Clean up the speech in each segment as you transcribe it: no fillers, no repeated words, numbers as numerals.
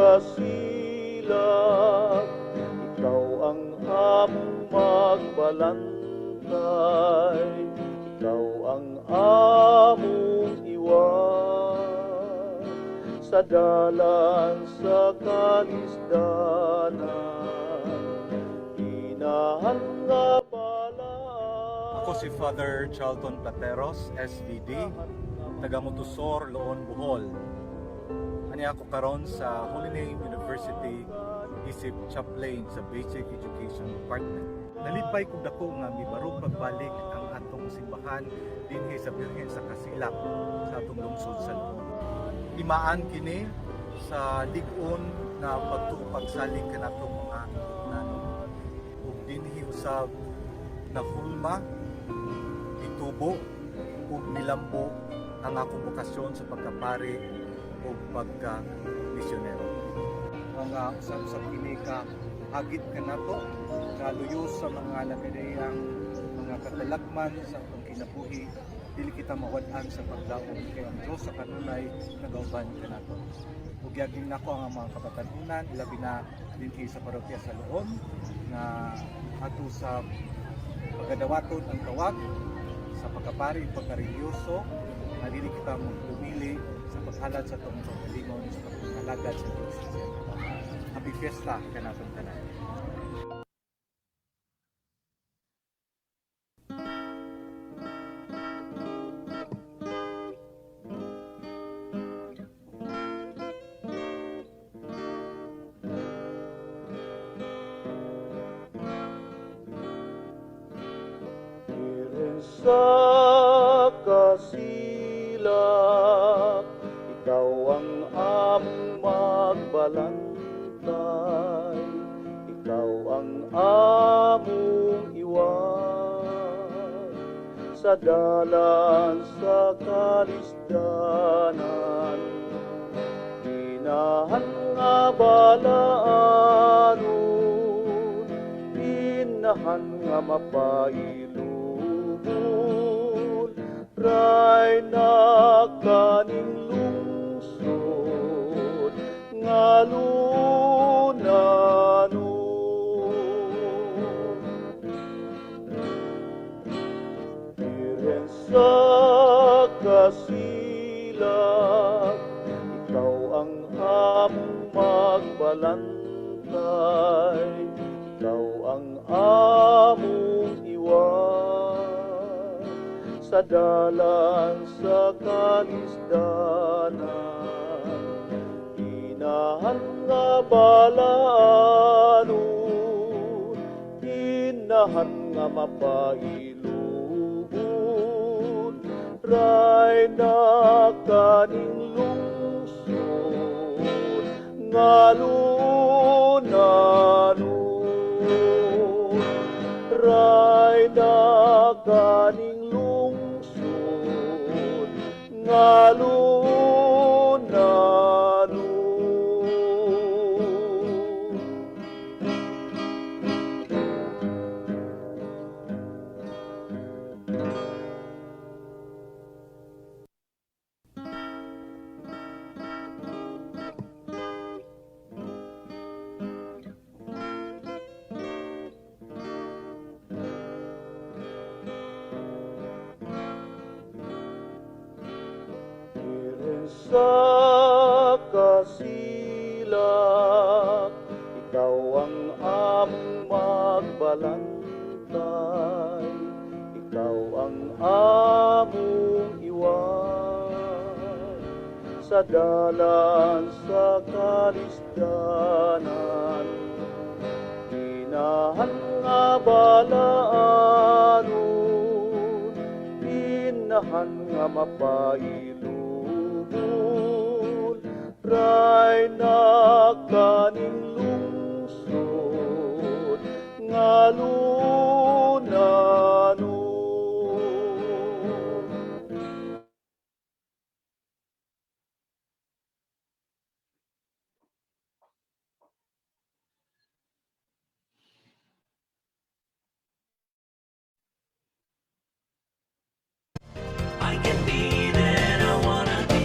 kasilag, ikaw ang among magbalantay, ikaw ang among iwan sa dalan sa kalisdanan, inahan nga balaan. Ako si Father Charlton Plateros, SVD, taga Motusor, Loon, Bohol. Ani ako karon sa Holy Name University Isip Chaplain sa Basic Education Department. Nalipay kong dako nga mibarog pagbalik ang atong simbahan dinhi sa Birhen sa Kasilak sa atong lungsod sa Loon. Timaan kini sa lig-on na pagsalig kanatong mga ignanon. Ug dinhi usab na hulma, itubo ug nilambo ang akong bokasyon sa pagkapari o pagka-misyonero. Ang usab kini ka hagit ka nato kaluyos sa mga lakinayang mga katalagman sa atong kinabuhi, dili kita mawad-an sa pagdaog kay ang Dios sa kanunay nagauban ka nato. Ug yaging nako ang mga kabatanunan labi na dinhi sa parokya sa Loon na ato sa pagadawaton ang tawag sa pagkapari ug pagkareliyoso na dili kita mo pumili sa paghalad sa atong pagkalingon sa paghalagad sa Dios. Happy Fiesta kanatong tanan. Sa kasilak, ikaw ang among magbalantay, ikaw ang among iwan sa dalan sa kalisdanan, inahan nga balaanon, inahan nga mapailon, ray na kaning lungsod nga lunano. Birhen sa kasilak, ikaw ang among magbalantay, ikaw ang among iwan sa dalan sa kalisdanan, inahan nga balaanon, inahan nga mapailubon, ray na kaning lungsod nga lunano, ray na kaning nga lunano. Sa kasilak, ikaw ang among magbalantay, ikaw ang among iwan sa dalan sa kalisdanan, inahan nga balaanon, inahan nga mapailon, ray na kaning lungsod nga lunano. I can be that I wanna be.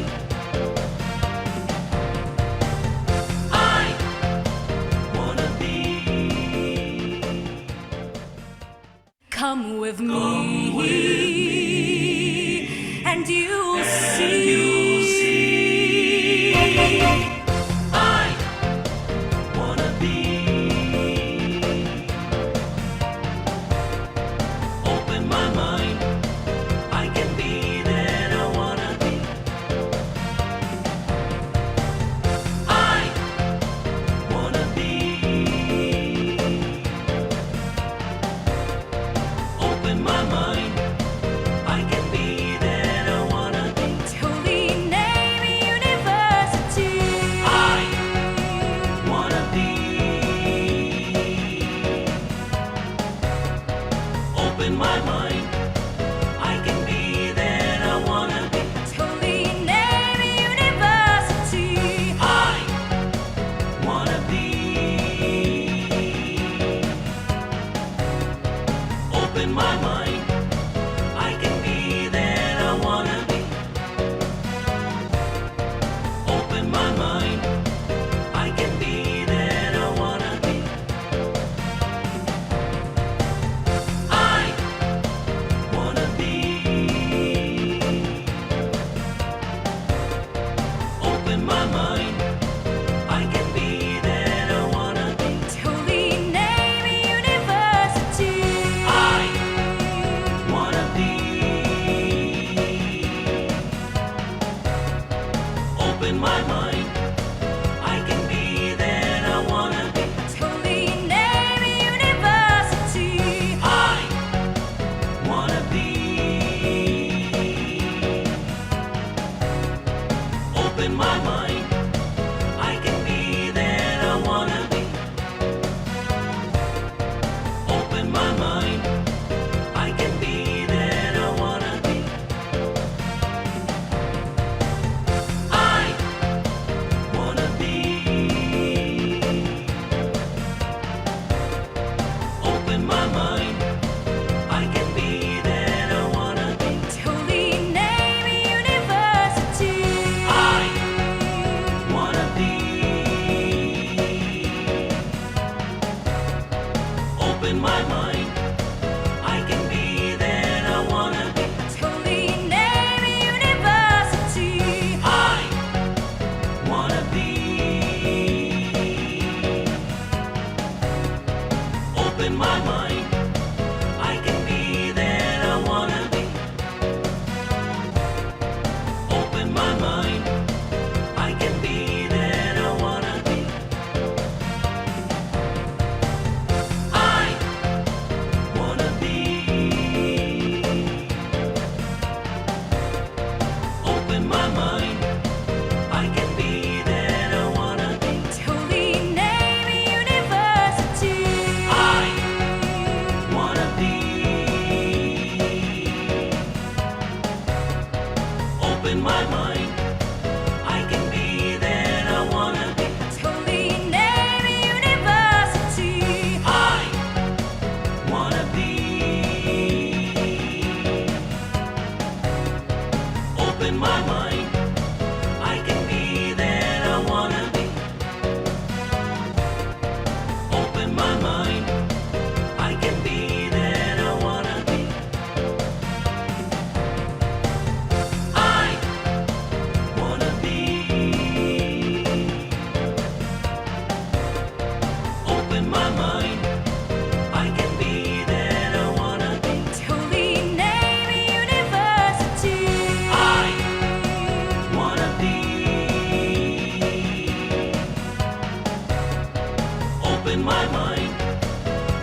my mind.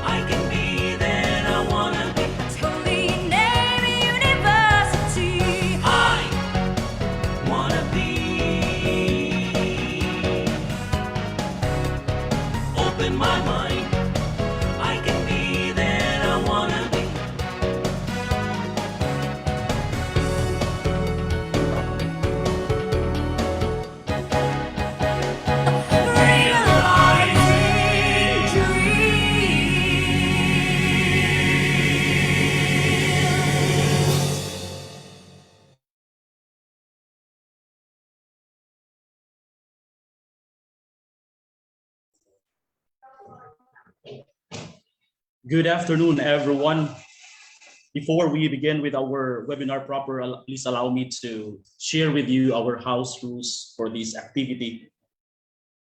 I can be that I wanna be. Holy name university. I wanna be. Open my mind. I can be that I wanna be. Realizing dreams. Good afternoon, everyone. Before we begin with our webinar proper, please allow me to share with you our house rules for this activity.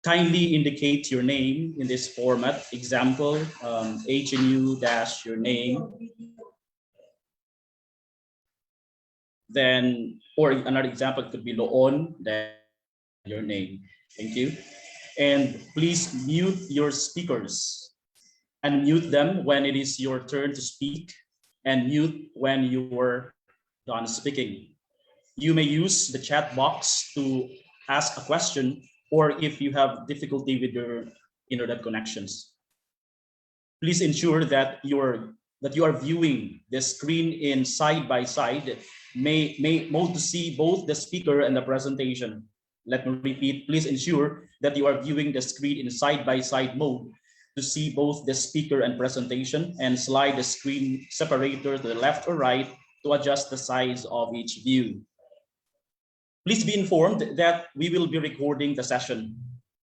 Kindly indicate your name in this format. Example, HNU dash your name. Then, or another example could be Loon dash your name. Thank you. And please mute your speakers. Unmute them when it is your turn to speak, and mute when you are done speaking. You may use the chat box to ask a question, or if you have difficulty with your internet connections. Please ensure that you are viewing the screen in side by side mode to see both the speaker and the presentation. Let me repeat, please ensure that you are viewing the screen in side by side mode to see both the speaker and presentation, and slide the screen separator to the left or right to adjust the size of each view. Please be informed that we will be recording the session.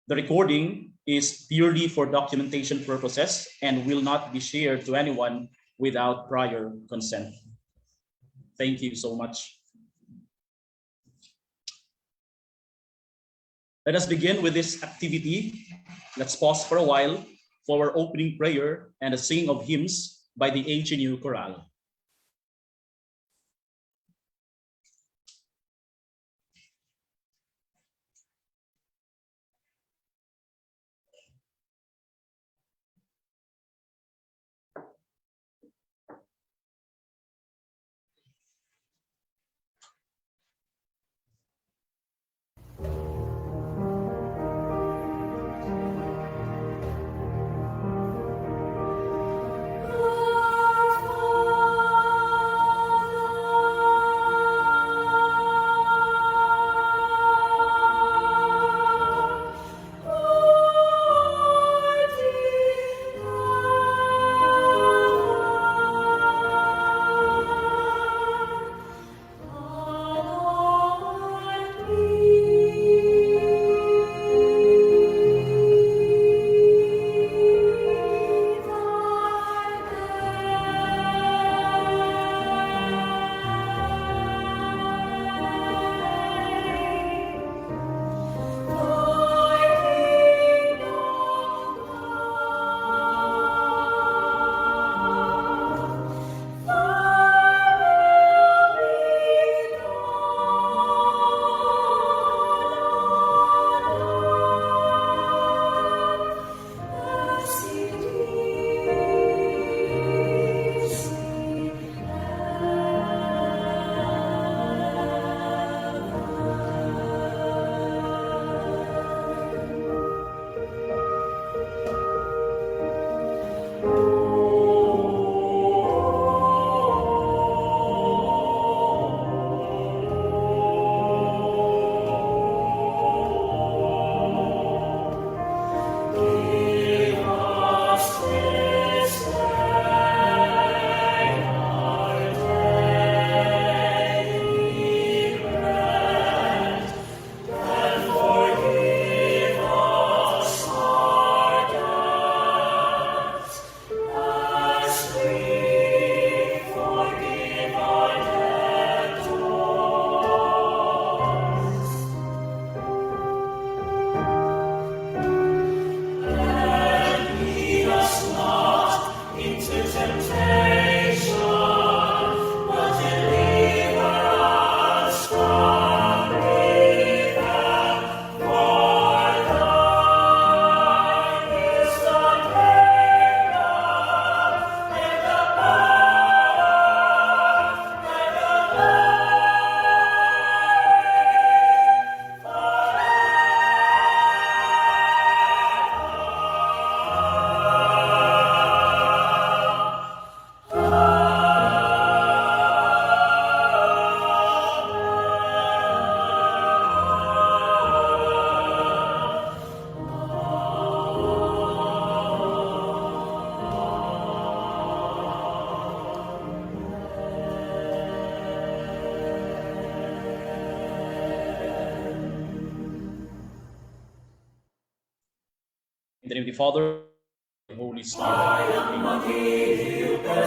The recording is purely for documentation purposes and will not be shared to anyone without prior consent. Thank you so much. Let us begin with this activity. Let's pause for a while for our opening prayer and a singing of hymns by the HNU Chorale. Lord, In the name of the Father, the Holy Spirit. Amen.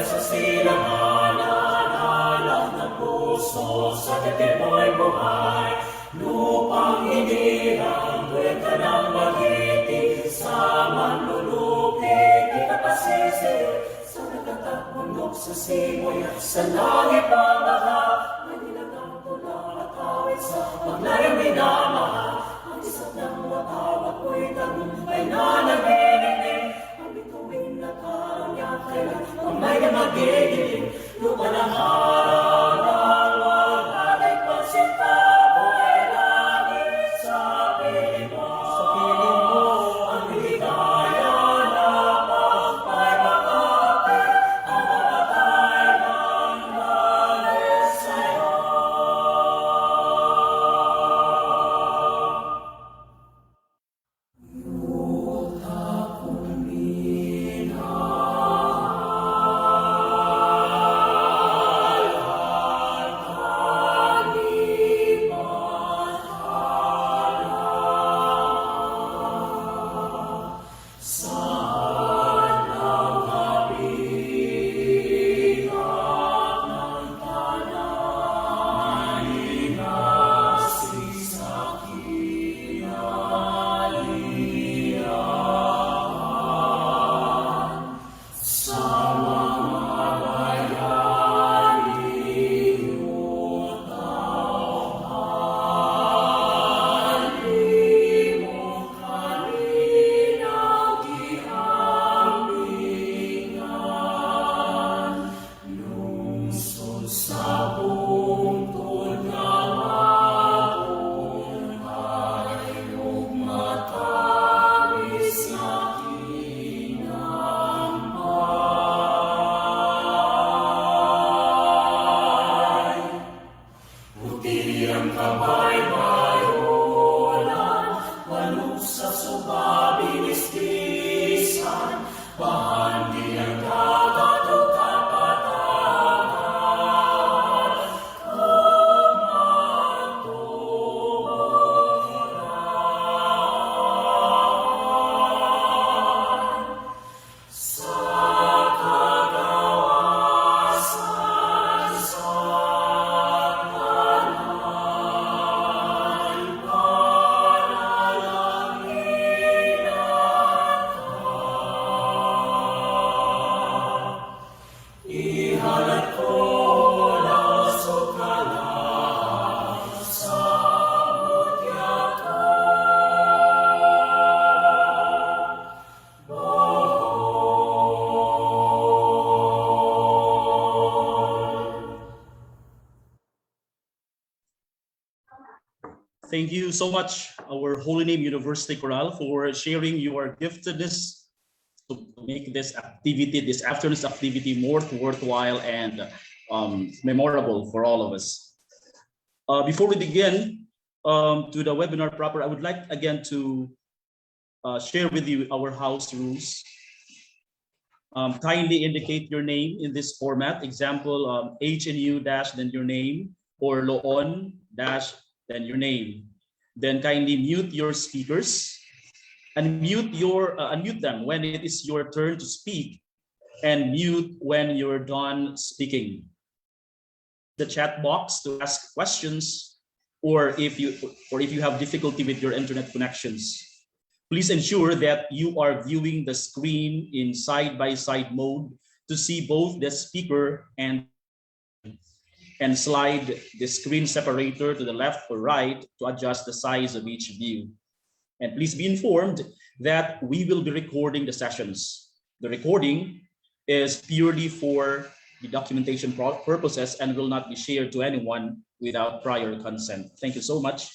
Sa silanganan, alam ng puso, sa titik mo'y buhay. Lupang hinirang, tuwid ka ng magiting, sa manlulupig, di ka pasisir. Sa nagtatakbundok sa simoy, sa langit na mahal, may nilagang tulang at awit sa paglayang minamahal. Ang isa't ng watawat ko'y tagumpay na nagbibigay. Ang bituin na karangyan, kailan ang may na magigiling. Lupa ng araw ng wala ay pagsita, buhay langit sa piling mo. Ang ligaya na pagpay makapit, ang mamatay ng langit sa'yo. Thank you so much, our Holy Name University Chorale, for sharing your giftedness to make this activity, this afternoon's activity, more worthwhile and memorable for all of us. Before we begin to the webinar proper, I would like again to share with you our house rules. Kindly indicate your name in this format. Example, HNU dash then your name, or Loon dash then your name. Then kindly mute your speakers and unmute them when it is your turn to speak, and mute when you're done speaking. The chat box to ask questions, or if you have difficulty with your internet connections. Please ensure that you are viewing the screen in side-by-side mode to see both the speaker and slide the screen separator to the left or right to adjust the size of each view. And please be informed that we will be recording the sessions. The recording is purely for the documentation purposes and will not be shared to anyone without prior consent. Thank you so much.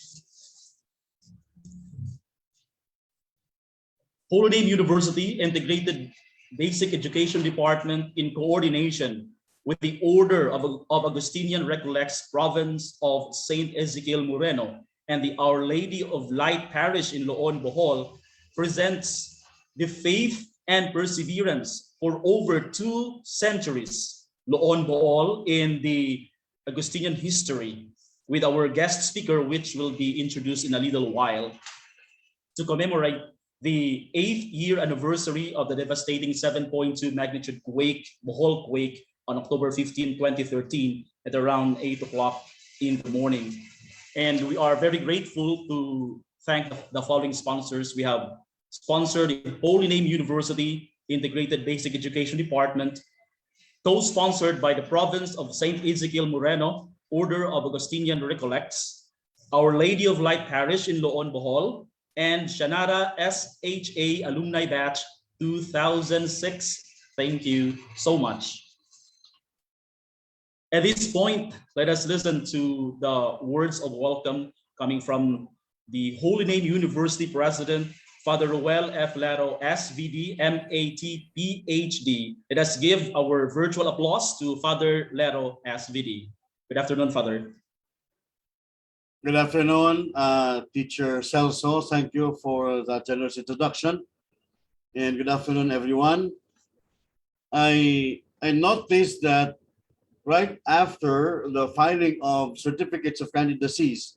Holy Name University Integrated Basic Education Department, in coordination with the Order of Augustinian Recollects Province of St. EZEKIEL Moreno and the Our Lady of Light Parish in Loon, Bohol, presents the faith and perseverance for over 2 centuries, Loon, Bohol, in the Augustinian history, with our guest speaker, which will be introduced in a little while, to commemorate the 8th year anniversary of the devastating 7.2 magnitude quake, Bohol quake, on October 15, 2013, at around 8 o'clock in the morning. And we are very grateful to thank the following sponsors. We have sponsored the Holy Name University Integrated Basic Education Department, co-sponsored by the province of St. EZEKIEL Moreno, Order of Augustinian Recollects, Our Lady of Light Parish in Loon, Bohol, and SHANNARA SHA Alumni Batch 2006. Thank you so much. At this point, let us listen to the words of welcome coming from the Holy Name University President, Father Roel F. Laro, SVD, MAT, PhD. Let us give our virtual applause to Father Laro, SVD. Good afternoon, Father. Good afternoon, Teacher Celso. Thank you for that generous introduction. And good afternoon, everyone. I noticed that right after the filing of certificates of candidacies,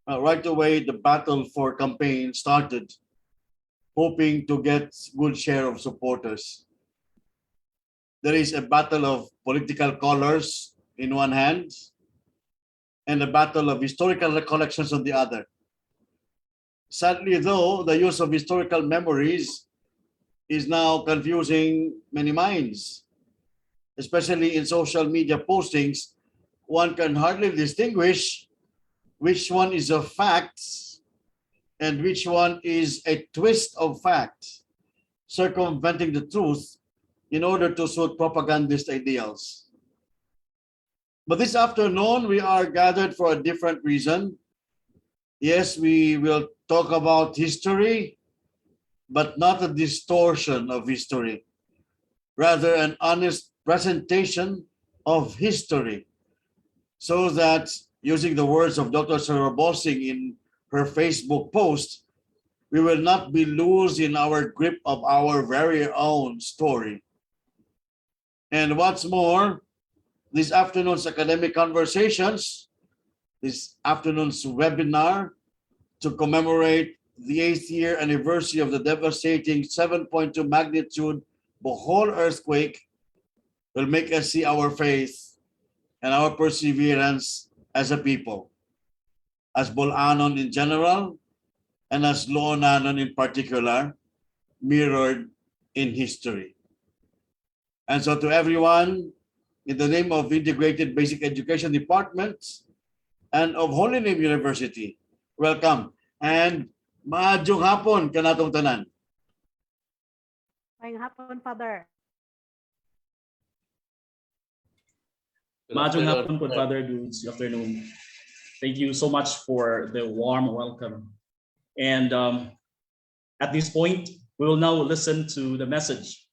right away the battle for campaign started, hoping to get good share of supporters. There is a battle of political colors in one hand, and a battle of historical recollections on the other. Sadly, though, the use of historical memories is now confusing many minds, especially in social media postings. One can hardly distinguish which one is a fact and which one is a twist of fact, circumventing the truth in order to suit propagandist ideals. But this afternoon, we are gathered for a different reason. Yes, we will talk about history, but not a distortion of history, rather an honest presentation of history, so that, using the words of Dr. Sarah Bossing in her Facebook post, we will not be loose in our grip of our very own story. And what's more, this afternoon's academic conversations, this afternoon's webinar to commemorate the 8th year anniversary of the devastating 7.2 magnitude Bohol earthquake will make us see our faith and our perseverance as a people, as Bolanon in general, and as Loonanon in particular, mirrored in history. And so to everyone, in the name of Integrated Basic Education Department and of Holy Name University, welcome. And maadjong hapon kanatong tanan. Ngayong hapon, Father. Maayong hapon po, Father. Good afternoon. Thank you so much for the warm welcome. And at this point, we will now listen to the message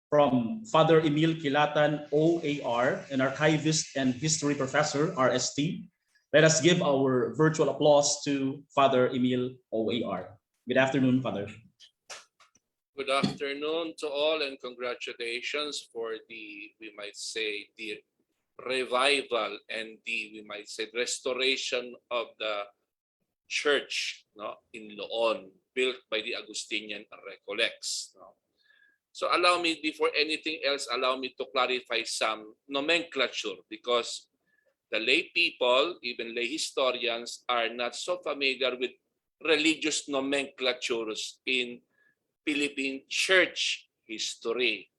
from Father Emil Kilatan, OAR, an archivist and history professor, RST. Let us give our virtual applause to Father Emil, OAR. Good afternoon, Father. Good afternoon to all, and congratulations for the, we might say, the revival and the, we might say, restoration of the church, no, in Loon, built by the Augustinian Recollects. No? So allow me, before anything else, allow me to clarify some nomenclature, because the lay people, even lay historians, are not so familiar with religious nomenclatures in Philippine church history.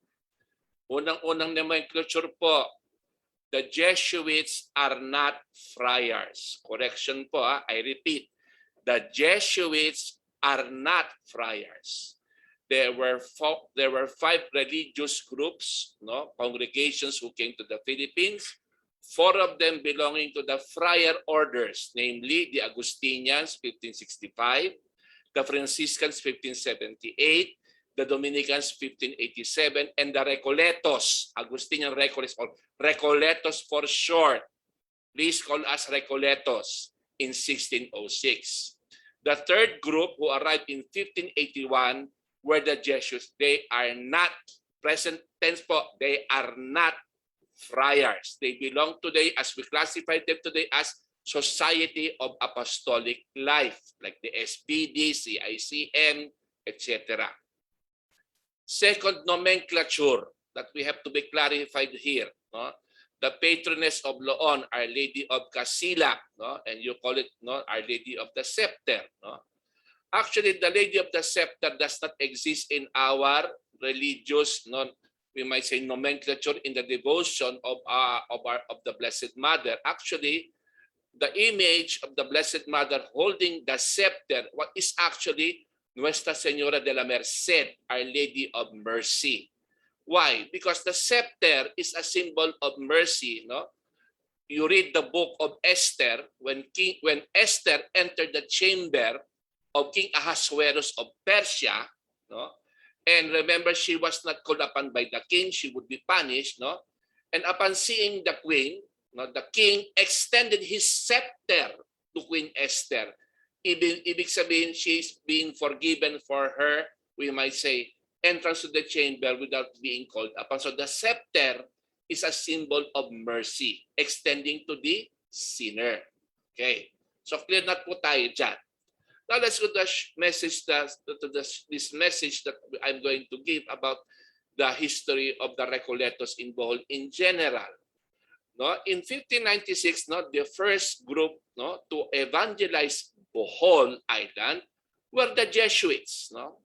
Unang-unang nomenclature po, the Jesuits are not friars. Correction po, I repeat, the Jesuits are not friars. There were 5 religious groups, no, congregations who came to the Philippines. 4 of them belonging to the friar orders, namely the Augustinians, 1565, the Franciscans, 1578, the Dominicans, 1587, and the Recoletos, Augustinian Recollets, or Recoletos for short. Please call us Recoletos, in 1606. The third group, who arrived in 1581, were the Jesuits. They are not, present tense po, they are not friars. They belong today, as we classify them today, as Society of Apostolic Life, like the SBD, CICM, etc. Second nomenclature that we have to be clarified here. No? The patroness of Loon, Our Lady of Casila, no? And you call it, no, Our Lady of the Scepter. No? Actually, the Lady of the Scepter does not exist in our religious, no, we might say, nomenclature in the devotion of the Blessed Mother. Actually, the image of the Blessed Mother holding the scepter, what is actually Nuestra Senora de la Merced, Our Lady of Mercy. Why? Because the scepter is a symbol of mercy. No, you read the book of Esther when Esther entered the chamber of King Ahasuerus of Persia. No, and remember, she was not called upon by the king; she would be punished. No, and upon seeing the queen, no, the king extended his scepter to Queen Esther. Ibig sabihin, she's being forgiven for her, we might say, entrance to the chamber without being called upon. So the scepter is a symbol of mercy extending to the sinner. Okay. So clear na po tayo dyan. Now let's go to this message that I'm going to give about the history of the Recoletos in Bohol in general. No, in 1596, no, the first group, no, to evangelize Bohol Island were the Jesuits. No,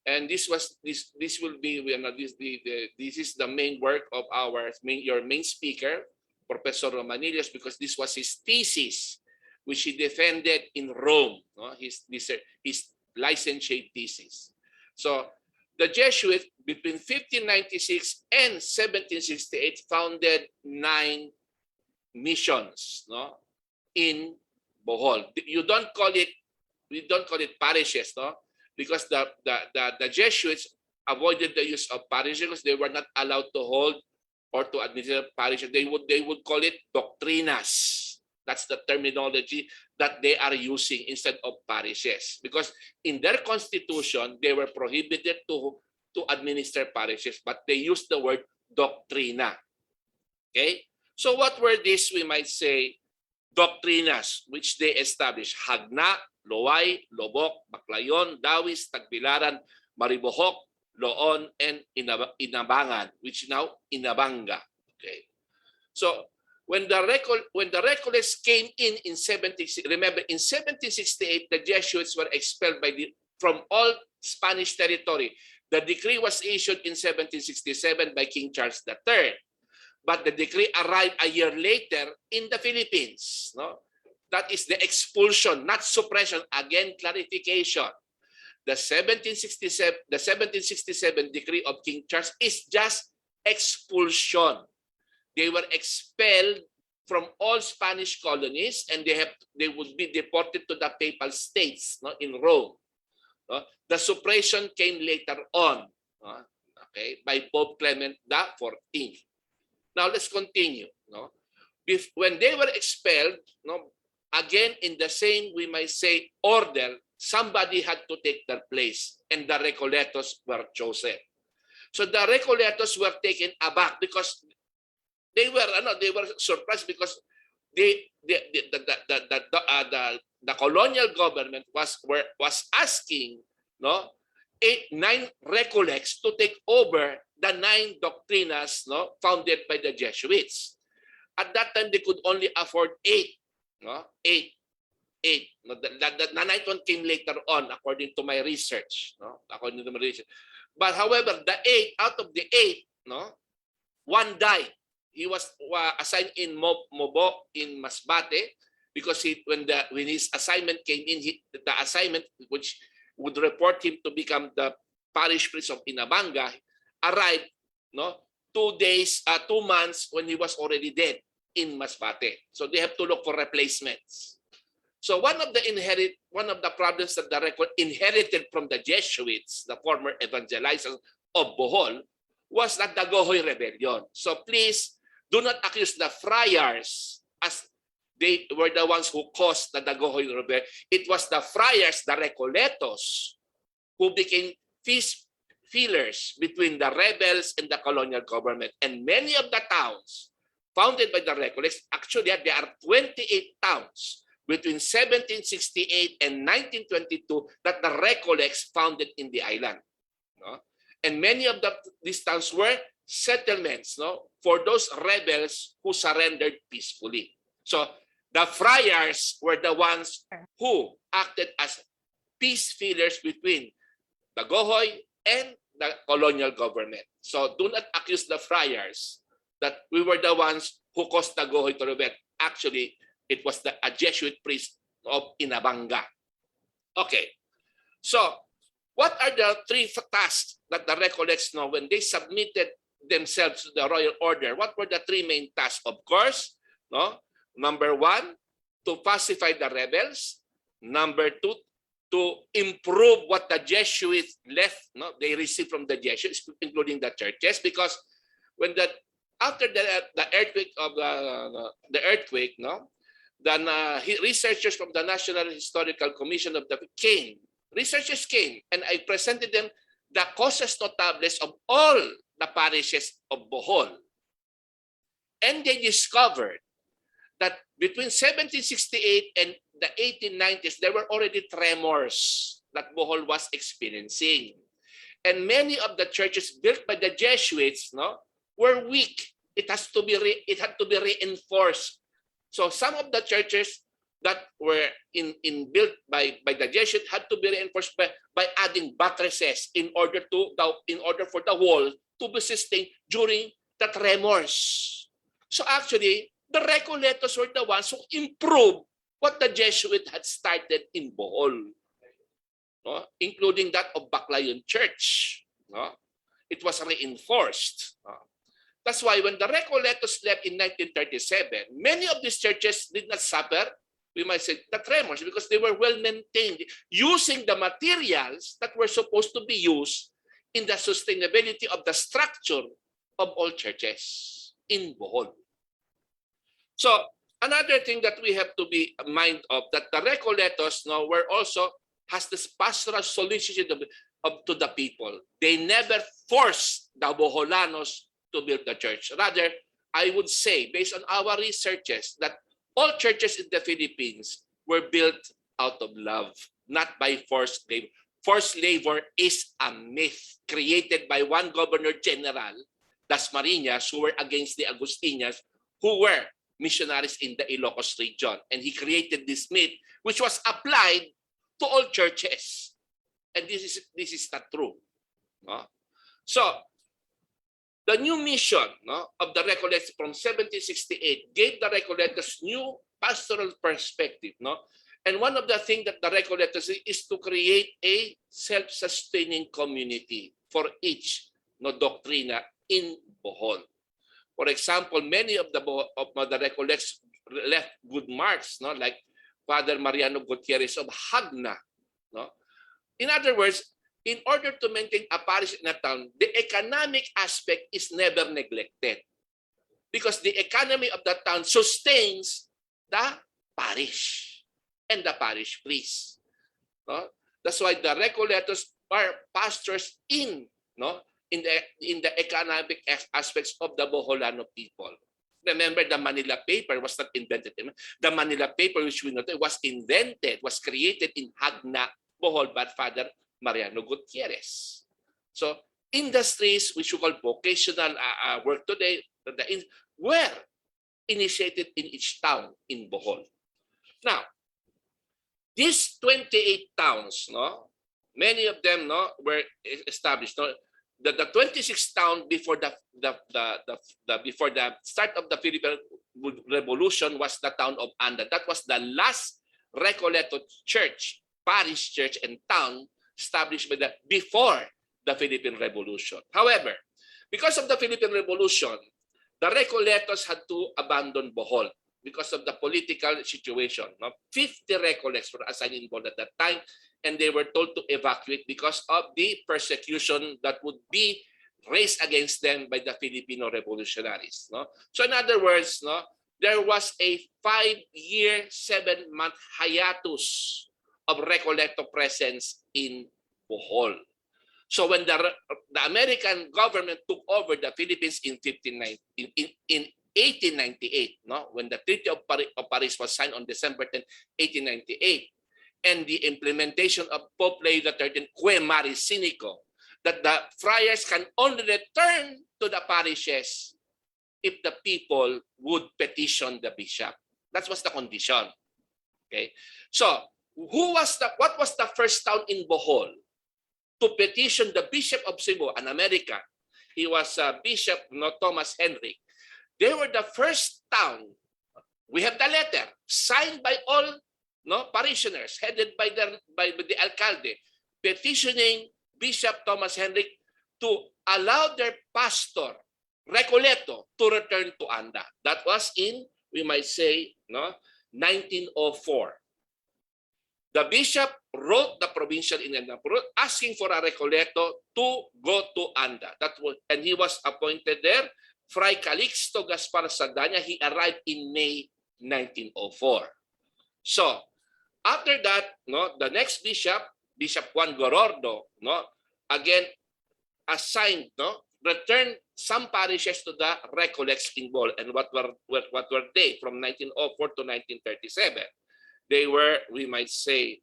and this will be, this is the main work of your main speaker, Professor Romanillos, because this was his thesis, which he defended in Rome. No, his licentiate thesis. So the Jesuits between 1596 and 1768 founded 9 missions, no, in Bohol. We don't call it parishes, no, because the Jesuits avoided the use of parishes because they were not allowed to hold or to administer parishes. They would call it doctrinas. That's the terminology that they are using instead of parishes, because in their constitution they were prohibited to administer parishes, but they used the word doctrina. Okay, so what were these, we might say, doctrinas which they established? Hagna, Loay, Lobok, Baclayon, Dawis, Tagbilaran, Maribohok, Loon, and Inabangan, which now Inabanga. Okay, so when the Recollets came in 1768, remember in 1768 the Jesuits were expelled from all Spanish territory. The decree was issued in 1767 by King Charles III, but the decree arrived a year later in the Philippines. No, that is the expulsion, not suppression. Again, clarification. The 1767 decree of King Charles is just expulsion. They were expelled from all Spanish colonies, and they would be deported to the Papal States, no, in Rome. No? The suppression came later on, okay, by Pope Clement XIV. Now let's continue. No? When they were expelled, no, again in the same, we might say, order, somebody had to take their place, and the Recoletos were chosen. So the Recoletos were taken aback because they were surprised, because the colonial government was asking, no, 9 recollects to take over the 9 doctrinas, no, founded by the Jesuits. At that time, they could only afford 8. No, 8. No, the 9th one came later on, according to my research. No, according to my research. But however, the 8 out of the 8, no, 1 died. He was assigned in Mobo in Masbate, because when his assignment came in, the assignment which would report him to become the parish priest of Inabanga arrived, no, 2 months when he was already dead in Masbate. So they have to look for replacements. So one of the problems that the record inherited from the Jesuits, the former evangelizers of Bohol, was the Dagohoy Rebellion. So please do not accuse the friars as they were the ones who caused the Dagohoy Rebellion. It was the friars, the Recoletos, who became peace feelers between the rebels and the colonial government. And many of the towns founded by the Recollets, actually there are 28 towns between 1768 and 1922 that the Recollects founded in the island. No? And many of these towns were settlements, no, for those rebels who surrendered peacefully. So the friars were the ones who acted as peace feelers between the Gohoy and the colonial government. So do not accuse the friars that we were the ones who caused the Gohoy to rebel. Actually, it was a Jesuit priest of Inabanga. Okay, so what are the three tasks that the Recollects know when they submitted themselves to the royal order? What were the three main tasks? Of course, no. Number one, to pacify the rebels. Number two, to improve what the Jesuits left, no, they received from the Jesuits, including the churches, because when after the earthquake of the earthquake, no, then researchers from the National Historical Commission of the researchers came, and I presented them the causes notables of all the parishes of Bohol, and they discovered that between 1768 and the 1890s, there were already tremors that Bohol was experiencing. And many of the churches built by the Jesuits, no, were weak. It had to be reinforced. So some of the churches that were built by the Jesuits had to be reinforced by adding buttresses in order for the wall to be sustained during the tremors. So actually, the Recoletos were the ones who improved what the Jesuit had started in Bohol, no? Including that of Baclayon Church. No? It was reinforced. No? That's why when the Recoletos left in 1937, many of these churches did not suffer, we might say, the tremors, because they were well maintained, using the materials that were supposed to be used in the sustainability of the structure of all churches in Bohol. So another thing that we have to be mind of, that the Recoletos now were also has this pastoral solicitude to the people. They never forced the Boholanos to build the church. Rather, I would say, based on our researches, that all churches in the Philippines were built out of love, not by forced labor. Forced labor is a myth created by one Governor General, Dasmariñas, who were against the Augustinians, who were missionaries in the Ilocos region. And he created this myth, which was applied to all churches. And this is not true. No? So, the new mission, no, of the Recollect from 1768 gave the Recoletos new pastoral perspective. No? And one of the things that the Recoletos is to create a self-sustaining community for each, no, doctrina in Bohol. For example, many of the Recollects left good marks, no? Like Father Mariano Gutierrez of Hagna. No? In other words, in order to maintain a parish in a town, the economic aspect is never neglected, because the economy of the town sustains the parish and the parish priest. No? That's why the Recoletos are pastors in the economic aspects of the Boholano people. Remember, the Manila paper was not invented. The Manila paper, which we know, was invented, was created in Hagna, Bohol, by Father Mariano Gutierrez. So industries, which we call vocational work today, were initiated in each town in Bohol. Now, these 28 towns, no, many of them, no, were established. No, the 26th town before the start of the Philippine Revolution was the town of Anda. That was the last Recoleto church, parish church, and town established before the Philippine Revolution. However, because of the Philippine Revolution, the Recoletos had to abandon Bohol because of the political situation. No? 50 Recollects were assigned in Bohol at that time, and they were told to evacuate because of the persecution that would be raised against them by the Filipino revolutionaries. No? So in other words, no, there was a 5-year, 7-month hiatus of Recoleto presence in Bohol. So when the American government took over the Philippines in 1898, no? When the Treaty of Paris was signed on December 10, 1898, and the implementation of Pope Leo XIII, Que Maris Sinico, that the friars can only return to the parishes if the people would petition the bishop. That was the condition. Okay, so what was the first town in Bohol to petition the Bishop of Cebu, an American? He was Bishop Thomas Henry. They were the first town. We have the letter signed by all parishioners, headed by the alcalde, petitioning Bishop Thomas Henry to allow their pastor, Recoleto, to return to Anda. That was in, we might say, 1904. The bishop wrote the provincial in asking for a Recoleto to go to Anda. And he was appointed there. Fray Calixto Gaspar Saldana, he arrived in May 1904. So after that, the next bishop, Bishop Juan Gorordo, again assigned, returned some parishes to the Recollects in Bohol. And what were they from 1904 to 1937? They were, we might say,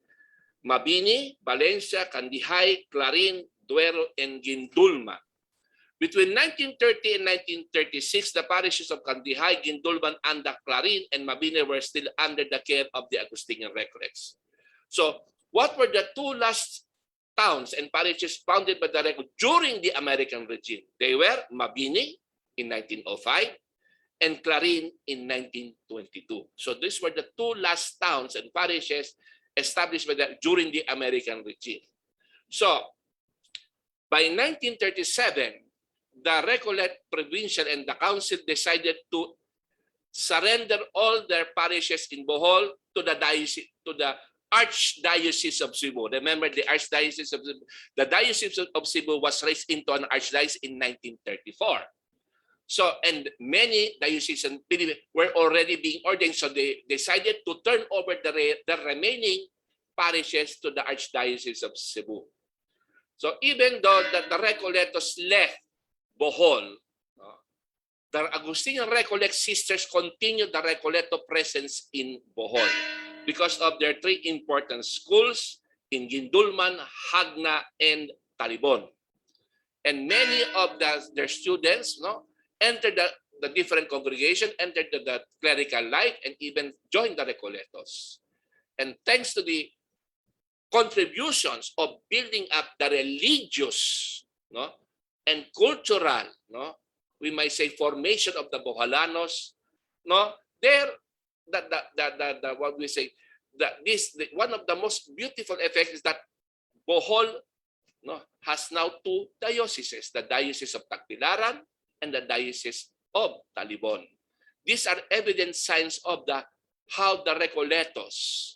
Mabini, Valencia, Candihay, Clarin, Duero, and Guindulma. Between 1930 and 1936, the parishes of Candihay, Guindulman, Anda, Clarin, and Mabini were still under the care of the Augustinian Recollects. So, what were the two last towns and parishes founded by the Recollect during the American regime? They were Mabini in 1905 and Clarin in 1922. So, these were the two last towns and parishes established by during the American regime. So, by 1937, the Recollect Provincial and the Council decided to surrender all their parishes in Bohol to the diocese, to the Archdiocese of Cebu. Remember, the Archdiocese of Cebu, the Diocese of Cebu was raised into an archdiocese in 1934. So, and many diocesan were already being ordained, so they decided to turn over the remaining parishes to the Archdiocese of Cebu. So, even though the Recoletos left Bohol, the Augustinian Recollect sisters continued the Recoleto presence in Bohol because of their three important schools in Guindulman, Hagna, and Talibon. And many of their students entered the different congregation, entered the clerical life, and even joined the Recoletos. And thanks to the contributions of building up the religious and cultural, we might say, formation of the Boholanos, what we say, one of the most beautiful effects is that Bohol has now two dioceses, the Diocese of Tagbilaran and the Diocese of Talibon. These are evident signs of how the Recoletos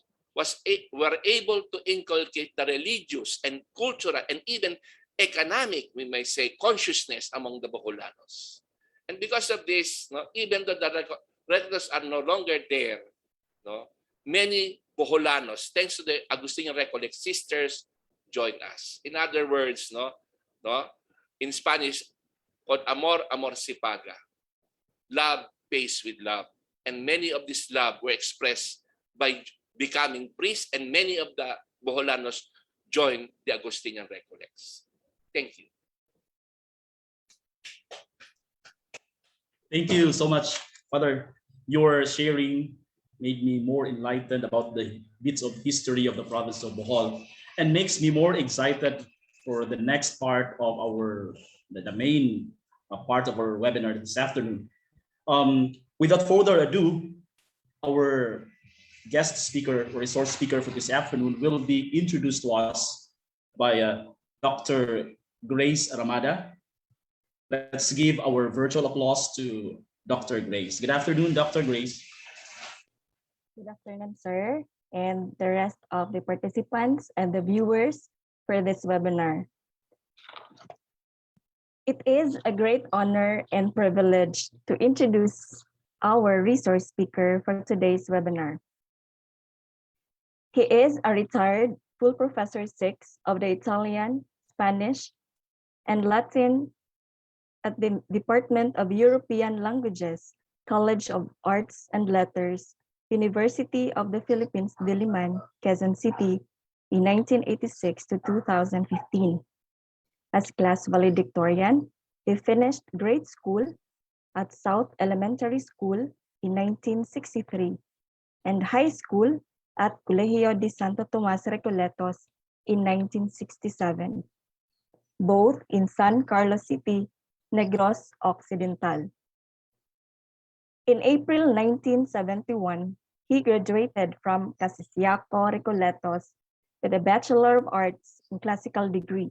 were able to inculcate the religious and cultural and even economic, we may say, consciousness among the Boholanos. And because of this, even though the Recoletos are no longer there, many Boholanos, thanks to the Augustinian Recollect sisters, joined us. In other words, in Spanish, called amor, amor si paga. Love pays with love. And many of this love were expressed by becoming priests, and many of the Boholanos joined the Augustinian Recollects. Thank you. Thank you so much, Father. Your sharing made me more enlightened about the bits of history of the province of Bohol and makes me more excited for the next part of the main part of our webinar this afternoon. Without further ado, our guest speaker, or resource speaker for this afternoon, will be introduced to us by Dr. Grace Ramada. Let's give our virtual applause to Dr. Grace. Good afternoon, Dr. Grace. Good afternoon, sir, and the rest of the participants and the viewers for this webinar. It is a great honor and privilege to introduce our resource speaker for today's webinar. He is a retired full professor 6 of the Italian, Spanish, and Latin at the Department of European Languages College of Arts and Letters, University of the Philippines, Diliman, Quezon City, in 1986 to 2015. As class valedictorian, he finished grade school at South Elementary School in 1963 and high school at Colegio de Santo Tomas Recoletos in 1967, both in San Carlos City, Negros Occidental. In April 1971, he graduated from Casisiaco Recoletos with a Bachelor of Arts in Classical degree.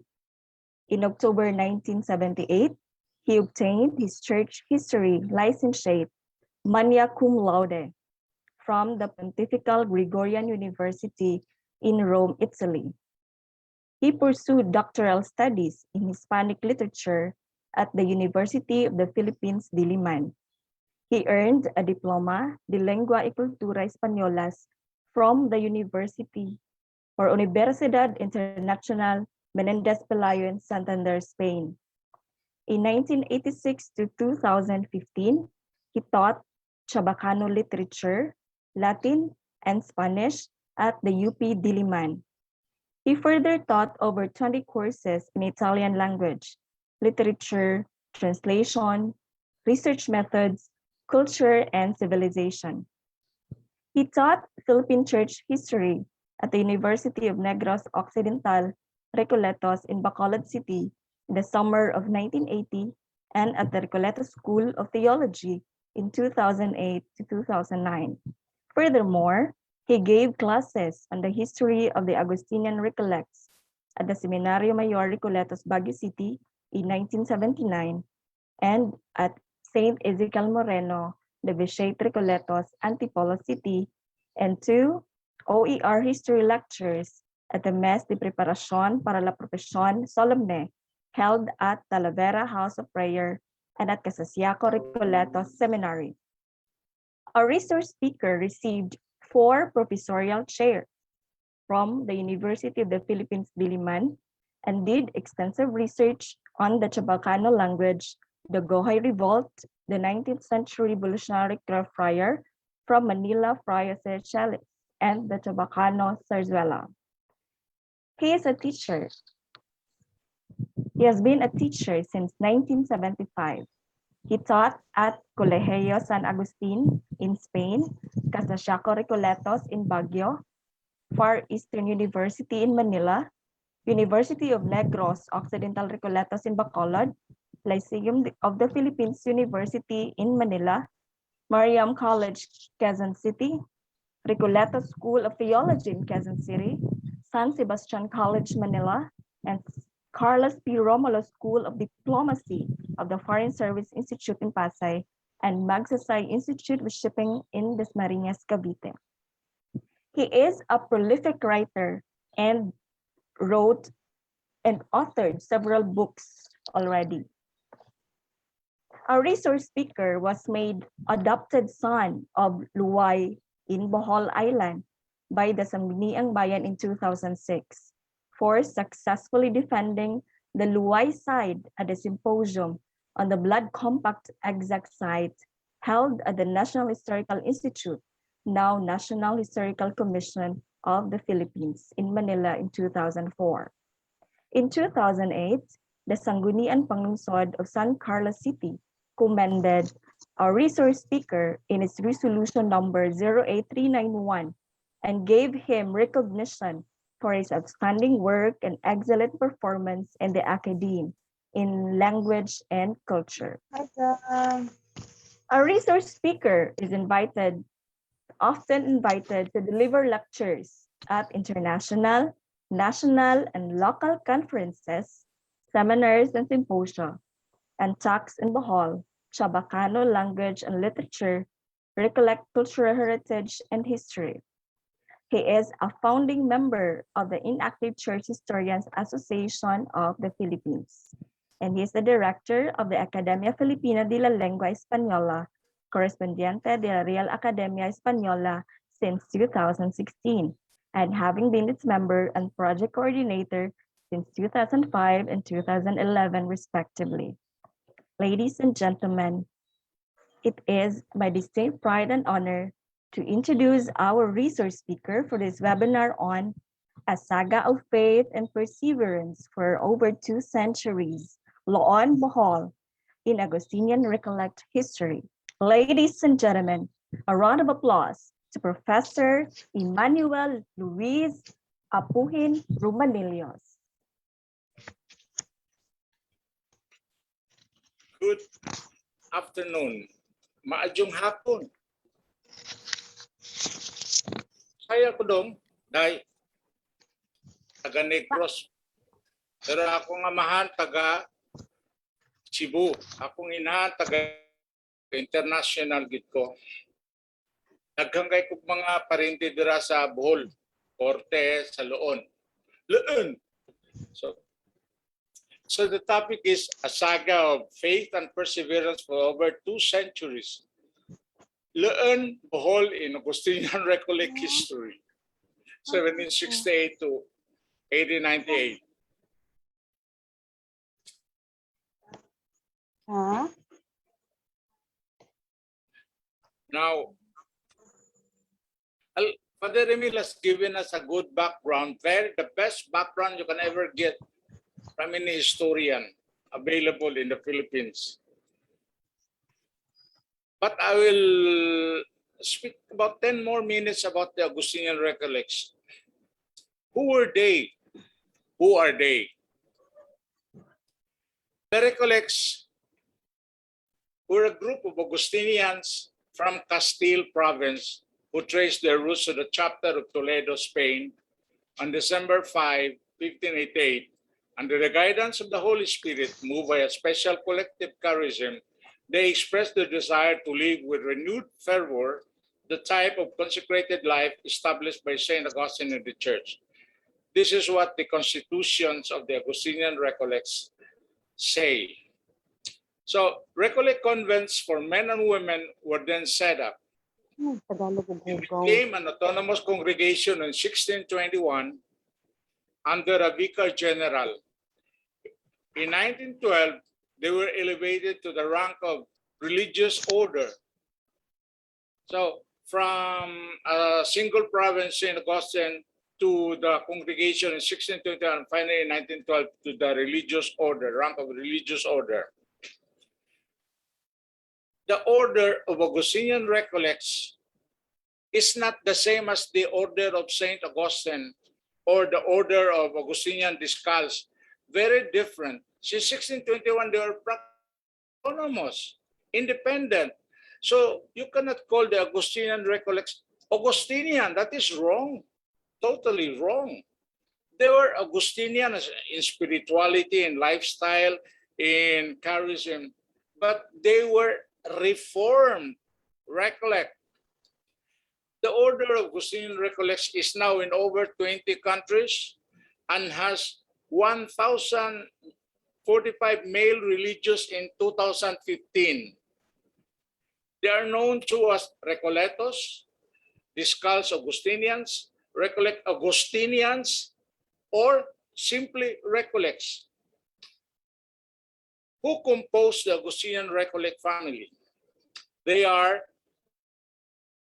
In October 1978, he obtained his church history licentiate magna cum laude from the Pontifical Gregorian University in Rome, Italy. He pursued doctoral studies in Hispanic literature at the University of the Philippines, Diliman. He earned a diploma de Lengua y Cultura Españolas from the University or Universidad Internacional Menendez Pelayo in Santander, Spain. In 1986 to 2015, he taught Chabacano literature, Latin, and Spanish at the UP Diliman. He further taught over 20 courses in Italian language, literature, translation, research methods, culture, and civilization. He taught Philippine church history at the University of Negros Occidental, Recoletos in Bacolod City in the summer of 1980 and at the Recoletos School of Theology in 2008 to 2009. Furthermore, he gave classes on the history of the Augustinian Recollects at the Seminario Mayor Recoletos, Baguio City in 1979 and at St. EZEKIEL Moreno, the Vicente Recoletos, Antipolo City, and 2 OER history lectures at the Mes de Preparación para la Profesión Solemne held at Talavera House of Prayer and at Casasiaco Recoletos Seminary. Our resource speaker received 4 professorial chairs from the University of the Philippines, Diliman, and did extensive research on the Chabacano language, the Gohay Revolt, the 19th century revolutionary friar from Manila, Friar Seychelles, and the Chabacano Zarzuela. He is a teacher. He has been a teacher since 1975. He taught at Colegio San Agustin in Spain, Casasiaco Recoletos in Baguio, Far Eastern University in Manila, University of Negros Occidental Recoletos in Bacolod, Lyceum of the Philippines University in Manila, Mariam College, Quezon City, Recoletos School of Theology in Quezon City, San Sebastian College, Manila, and Carlos P. Romulo School of Diplomacy of the Foreign Service Institute in Pasay, and Magsaysay Institute of Shipping in Dasmariñas, Cavite. He is a prolific writer and wrote and authored several books already. Our resource speaker was made adopted son of Luwai in Bohol Island by the Sangguniang Bayan in 2006 for successfully defending the Luwai side at the symposium on the Blood Compact exact site held at the National Historical Institute, now National Historical Commission of the Philippines in Manila in 2004. In 2008, the Sangguniang Panglungsod of San Carlos City commended our resource speaker in its resolution number 08391 and gave him recognition for his outstanding work and excellent performance in the academe in language and culture. Our resource speaker is often invited to deliver lectures at international, national, and local conferences, seminars, and symposia, and talks in Bohol, Chabacano language and literature, recollect cultural heritage and history. He is a founding member of the Inactive Church Historians Association of the Philippines, and he is the director of the Academia Filipina de la Lengua Española, correspondiente de la Real Academia Española since 2016, and having been its member and project coordinator since 2005 and 2011, respectively. Ladies and gentlemen, It is my distinct pride and honor to introduce our resource speaker for this webinar on A Saga of Faith and Perseverance for Over 2 Centuries, Loon Bohol, in Augustinian Recollect History. Ladies and gentlemen, a round of applause to Professor Emmanuel Luis Apuhin Romanillos. Good afternoon. Maadjong hapon. Saya ko dong, dahil taga Negros. Pero akong amahan taga Cebu. Akong inahan taga international gid ko. Naghangay ko mga parente dira sa Bohol, Korte, sa Loon. Loon. So the topic is a saga of faith and perseverance for over 2 centuries. Loon Bohol in Augustinian Recollect history, 1768 to 1898. Now, Father Emil has given us a good background, the best background you can ever get from any historian available in the Philippines. But I will speak about 10 more minutes about the Augustinian Recollects. Who were they? Who are they? The Recollects were a group of Augustinians from Castile province who traced their roots to the chapter of Toledo, Spain, on December 5, 1588. Under the guidance of the Holy Spirit, moved by a special collective charism, they expressed their desire to live with renewed fervor the type of consecrated life established by St. Augustine in the Church. This is what the constitutions of the Augustinian Recollects say. So, Recollect convents for men and women were then set up. It became an autonomous congregation in 1621 under a vicar general. In 1912, they were elevated to the rank of religious order. So from a single province, St. Augustine, to the congregation in 1621, and finally in 1912 to the religious order, rank of religious order. The order of Augustinian Recollects is not the same as the order of St. Augustine or the order of Augustinian Discals. Very different. Since 1621, they were autonomous, independent. So you cannot call the Augustinian Recollects Augustinian. That is wrong, totally wrong. They were Augustinian in spirituality, in lifestyle, in charism, but they were Reformed Recollect. The order of Augustinian Recollects is now in over 20 countries and has 1,045 male religious in 2015. They are known to as Recoletos, Discals Augustinians, Recollect Augustinians, or simply Recollects. Who compose the Augustinian Recollect family? They are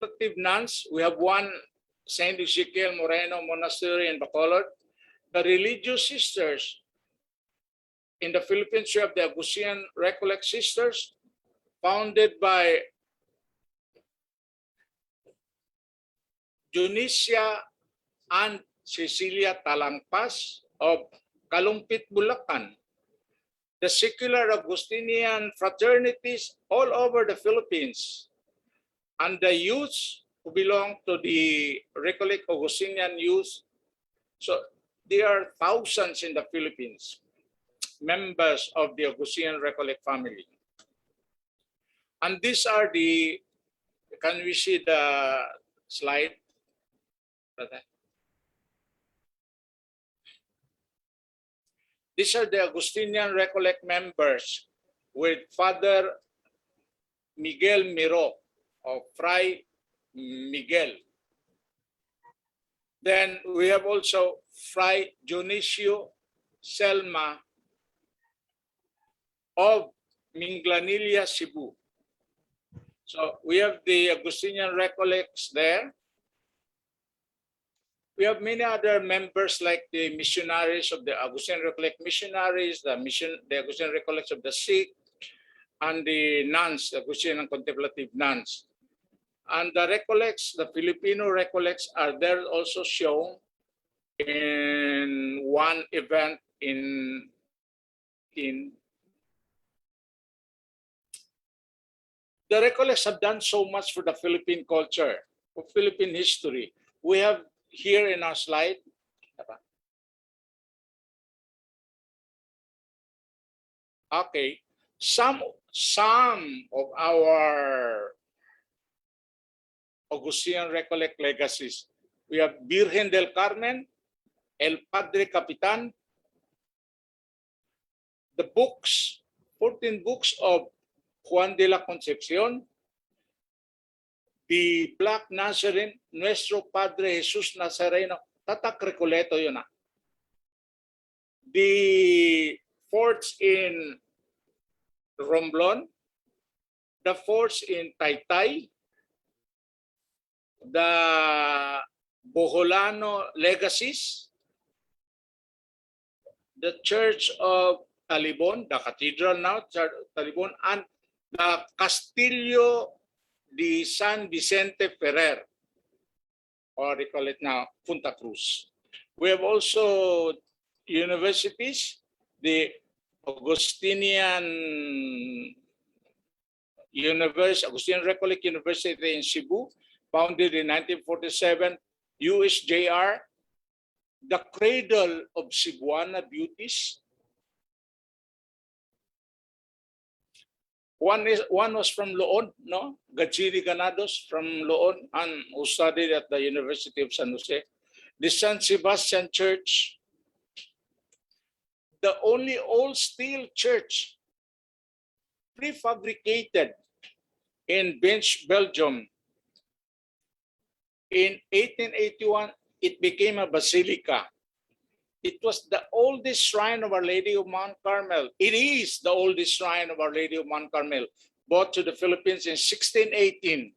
active nuns. We have one St. EZEKIEL Moreno Monastery in Bacolod. The religious sisters in the Philippines, we have the Augustinian Recollect Sisters, founded by Junicia and Cecilia Talangpas of Kalumpit, Bulacan. The secular Augustinian fraternities all over the Philippines, and the youths who belong to the Recollect Augustinian youth. So there are thousands in the Philippines, members of the Augustinian Recollect family. And these are the, can we see the slide? These are the Augustinian Recollect members with Father Miguel Miro of Fray Miguel. Then we have also Fray Dionisio Selma of Minglanilla, Cebu. So we have the Augustinian Recollects there. We have many other members like the missionaries of the Augustinian Recollect missionaries, the Augustinian Recollects of the Sikh, and the nuns, the Augustinian contemplative nuns. And the Recollects, the Filipino Recollects are there also shown in one event in the Recollects have done so much for the Philippine culture, for Philippine history. We have here in our slide. Okay, some of our Augustinian Recollect legacies. We have Virgen del Carmen, El Padre Capitan, the books, 14 books of Juan de la Concepcion, the Black Nazarene, Nuestro Padre Jesus Nazareno, Tatak Recoleto yun na. The forts in Romblon, the forts in Taytay, the Boholano Legacies, the Church of Talibon, the cathedral now, Church of Talibon, and the Castillo de San Vicente Ferrer, or they call it now Punta Cruz. We have also universities, the Augustinian Augustinian Recollect University in Cebu, founded in 1947, USJR, the cradle of Cebuana beauties. One was from Loon, no? Gachiri Ganados from Loon, and who studied at the University of San Jose. The San Sebastian Church, the only old steel church prefabricated in Bench, Belgium. In 1881, it became a basilica. It was the oldest shrine of Our Lady of Mount Carmel. It is the oldest shrine of Our Lady of Mount Carmel, brought to the Philippines in 1618.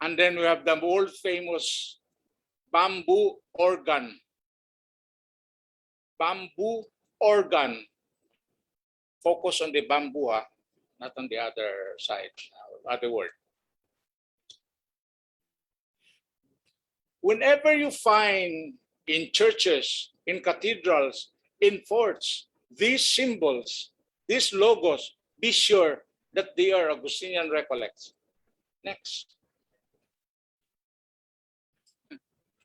And then we have the world famous bamboo organ. Bamboo organ. Focus on the bamboo, not on the other side, other word. Whenever you find in churches, in cathedrals, in forts, these symbols, these logos, be sure that they are Augustinian Recollects. Next.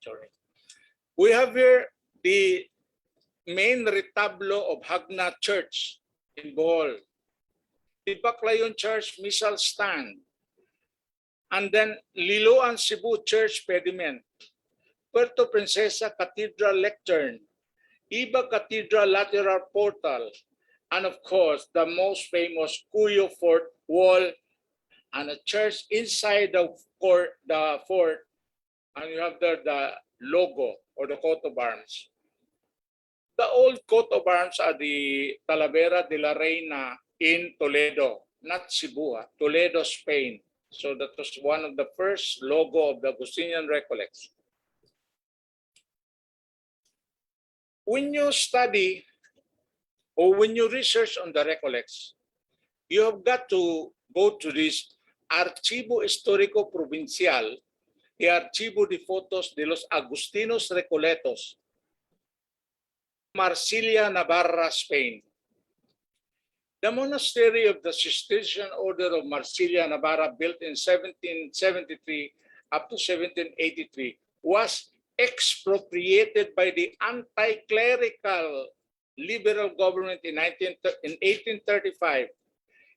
Sorry. We have here the main retablo of Hagna Church in Bohol, the Baclayon Church Missal Stand, and then Liloan Cebu Church Pediment, Puerto Princesa Cathedral Lectern, Iba Cathedral Lateral Portal, and of course, the most famous Cuyo Fort Wall, and a church inside the fort, and you have there the logo or the coat of arms. The old coat of arms are the Talavera de la Reina in Toledo, not Cebu, Toledo, Spain. So that was one of the first logo of the Augustinian Recollects. When you study or when you research on the Recollects, you have got to go to this Archivo Histórico Provincial, the Archivo de Fotos de los Agustinos Recoletos, Marsilia, Navarra, Spain. The monastery of the Cistercian Order of Marsilia, Navarra, built in 1773 up to 1783, was expropriated by the anti-clerical liberal government in 1835.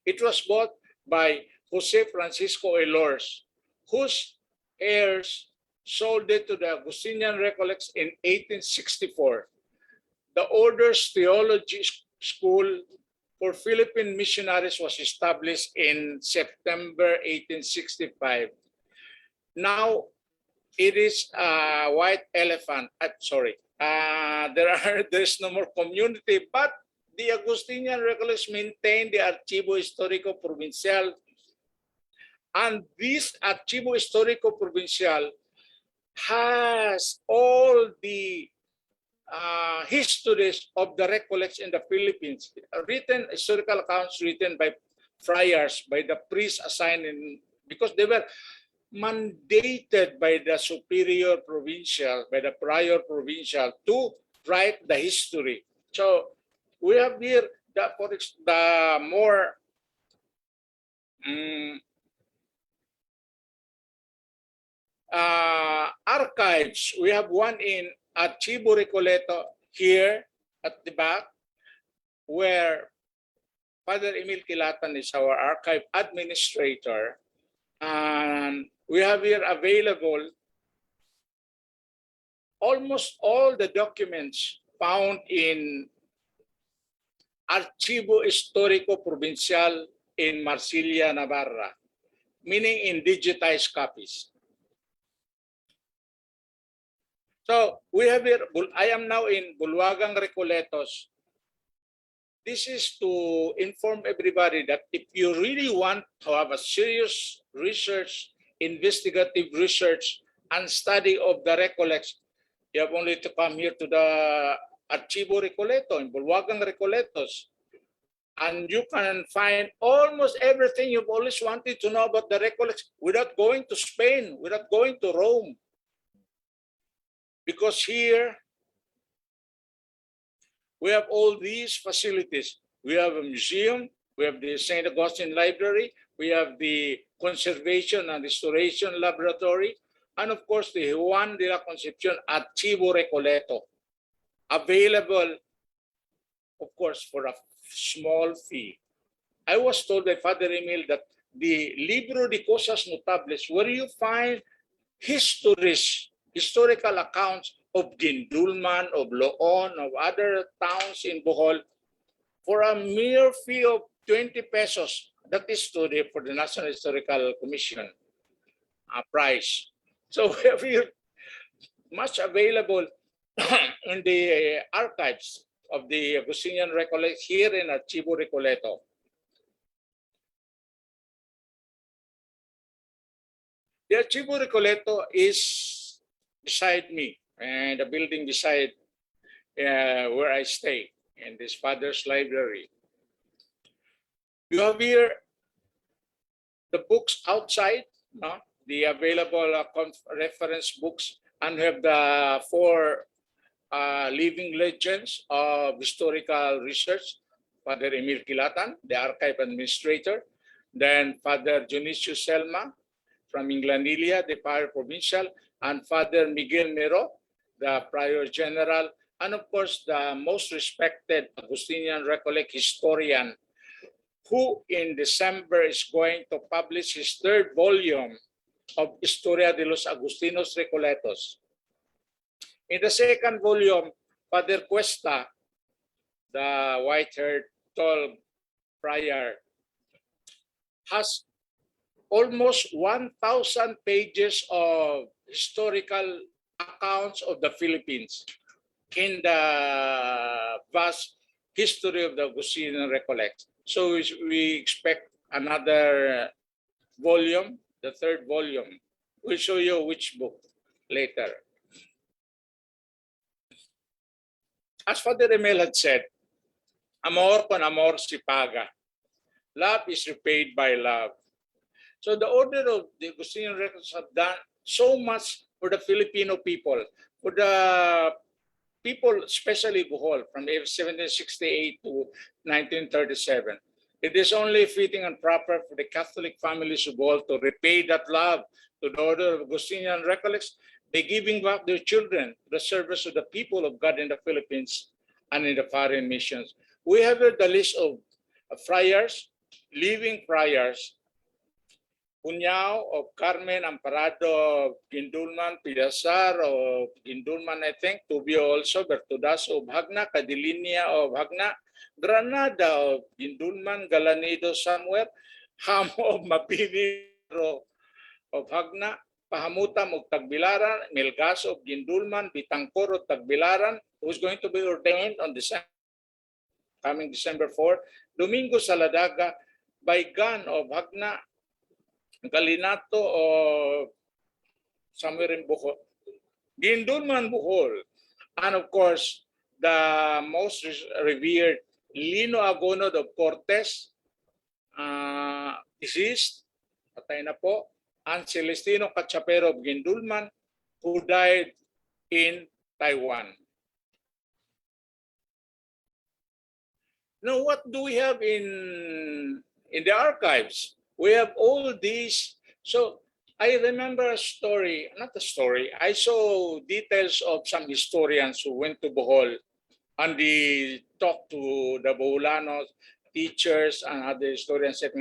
It was bought by Jose Francisco Elors, whose heirs sold it to the Augustinian Recollects in 1864. The order's theology school for Philippine missionaries was established in September 1865. Now, it is a white elephant. There's no more community, but the Augustinian Recollects maintain the Archivo Histórico Provincial And this Archivo Histórico Provincial has all the histories of the recollects in the Philippines, written historical accounts written by friars, by the priests assigned in, because they were mandated by the superior provincial, by the prior provincial to write the history. So we have here the more archives. We have one in Archivo Recoleto here at the back, where Father Emil Kilatan is our archive administrator. And we have here available almost all the documents found in Archivo Histórico Provincial in Marsilia, Navarra, meaning in digitized copies. So we have here, I am now in Bulwagang Recoletos. This is to inform everybody that if you really want to have a serious research, investigative research, and study of the Recollects, you have only to come here to the Archivo Recoleto in Bulwagang Recoletos. And you can find almost everything you've always wanted to know about the Recollects without going to Spain, without going to Rome. Because here, we have all these facilities. We have a museum, we have the St. Augustine Library, we have the Conservation and Restoration Laboratory, and of course the Juan de la Concepcion Archivo Recoleto, available, of course, for a small fee. I was told by Father Emil that the Libro de Cosas Notables, where you find histories, historical accounts of Gindulman, of Loon, of other towns in Bohol, for a mere fee of 20 pesos. That is today for the National Historical Commission price. So we have here much available in the archives of the Augustinian Recollect here in Archivo Recoleto. The Archivo Recoleto is beside me, and the building beside where I stay, in this Father's Library. You have here the books outside, no? The available reference books, and we have the 4 living legends of historical research. Father Emil Kilatan, the archive administrator, then Father Dionisio Selma from Mira-Nila, the prior provincial, and Father Miguel Mero, the prior general, and of course the most respected Augustinian Recollect historian, who in December is going to publish his 3rd volume of Historia de los Agustinos Recoletos. In the 2nd volume, Father Cuesta, the white-haired, tall friar, has almost 1,000 pages of historical accounts of the Philippines in the vast history of the Augustinian Recollect. So we expect another volume, the 3rd volume. We'll show you which book later. As Father Emil had said, amor con amor si paga. Love is repaid by love. So the order of the Augustinian records have done so much for the Filipino people, for the people, especially Bohol, from 1768 to 1937. It is only fitting and proper for the Catholic families of Bohol to repay that love to the order of Augustinian Recollects by giving back their children to the service of the people of God in the Philippines and in the foreign missions. We have here the list of friars, living friars, Punyao of Carmen Amparado of Gindulman, Pilasar of Gindulman, I think, Tubio also, Bertudas of Hagna, Cadilinia of Hagna, Granada of Gindulman, Galanido somewhere, Hamo of Mapiniro of Hagna, Pahamutam of Tagbilaran, Melgaso of Gindulman, Bitangkor of Tagbilaran, who's going to be ordained on coming December 4, Domingo Saladaga, Baygan of Hagna, Galinato or somewhere in Bohol. Gindulman, Bohol. And of course, the most revered Lino Agono de Cortes, deceased, patay na po, and Celestino Cachapero of Gindulman, who died in Taiwan. Now, what do we have in the archives? We have all these. So I remember a story, not a story, I saw details of some historians who went to Bohol and they talked to the Boholanos, teachers and other historians, said,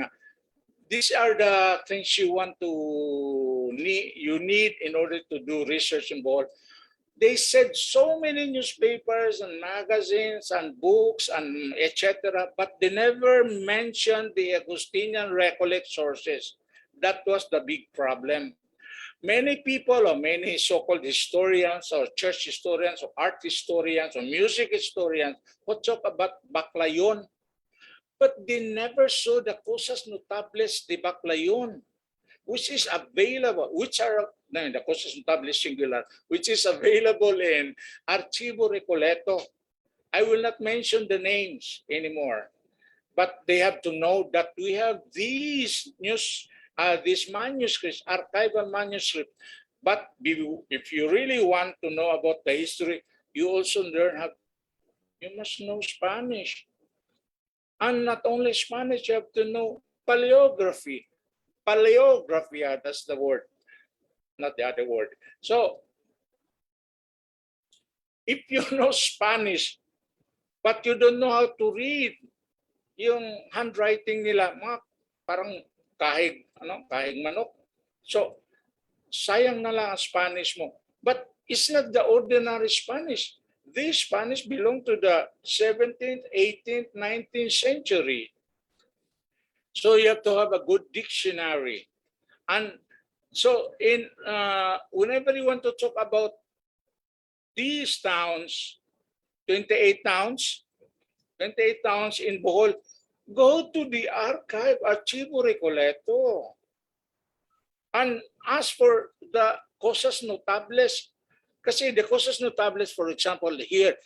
these are the things you need in order to do research in Bohol. They said so many newspapers and magazines and books and etc., but they never mentioned the Augustinian Recollect sources. That was the big problem. Many people or many so-called historians or church historians or art historians or music historians would talk about Baclayon, but they never saw the Cosas Notables de Baclayon, which is available, the Cosas Notables singular, which is available in Archivo Recoleto. I will not mention the names anymore, but they have to know that we have these manuscripts, archival manuscripts. But if you really want to know about the history, you also you must know Spanish. And not only Spanish, you have to know paleography. Paleography, that's the word, not the other word. So, if you know Spanish, but you don't know how to read, yung handwriting nila, parang kahig manok. So, sayang na lang ang Spanish mo. But it's not the ordinary Spanish. This Spanish belong to the 17th, 18th, 19th century. So you have to have a good dictionary. And so whenever you want to talk about these towns, 28 towns in Bohol, go to the archive, Archivo Recoleto, and ask for the Cosas Notables. Kasi the Cosas Notables, for example, here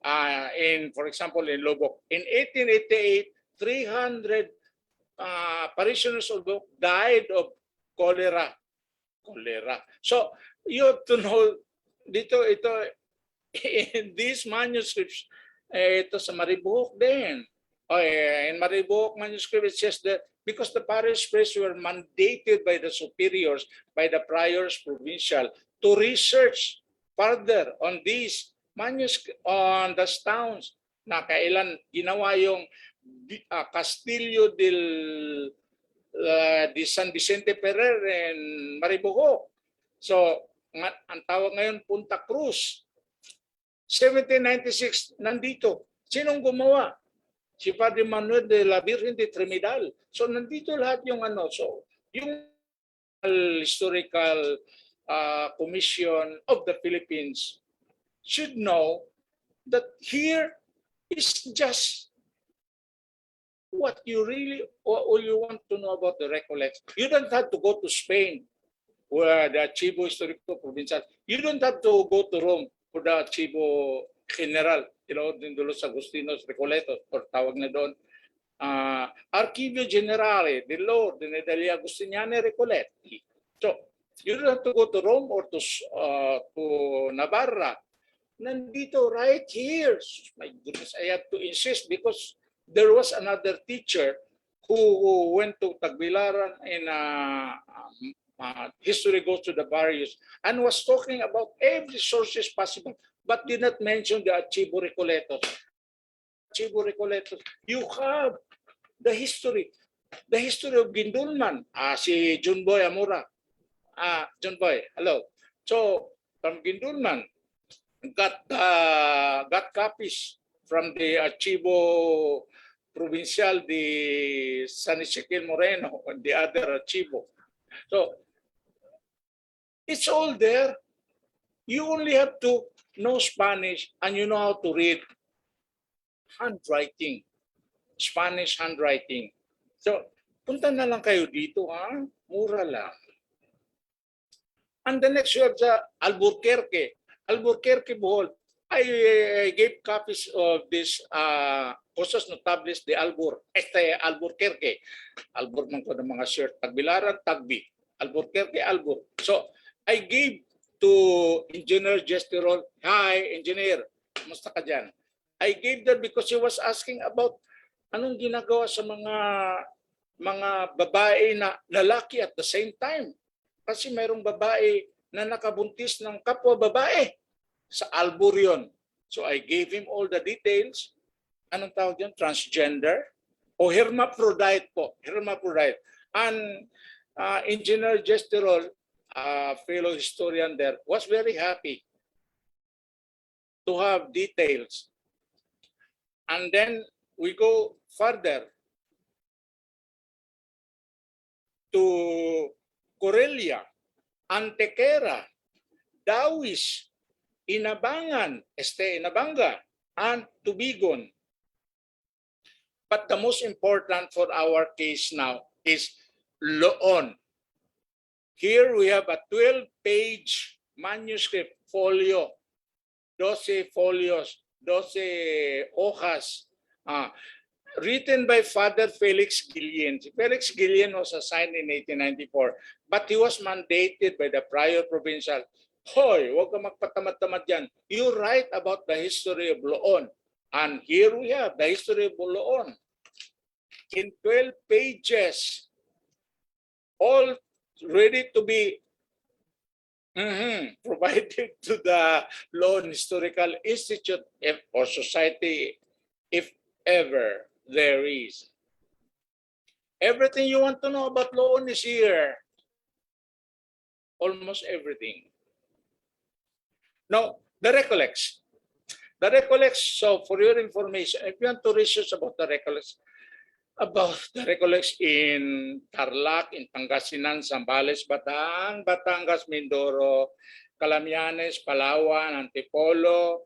for example, in Lobok, in 1888, 300 parishioners of Lobok died of cholera. So you have to know ito in these manuscripts, ito sa Mariboc din. In Mariboc manuscript, it says that because the parish priests were mandated by the superiors, by the priors provincial, to research further on these manuscripts, on the towns na kailan ginawa yung Castillo di San Vicente Ferrer in Mariboc. So, ang tawag ngayon Punta Cruz. 1796, nandito. Sinong gumawa? Si Padre Emmanuel de la Virgen de Trinidad. So, nandito lahat yung So, yung Historical Commission of the Philippines should know that here is just what you really all you want to know about the Recollects. You don't have to go to Spain where the Archivo Histórico Provincial. You don't have to go to Rome for the Archivo General, de los Agustinos Recoletos, or tawag na doon. Archivio Generale de l'Ordine degli Agustiniani Recoletti. So, you don't have to go to Rome or to Navarra. Nandito right here. My goodness, I have to insist because there was another teacher who went to Tagbilaran in History Goes to the Barrios and was talking about every sources possible, but did not mention the Archivo Recoletos. Archivo Recoletos. You have the history of Gindulman. Si John Boy Amura. John Boy, hello. So from Gindulman, got copies from the Archivo Provincial de San EZEKIEL Moreno and the other archivo. So it's all there. You only have to know Spanish and you know how to read handwriting, Spanish handwriting. So Punta na lang kayo dito, ha? Mura lang. And the next you have the Albuquerque. Albuquerque, Bohol. I gave copies of this Cosas Notables de Albuquerque. Albur man ko ng mga shirt. Tagbilaran, Tagbi. Albuquerque, Albur. So, I gave to Engineer Gesterol, hi, Engineer, kumusta ka dyan? I gave that because he was asking about anong ginagawa sa mga babae na lalaki at the same time. Kasi mayroong babae na nakabuntis ng kapwa babae sa Albur yun. So I gave him all the details. Anong tawag yun? Transgender? O hermaphrodite po. Hermaphrodite. And Engineer Gesterol, fellow historian there, was very happy to have details. And then we go further to Corelia, Antequera, Dawis, Inabangan, Inabanga, and Tubigon. But the most important for our case now is Loon. Here we have a 12-page manuscript folio, 12 folios, 12 hojas, written by Father Felix Guillen. Felix Guillen was assigned in 1894, but he was mandated by the prior provincial. Hoy, huwag ka magpatamad-tamad yan. You write about the history of Loon. And here we have the history of Loon in 12 pages, all ready to be provided to the Lorne Historical Institute or Society, if ever there is. Everything you want to know about Lorne is here. Almost everything. Now, the Recollects. The Recollects, so for your information, if you want to research about the Recollects in Tarlac, in Pangasinan, Zambales, Batangas, Mindoro, Calamianes, Palawan, Antipolo,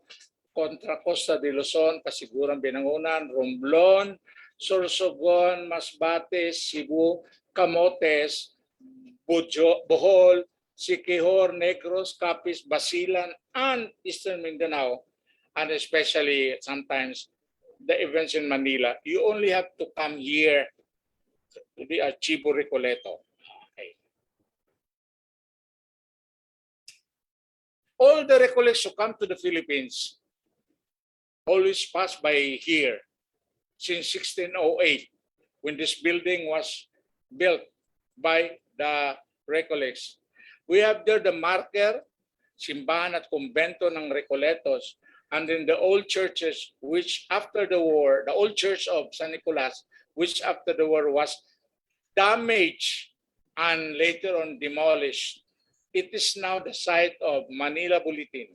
Contra Costa de Luzon, Casiguran, Binangonan, Romblon, Sorsogon, Masbates, Cebu, Camotes, Bohol, Siquijor, Negros, Capiz, Basilan, and Eastern Mindanao, and especially sometimes the events in Manila. You only have to come here to the Archivo Recoleto. Okay. All the Recollects who come to the Philippines always pass by here since 1608, when this building was built by the Recollects. We have there the marker, simbahan at kumbento ng Recoletos, and then the old churches, which after the war, the old church of San Nicolas, which after the war was damaged and later on demolished. It is now the site of Manila Bulletin.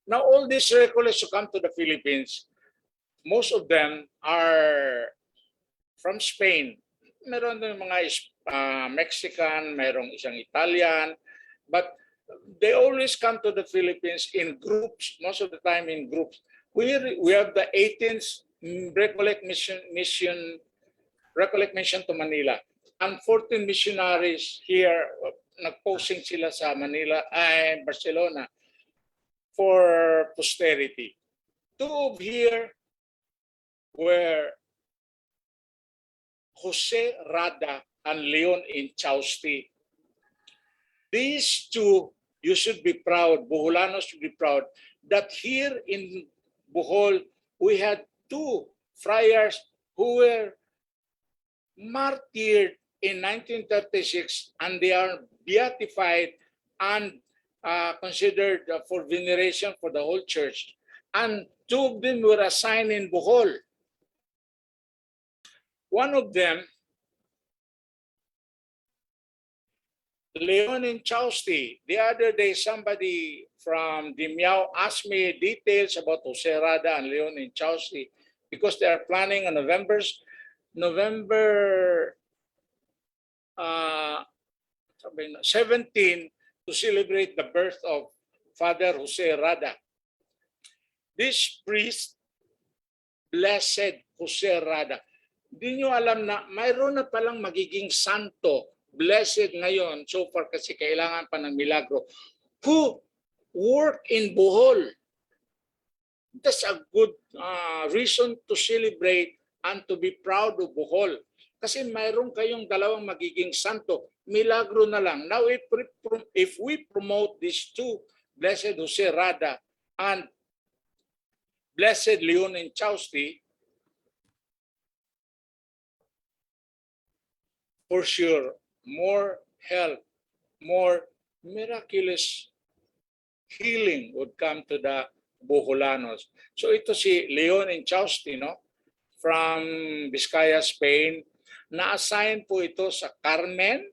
Now all these Recoletos who come to the Philippines, most of them are from Spain. Meron din mga Mexican, merong isang Italian, but they always come to the Philippines in groups, most of the time in groups. We have the 18th Recollect mission to Manila, and 14 missionaries here, nag-posting sila sa Manila, Barcelona, for posterity. Two of here were Jose Rada and Leon in Chausti. These two, you should be proud, Boholanos should be proud, that here in Bohol, we had two friars who were martyred in 1936, and they are beatified and considered for veneration for the whole church. And two of them were assigned in Bohol. One of them, Leon in Chausti. The other day, somebody from Dimiao asked me details about Jose Rada and Leon in Chausti, because they are planning on November 17 to celebrate the birth of Father Jose Rada. this priest, Blessed Jose Rada. Hindi nyo alam na mayroon na palang magiging santo, blessed ngayon, so far kasi kailangan pa ng milagro, who work in Bohol. That's a good reason to celebrate and to be proud of Bohol. Kasi mayroon kayong dalawang magiging santo, milagro na lang. Now if we promote these two, Blessed Jose Rada and Blessed Leon and Chausti, for sure, more help, more miraculous healing would come to the Boholanos. So ito si Leon and Chausti, no? From Vizcaya, Spain. Na-assign po ito sa Carmen,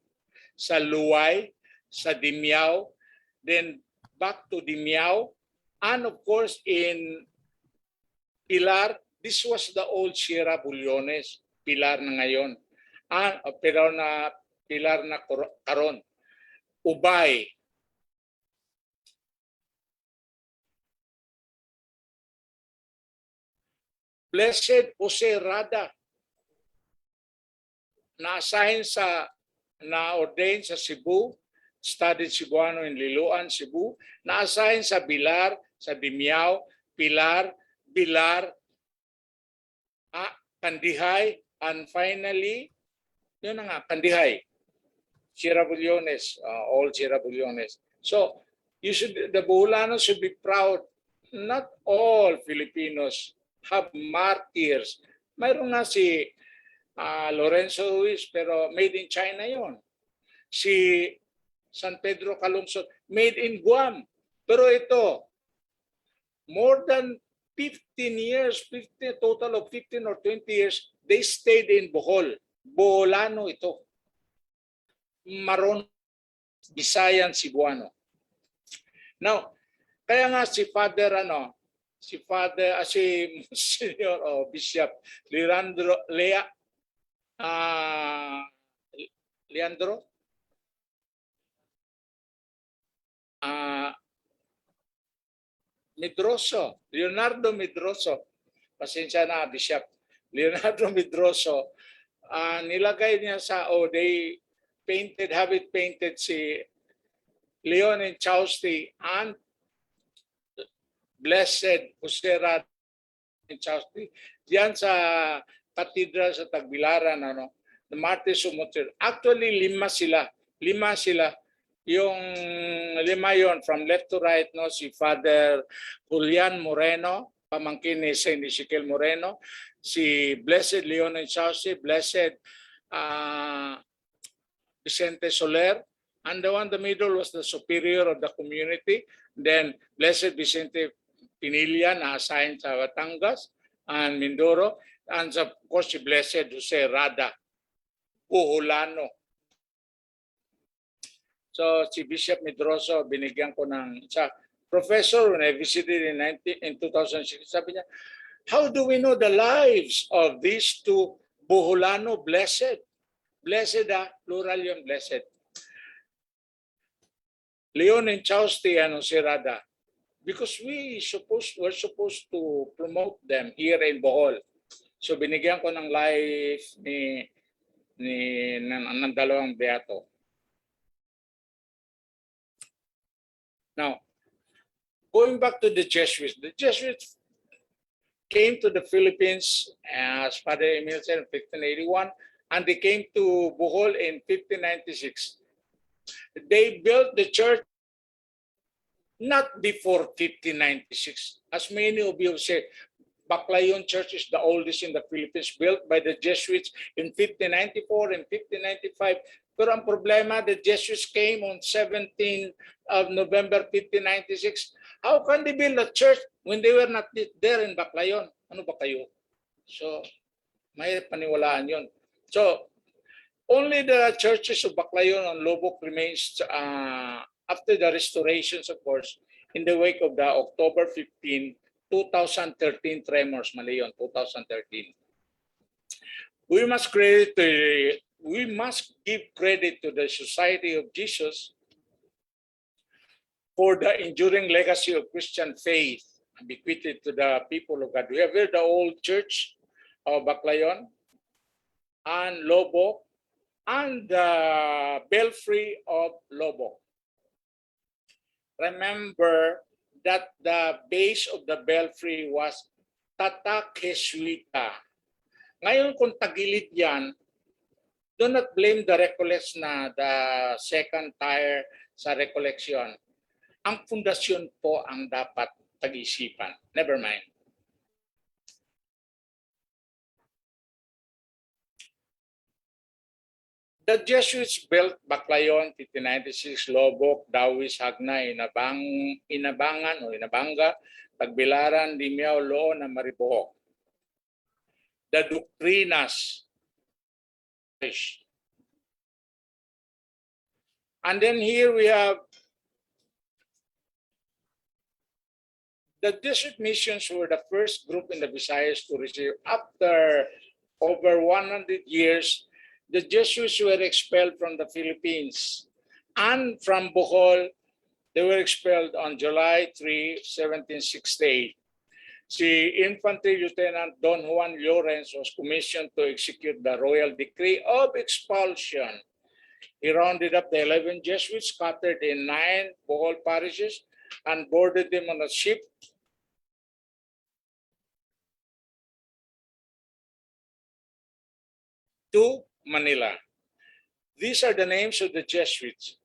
sa Luay, sa Dimiao, then back to Dimiao, and of course in Pilar. This was the old Sierra Bullones, Pilar na ngayon. Pilar na karon. Ubay. Blessed Jose Rada, na-assign na-ordain sa Cebu, studied Cebuano in Liloan, Cebu, na-assign sa Bilar, sa Dimiao, Pilar, Bilar, Kandihay, and finally, yun na nga, Kandihay, Sierra Bullones, all Sierra Bullones. So, the Boholanos should be proud. Not all Filipinos have martyrs. Mayroon nga si Lorenzo Ruiz, pero made in China yon. Si San Pedro Calungsod, made in Guam. Pero ito, more than 15 years, total of 15 or 20 years, they stayed in Bohol. Boholano ito. Maron, Bisayan, Cebuano. Now, kaya nga si Father, si Monsignor o Bishop Leandro, Leonardo Medroso, pasensya na Bishop, Leonardo Medroso, nilagay niya they have it painted si Leon and Chausti and Blessed Jose Rada and Chausti diyan sa Cathedral sa Tagbilaran, the Martyrs of Montreal. Actually, lima sila. Yung lima yon from left to right, si Father Julian Moreno, pamangkin ni Saint EZEKIEL Moreno, si Blessed Leon and Chausti, Blessed Vicente Soler, and the one in the middle was the superior of the community. Then Blessed Vicente Pinilla, na-assigned sa Batangas and Mindoro, and of course si Blessed Jose Rada, Boholano. So si Bishop Medroso, binigyan ko ng professor when I visited in 2006, sabi niya, how do we know the lives of these two Boholano blessed? Blessed, plural yung blessed. Leon and Chausti and Jose Rada. Because we're supposed to promote them here in Bohol. So binigyan ko ng life ng dalawang beato. Now, going back to the Jesuits came to the Philippines, as Father Emil said, in 1581, and they came to Bohol in 1596. They built the church not before 1596. As many of you have said, Baclayon Church is the oldest in the Philippines, built by the Jesuits in 1594 and 1595. Pero ang problema, the Jesuits came on 17th of November 1596. How can they build a church when they were not there in Baclayon? Ano ba kayo? So, mahirap paniwalaan yun. So, only the churches of Baclayon and Lobok remains after the restorations, of course, in the wake of the October 15, 2013 tremors, mali yun, 2013. We must give credit to the Society of Jesus for the enduring legacy of Christian faith bequeathed to the people of God. We have here the old church of Baclayon and Lobo and the belfry of Lobo. Remember that the base of the belfry was Tatak Jesuita. Ngayon kung tagilid yan, do not blame the Recollects na the second tier sa recollection. Ang pundasyon po ang dapat pag-isipan. Never mind. The Jesuits built Baclayon, 1596, Lobok, Dawis, Hagna, Inabanga, Tagbilaran, Limiao, Loon, and Maribohok. The Doctrinas. And then here we have the Jesuit missions were the first group in the Visayas to receive. After over 100 years, the Jesuits were expelled from the Philippines. And from Bohol, they were expelled on July 3, 1768. Si Infantry Lieutenant Don Juan Llorens was commissioned to execute the royal decree of expulsion. He rounded up the 11 Jesuits scattered in 9 Bohol parishes and boarded them on a ship to Manila. These are the names of the Jesuits: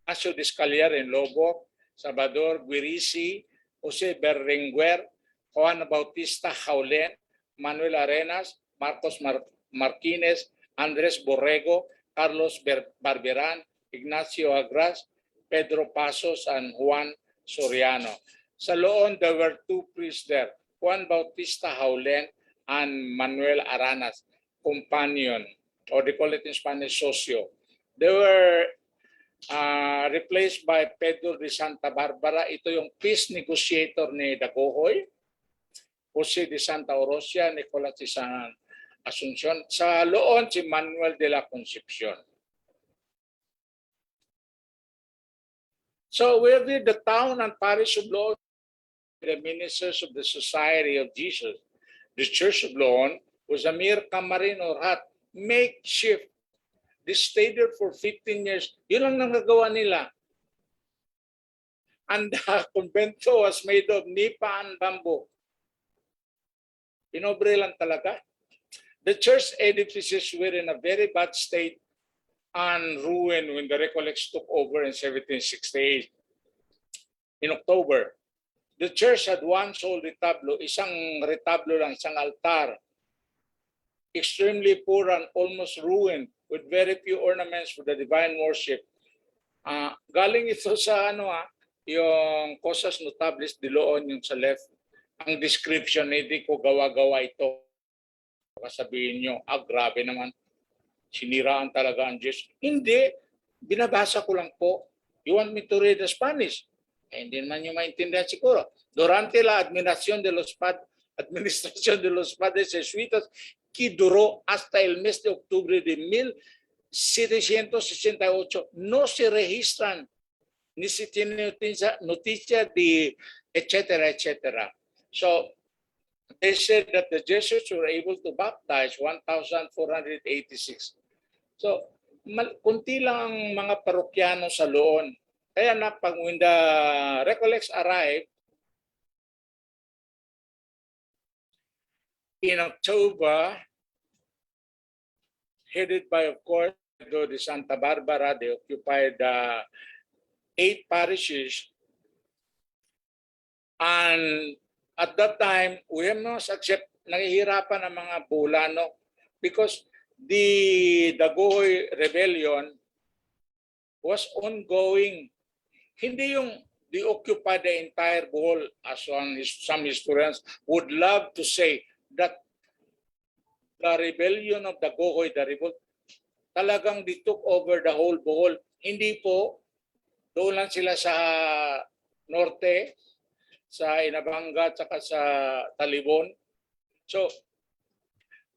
Ignacio Discaliar in Lobo, Salvador Guirisi, Jose Berrenguer, Juan Bautista Jaulen, Manuel Arenas, Marcos Marquinez, Andres Borrego, Carlos Barberan, Ignacio Agras, Pedro Pasos, and Juan Soriano. Sa Loon, there were 2 priests there, Juan Bautista Jaulen and Manuel Aranas, companion, or they call it in Spanish, socio. They were replaced by Pedro de Santa Barbara. Ito yung peace negotiator ni Dagohoy. Jose de Santa Orosia, Nicolas de San Asuncion. Sa Loon, si Manuel de la Concepcion. So we have the town and parish of Loon, the ministers of the Society of Jesus. The Church of Loon was a mere kamarin or hut, makeshift. They stayed there for 15 years. Yun lang nagagawa nila. And the convento was made of nipa and bamboo. Pinobre lang talaga. The church edifices were in a very bad state and ruined when the Recollects took over in 1768. In October, the church had one sole retablo, isang retablo lang, isang altar. Extremely poor and almost ruined with very few ornaments for the divine worship. Galing ito sa yung Cosas Notables de Loon, yung sa left. Ang description, hindi ko gawa-gawa ito. Sabihin nyo, grabe naman. Siniraan talaga ang Diyos. Hindi. Binabasa ko lang po. You want me to read the Spanish? Hindi naman nyo maintindihan siguro. Durante la administración de los padres jesuitas que duró hasta el mes de octubre de 1768, no se registran ni se tiene noticia de etcétera, etcétera. So they said that the Jesuits were able to baptize 1,486. So kunti lang ang mga parokyano sa Loon. Kaya na pag when the Recollects arrived in October, headed by, of course, the Santa Barbara, they occupied 8 parishes. And at that time, we have not accept, nangihirapan ang mga Bulano because the Dagohoy Rebellion was ongoing. Hindi yung they occupy the entire Bohol, as some historians would love to say that the rebellion of Dagohoy, the revolt, talagang they took over the whole Bohol. Hindi po, doon lang sila sa norte, sa Inabanga, saka sa Talibon. So,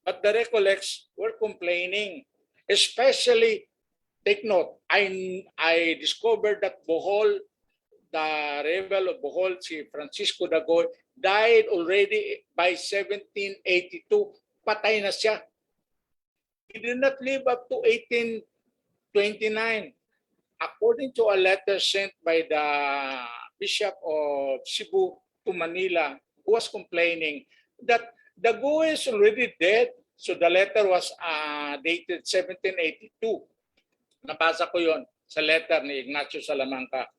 but the Recollects were complaining, especially, take note, I discovered that Bohol the rebel of Bohol, si Francisco Dagoy, died already by 1782. Patay na siya. He did not live up to 1829. According to a letter sent by the Bishop of Cebu to Manila, who was complaining that Dagoy is already dead. So the letter was dated 1782. Nabasa ko yon sa letter ni Ignacio Salamanca.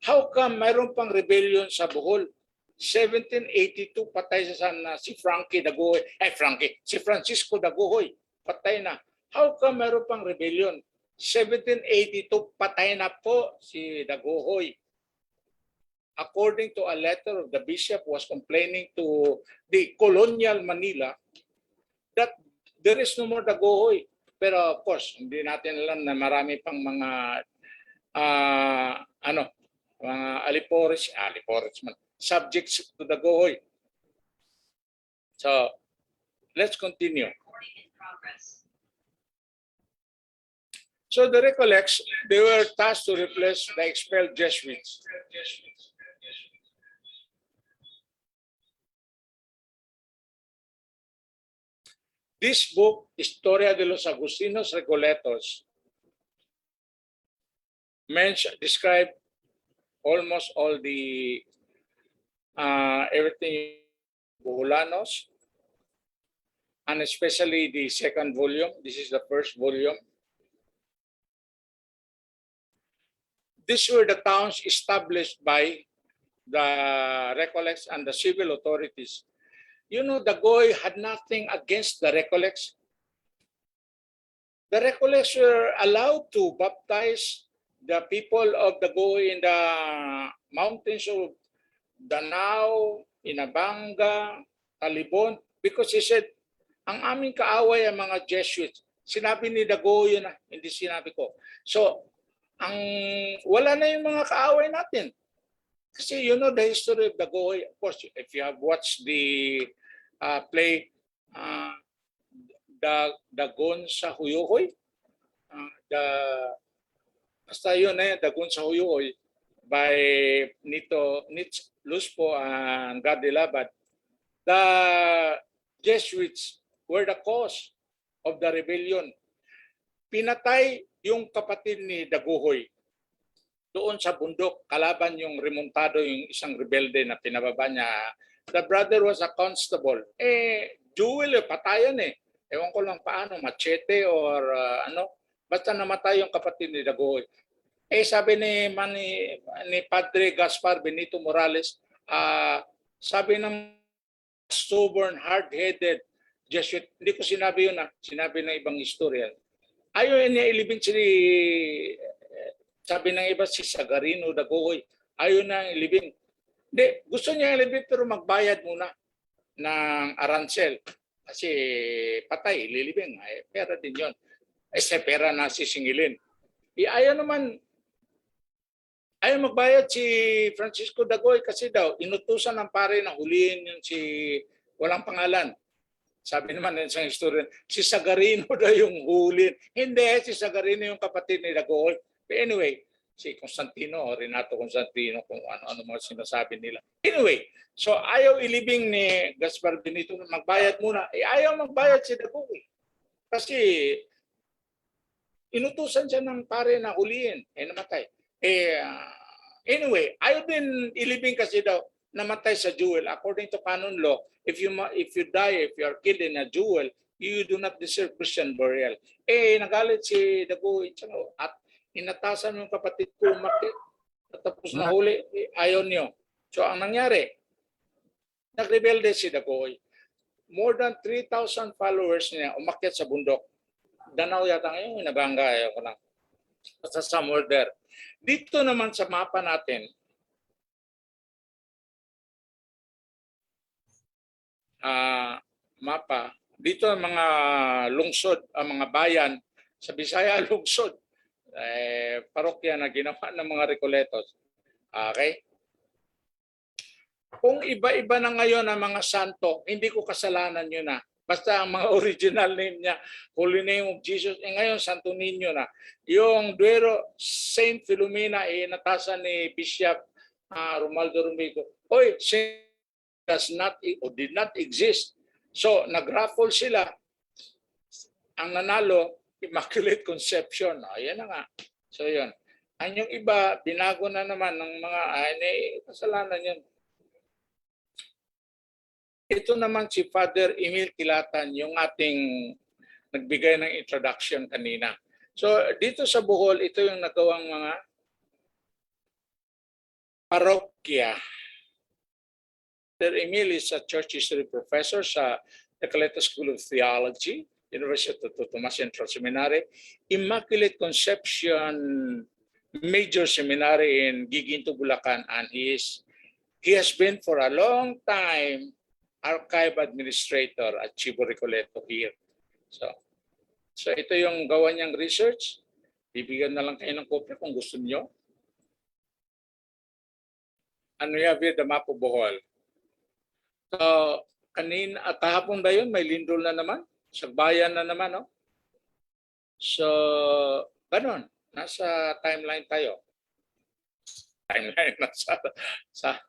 How come mayroon pang rebellion sa Bohol? 1782 patay sa si si Francisco Dagoy patay na. How come mayroon pang rebellion? 1782 patay na po si Dagoy. According to a letter of the bishop was complaining to the colonial Manila that there is no more Dagoy. Pero of course, hindi natin alam na marami pang mga mga alipores man, subjects to Dagoy. So, let's continue. So the Recollects, they were tasked to replace the expelled Jesuits. This book, Historia de los Agustinos Recoletos, describe almost all the everything Boholanos, and especially the second volume. This is the first volume. These were the towns established by the Recollects and the civil authorities. You know, Dagoy had nothing against the Recollects. The Recollects were allowed to baptize the people of Dagoy in the mountains of Danao, Inabanga, Talibon, because he said, ang aming kaaway ang mga Jesuits. Sinabi ni Dagoy yun, hindi sinabi ko. So, wala na yung mga kaaway natin. Kasi you know the history of Dagoy. Of course, if you have watched the play Dagon sa Huyuhoy, basta yun Dagon sa Huyuhoy by Nito Luspo and Gadilabad, the Jesuits were the cause of the rebellion. Pinatay yung kapatid ni Dagohoy doon sa bundok, kalaban yung remontado, yung isang rebelde na pinababa niya. The brother was a constable. Jewel, patayan Ewan ko lang paano, machete or basta namatay yung kapatid ni Dagohoy. Sabi ni Padre Gaspar Benito Morales, sabi ng stubborn, hard-headed Jesuit, hindi ko sinabi yun sinabi ng ibang historian. Ayaw niya ilibing sabi ng iba si Sagarino Dagohoy, ayaw na ilibing. Hindi, gusto niya ilibing pero magbayad muna ng arancel. Kasi patay, ililibing. Pera din yun. Pera na sisingilin. Ayaw magbayad si Francisco Dagohoy kasi daw, inutusan ng pare na huliin yung si walang pangalan. Sabi naman ng isang historian, si Sagarino daw yung hulin. Hindi, si Sagarino yung kapatid ni Dagohoy. But anyway, si Constantino o Renato Constantino, kung ano mga sinasabi nila. Anyway, so ayaw ilibing ni Gaspar Benito na magbayad muna. Ayaw magbayad si Dagohoy. Kasi inutusan siya ng pare na huliin. Namatay. Anyway, ayaw din ilibing kasi daw namatay sa jewel. According to canon law, if you die, if you are killed in a jewel, you do not deserve Christian burial. Nagalit si Dagohoy at inatasan yung kapatid ko umakit. Tapos nahuli, ayaw niyo. So ang nangyari, nagrebelde si Dagohoy. More than 3,000 followers niya umakyat sa bundok. Danao yata ngayon, Nabanga, ayaw ko lang. Basta somewhere there. Dito naman sa mapa natin, dito ang mga lungsod, ang mga bayan, sa Bisaya lungsod, parokya na ginawa ng mga Recoletos. Okay? Kung iba-iba na ngayon ang mga santo, hindi ko kasalanan yun Basta ang mga original name niya, Holy Name of Jesus. Ngayon, Santo Niño na. Yung Duero, Saint Filomena, natasan ni Bishop Romaldo Rumigo. Oy, Saint does not or did not exist. So, nag-raffle sila. Ang nanalo, Immaculate Conception. Ayan na nga. So, yun. Ang yung iba, binago na naman ng mga, kasalanan yun. Ito naman si Father Emil Kilatan, yung ating nagbigay ng introduction kanina. So, dito sa Bohol, ito yung nagawang mga parokya. Father Emil is a church history professor sa Recoletos School of Theology, University of Tomas Central Seminary, Immaculate Conception Major Seminary in Giginto, Bulacan, and he has been for a long time archive administrator at Chivo Recoleto here. So ito yung gawa niyang research. Bibigyan na lang kayo ng kopya kung gusto niyo. Ano yung the map of Bohol? So kanina at hapon ba yun? May lindol na naman. Sa bayan na naman, no? So, ganun. Nasa timeline tayo. Timeline, sa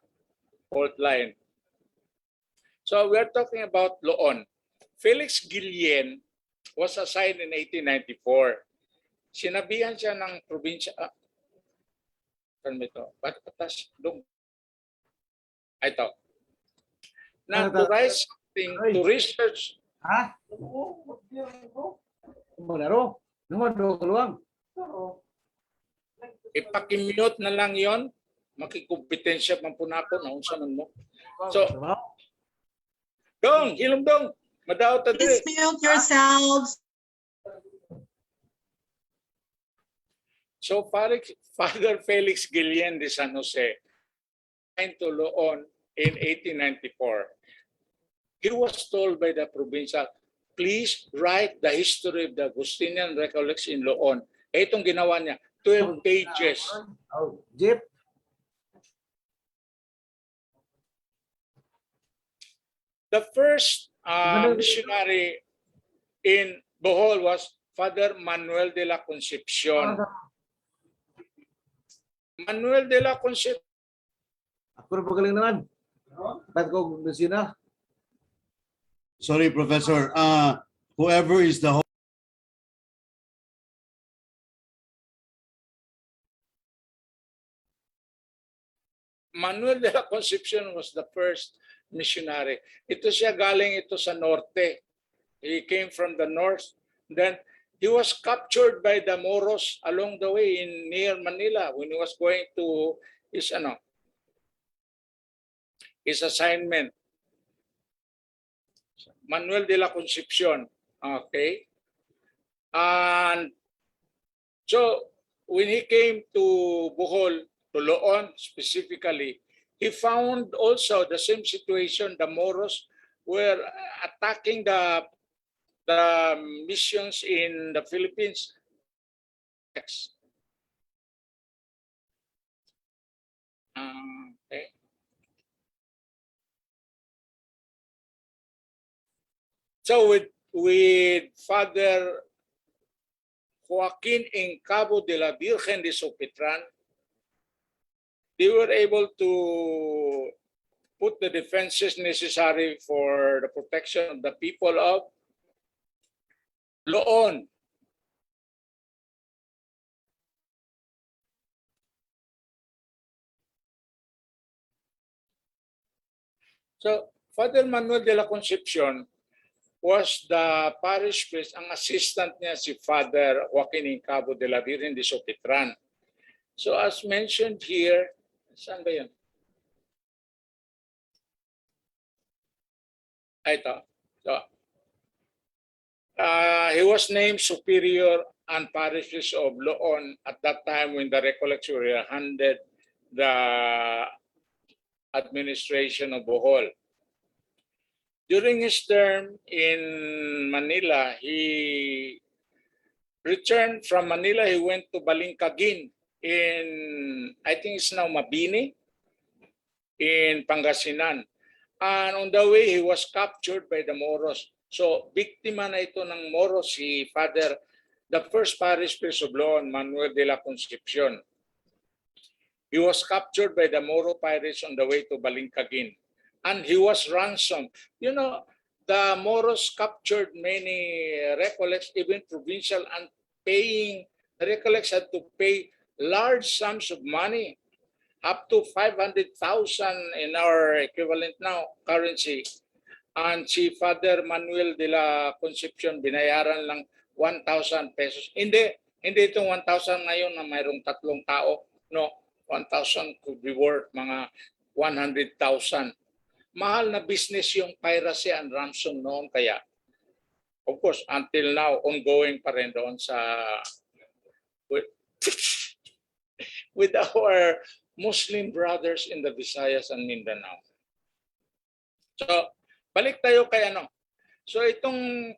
fourth line. So, we're talking about Loon. Felix Guillen was assigned in 1894. Sinabihan siya ng probinsya. Ano ito? Batas, dong. Ito. Na to write something, to research. Ha? Laro. Naman, kaluwang. Ipakimute na lang yon, makikumpetensya man po na po, naunsa man mo. So, Dong, hilom dong, madaot ta Please dire. mute yourselves. So, Father Felix Guillen de San Jose came to Loon in 1894. He was told by the provincial, please write the history of the Augustinian Recollects in Loon. Itong ginawa niya, 12 pages. Oh, Jeep. The first missionary in Bohol was Father Manuel de la Concepcion. Manuel de la Concepcion. Ako na pagaling naman. Ba't ko busina? Sorry, Professor. Whoever is the host. Manuel de la Concepcion was the first missionary. Ito siya galing ito sa norte. He came from the north. Then he was captured by the Moros along the way in near Manila when he was going to his assignment. Manuel de la Concepcion. Okay. And so when he came to Bohol, to Loon specifically, he found also the same situation. The Moros were attacking the missions in the Philippines. Okay. So with Father Joaquin in Cabo de la Virgen de Sopetran, they were able to put the defenses necessary for the protection of the people of Loon. So, Father Manuel de la Concepcion was the parish priest. Ang assistant niya si Father Joaquin in Cabo de la Virgen de Sopetran. So, as mentioned here, saan ba yun? Ito. So, he was named superior and parish priest of Loon at that time when the Recollects were handed the administration of Bohol. During his term in Manila, he returned from Manila. He went to Balingcagin in, I think it's now Mabini, in Pangasinan. And on the way, he was captured by the Moros. So, biktima na ito ng Moro si Father, the first parish priest of Loon, Manuel de la Concepcion. He was captured by the Moro pirates on the way to Balingkagin, and he was ransomed. You know, the Moros captured many recollects, even provincial, and paying recollects had to pay large sums of money, up to 500,000 in our equivalent now currency. And si Father Manuel de la Concepcion binayaran lang 1,000 pesos. Hindi itong 1,000 ngayon na mayroong 3 tao. No, 1,000 could be worth mga 100,000. Mahal na business yung piracy and ransom noon. Kaya, of course, until now, ongoing pa rin doon sa with our Muslim brothers in the Visayas and Mindanao. So, balik tayo kay ano. So itong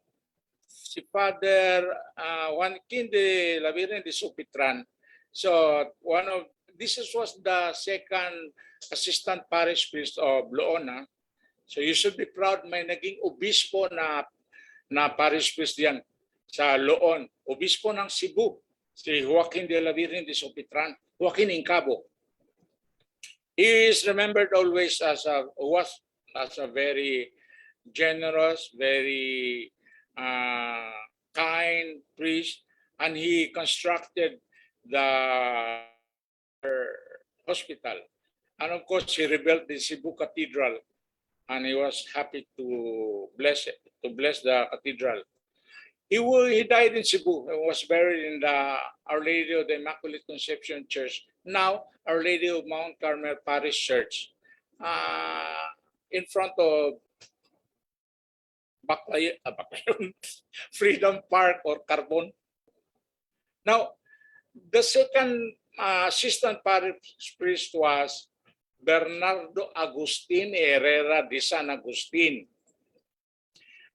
si Father Joaquin de Laviren de Supitran. So this was the second assistant parish priest of Loon. So you should be proud, may naging obispo na parish priest yan sa Loon. Obispo ng Cebu, si Joaquin de Laviren de Supitran, Joaquin Incabo. He is remembered always as a very generous, very kind priest, and he constructed the hospital. And of course, he rebuilt the Cebu Cathedral, and he was happy to bless it, to bless the cathedral. He died in Cebu. He was buried in the Our Lady of the Immaculate Conception Church, now Our Lady of Mount Carmel Parish Church, in front of Freedom Park or Carbon. Now, the second assistant parish priest was Bernardo Agustin Herrera de San Agustin.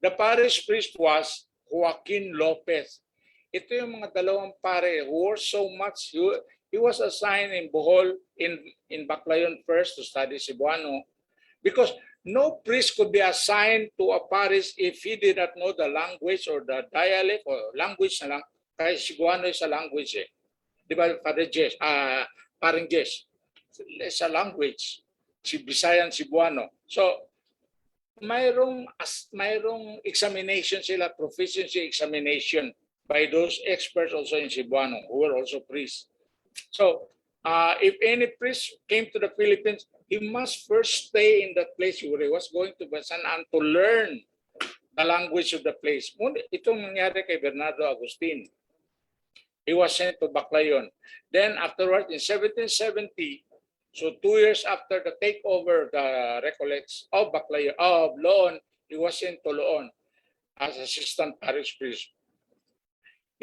The parish priest was Joaquin Lopez. Ito yung mga dalawang pare who were so much. He was assigned in Bohol, in Baclayon first to study Cebuano, because no priest could be assigned to a parish if he did not know the language or the dialect or language na lang. Kaya Cebuano is a language eh. Di ba, Father Jess? Parang Jess. It's a language. Si Bisayan, Cebuano. So, mayroong examination sila, proficiency examination by those experts also in Cebuano who were also priests. So, if any priest came to the Philippines, he must first stay in that place where he was going to Basan and to learn the language of the place. Itong nangyari kay Bernardo Agustin. He was sent to Baclayon. Then afterwards, in 1770, so 2 years after the takeover, the Recollects of Baclayon, of Loon, he was sent to Loon as assistant parish priest.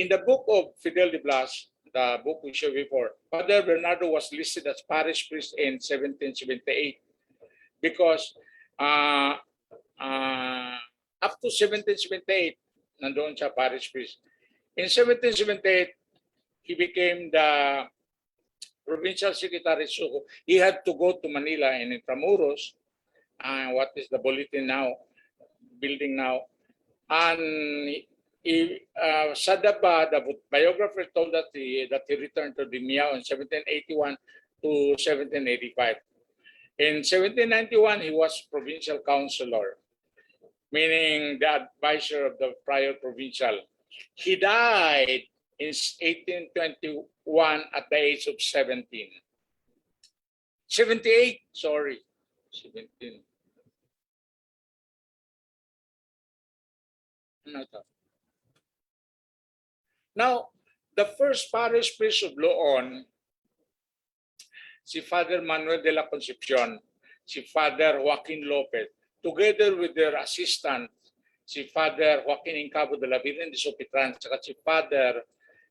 In the book of Fidel de Blas, the book we showed before, Father Bernardo was listed as parish priest in 1778 because up to 1778, nandoon siya parish priest. In 1778, he became the provincial secretary. So he had to go to Manila in Intramuros, what is the bulletin now, building now. And Sadaba, the biographer, told that he returned to the Miao in 1781 to 1785. In 1791, he was provincial councilor, meaning the advisor of the prior provincial. He died in 1821 at the age of 78, sorry. 17. Now, the first parish priest of Loon, si Father Manuel de la Concepcion, si Father Joaquin Lopez, together with their assistant, si Father Joaquin Incabo de la Virgen de Sopitran, at si Father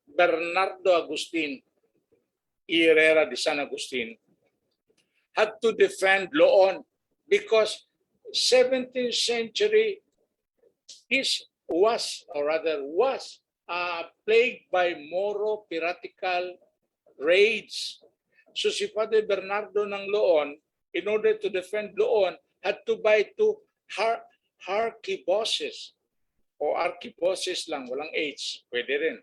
Bernardo Agustin Herrera de San Agustin, had to defend Loon because 17th century was plagued by Moro piratical raids. So si Father Bernardo ng Loon, in order to defend Loon, had to buy 2 harquebuses. o archiboses lang, walang H, pwede rin.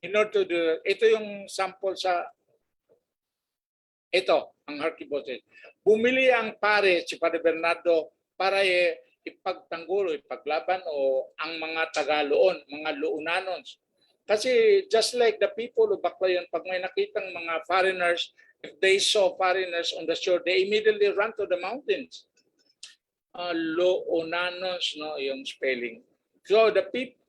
In order to do, ito yung sample sa, ito, ang archiboses. Bumili ang pare, si Padre Bernardo, para ipagtanggol, ipaglaban o ang mga Tagaloon, mga Loonanons. Kasi just like the people of Baclayon, pag may nakitang mga foreigners, if they saw foreigners on the shore, they immediately run to the mountains. Loonanons, no, yung spelling. So the people,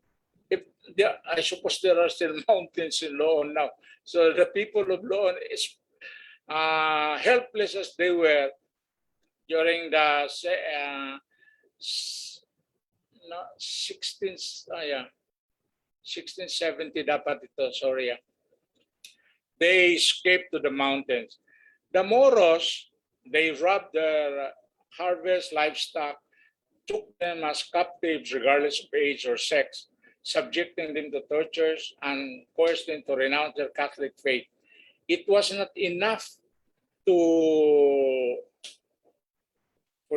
I suppose there are still mountains in Loon now. So the people of Loon is helpless as they were during the 1670 dapat ito, sorry. They escaped to the mountains. The Moros, they robbed their harvest, livestock, took them as captives regardless of age or sex, subjecting them to tortures and forced them to renounce their Catholic faith. It was not enough for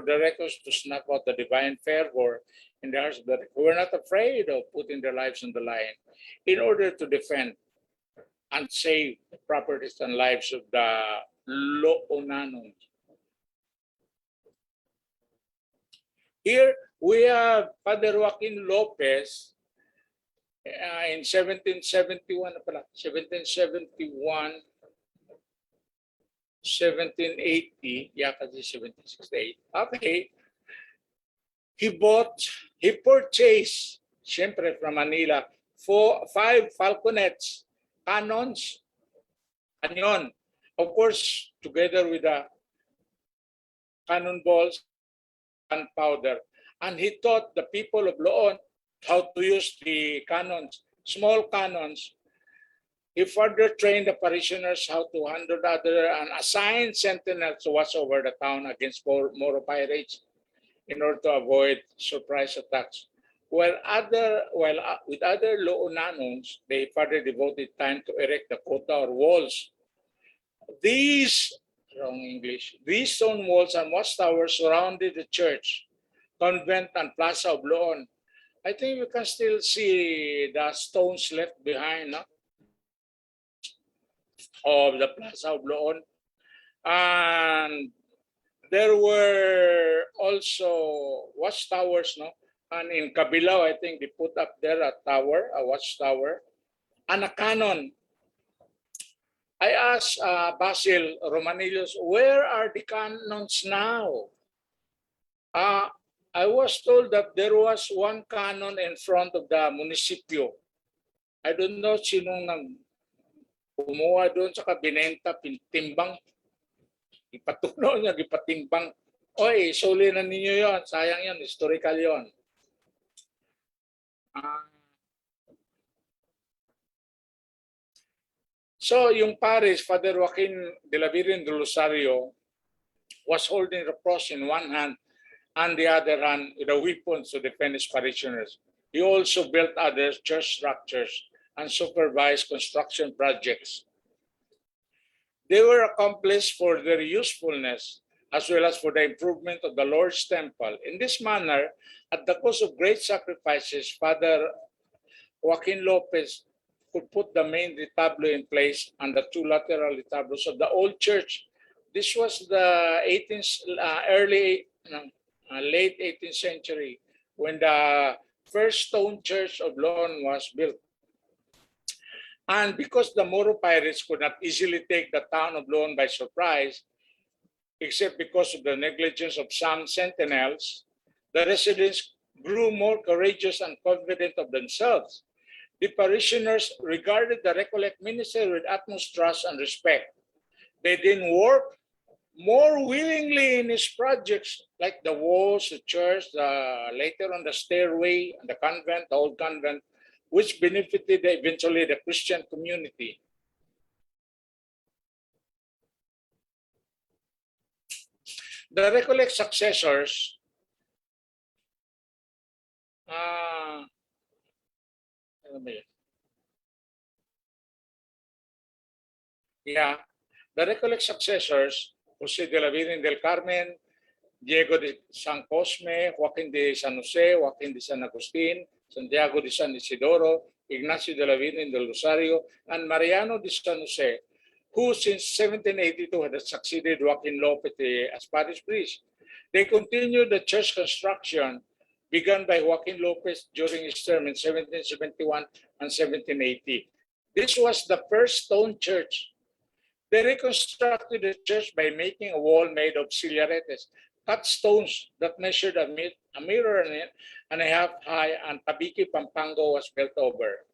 the records to snuff out the divine fervor in the hearts of the records. Who were not afraid of putting their lives on the line in order to defend and save the properties and lives of the Loonanons. Here we have Father Joaquin Lopez in 1771, 1780, yeah, kasi 1768. Okay. He purchased, siyempre from Manila, 5 falconets, cannons, and yun. Of course, together with the cannonballs and powder. And he taught the people of Loon how to use the cannons, small cannons. He further trained the parishioners how to handle other and assigned sentinels to watch over the town against Moro pirates in order to avoid surprise attacks. With other Loonanons, they further devoted time to erect the kota or walls. These stone walls and watchtowers surrounded the church, convent, and plaza of Loon. I think you can still see the stones left behind, no? Of the plaza of Loon. And there were also watchtowers, no? And in Cabilao, I think they put up there a watchtower, and a cannon. I asked Basil Romanillos, where are the cannons now? I was told that there was one cannon in front of the munisipyo. I don't know sinong kumuha doon sa kabinenta, timbang. Ipatunaw niya, ipatimbang. Oy, suli na ninyo yon, sayang yon, historical yon. So yung parish, Father Joaquin de la Virgen de Rosario, was holding the cross in one hand and the other hand with the weapons to defend his parishioners. He also built other church structures and supervised construction projects. They were accomplished for their usefulness as well as for the improvement of the Lord's temple. In this manner, at the cost of great sacrifices, Father Joaquin Lopez could put the main retablo in place and the 2 lateral retablos of the old church. This was the late 18th century when the first stone church of Lorne was built. And because the Moro pirates could not easily take the town of Lorne by surprise, except because of the negligence of some sentinels, the residents grew more courageous and confident of themselves. The parishioners regarded the Recollect minister with utmost trust and respect. They then worked more willingly in his projects, like the walls, the church, later on the stairway, and the convent, the old convent, which benefited eventually the Christian community. The Recollect successors the Recollect successors, Jose de la Virgen del Carmen, Diego de San Cosme, Joaquin de San Jose, Joaquin de San Agustin, Santiago de San Isidoro, Ignacio de la Virgen del Rosario, and Mariano de San Jose, who since 1782 had succeeded Joaquin Lopez as parish priest. They continued the church construction begun by Joaquin Lopez during his term in 1771 and 1780. This was the first stone church. They reconstructed the church by making a wall made of sillaretes, cut stones that measured a meter and a half high, and Tabiki Pampango was built over.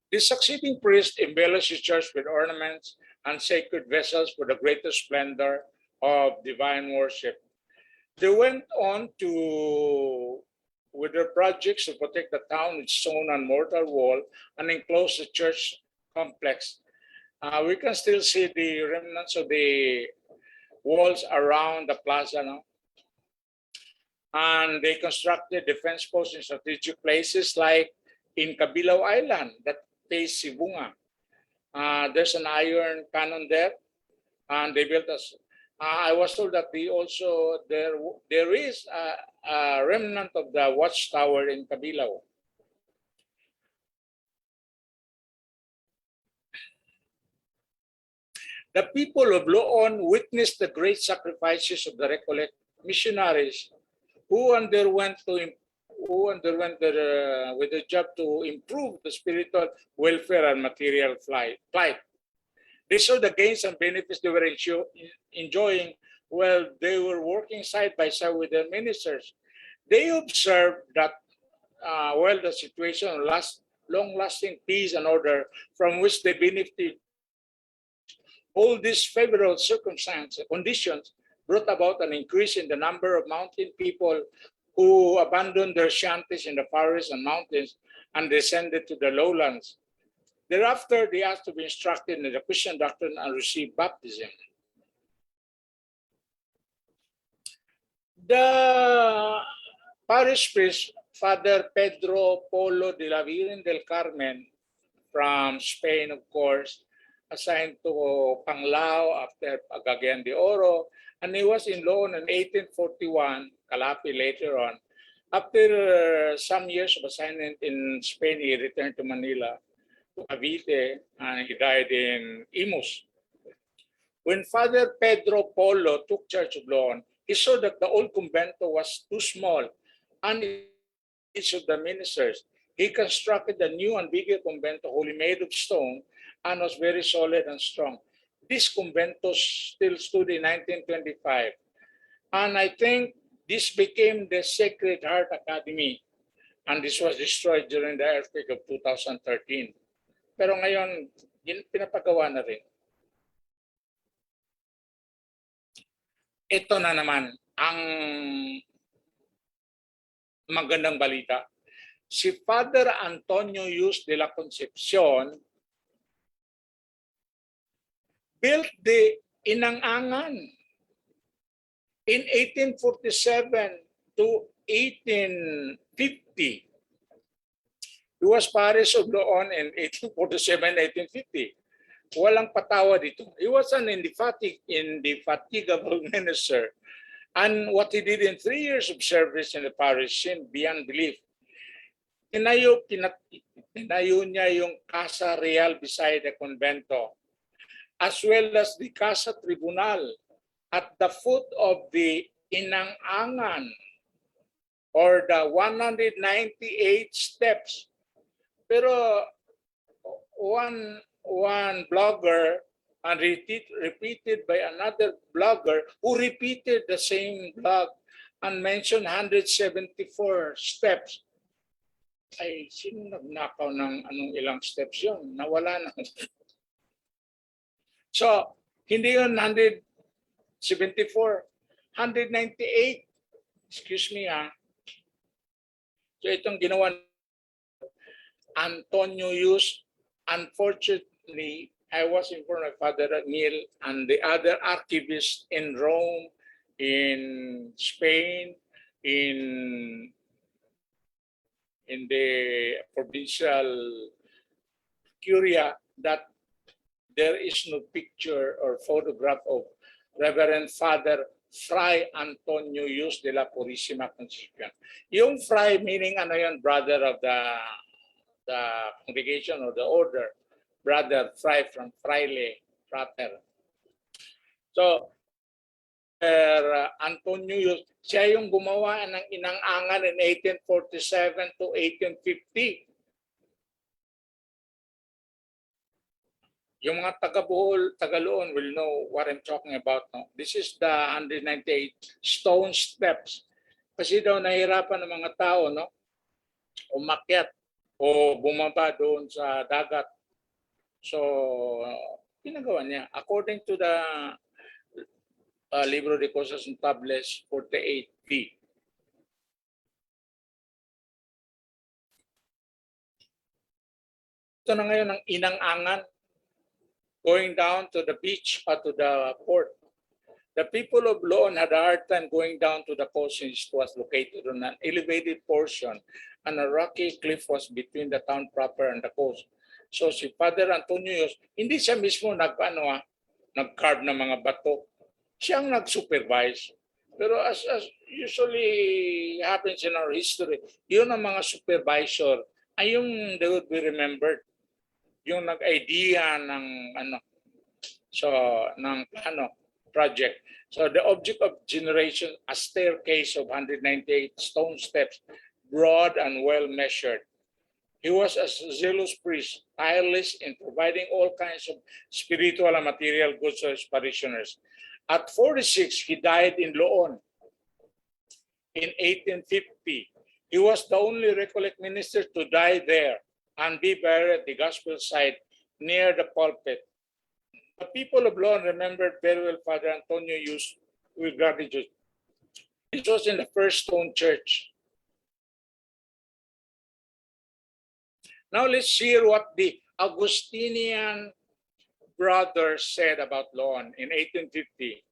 The succeeding priest embellished his church with ornaments and sacred vessels for the greater splendor of divine worship. They went on to, with their projects to protect the town with stone and mortar wall and enclose the church complex. We can still see the remnants of the walls around the plaza now. And they constructed defense posts in strategic places like in Cabilao Island that face Sibunga. There's an iron cannon there, and they built us. I was told that there is a remnant of the watchtower in Cabilao. The people of Loon witnessed the great sacrifices of the Recollect missionaries who underwent with the job to improve the spiritual welfare and material plight. They saw the gains and benefits they were enjoying while they were working side by side with their ministers. They observed that while the situation of long-lasting peace and order from which they benefited, all these favorable conditions brought about an increase in the number of mountain people who abandoned their shanties in the forests and mountains and descended to the lowlands. Thereafter, they asked to be instructed in the Christian doctrine and receive baptism. The parish priest, Father Pedro Polo de la Virgen del Carmen, from Spain, of course, assigned to Panglao after Cagayan de Oro, and he was in Loon in 1841, Calapi later on. After some years of assignment in Spain, he returned to Manila, to Cavite, and he died in Imus. When Father Pedro Polo took charge of Loon, he saw that the old convento was too small, and each of the ministers, he constructed a new and bigger convento wholly made of stone and was very solid and strong. This convento still stood in 1925. And I think this became the Sacred Heart Academy. And this was destroyed during the earthquake of 2013. Pero ngayon, pinapagawa na rin. Ito na naman ang magandang balita. Si Father Antonio Yus de la Concepcion built the Inangangan in 1847 to 1850. He was parish of Loon in 1847-1850. Walang patawa dito. He was an indefatigable minister. And what he did in 3 years of service in the parish seemed beyond belief. Tinayo niya yung Casa Real beside the convento, as well as the Casa Tribunal at the foot of the Inangangan, or the 198 steps. Pero one blogger and repeated by another blogger who repeated the same blog and mentioned 174 steps. Ay, sino nagnakaw ng anong ilang steps yun? Nawala na. So, hindi yun 174, 198. Excuse me ha. So, itong ginawa Antonio Yus. Unfortunately, I was informed by Father Neil and the other archivists in Rome, in Spain, in the provincial curia, that there is no picture or photograph of Reverend Father Fray Antonio Yus de la Purisima Concepcion. Yung Fray meaning ano yun, brother of the congregation or the order, brother Fray from Fraile, frater. So, Antonio Yus, siya yung gumawa ng inang-angan in 1847 to 1850. Yung mga taga-Bohol, taga-Loon will know what I'm talking about. No? This is the 198 stone steps. Kasi daw nahirapan ng mga tao, no? Umakyat o bumaba doon sa dagat. So, pinagawa niya. According to the Libro de Cosas Notables 48b. Ito na ngayon ang inang-angan, going down to the beach or to the port. The people of Lorne had a hard time going down to the coast since it was located on an elevated portion and a rocky cliff was between the town proper and the coast. So si Father Antonio, hindi siya mismo nag-carve ng mga bato. Siya ang nag-supervise. Pero as usually happens in our history, yun ang mga supervisor ay yung they would be remembered. Yung nag-idea ng project. So the object of generation, a staircase of 198 stone steps, broad and well measured. He was a zealous priest, tireless in providing all kinds of spiritual and material goods to his parishioners. At 46, he died in Lorne in 1850. He was the only Recollect minister to die there and be buried at the gospel site near the pulpit. The people of Lorne remembered very well Father Antonio Yus with gratitude. This was in the first stone church. Now let's hear what the Augustinian brothers said about Lorne in 1850.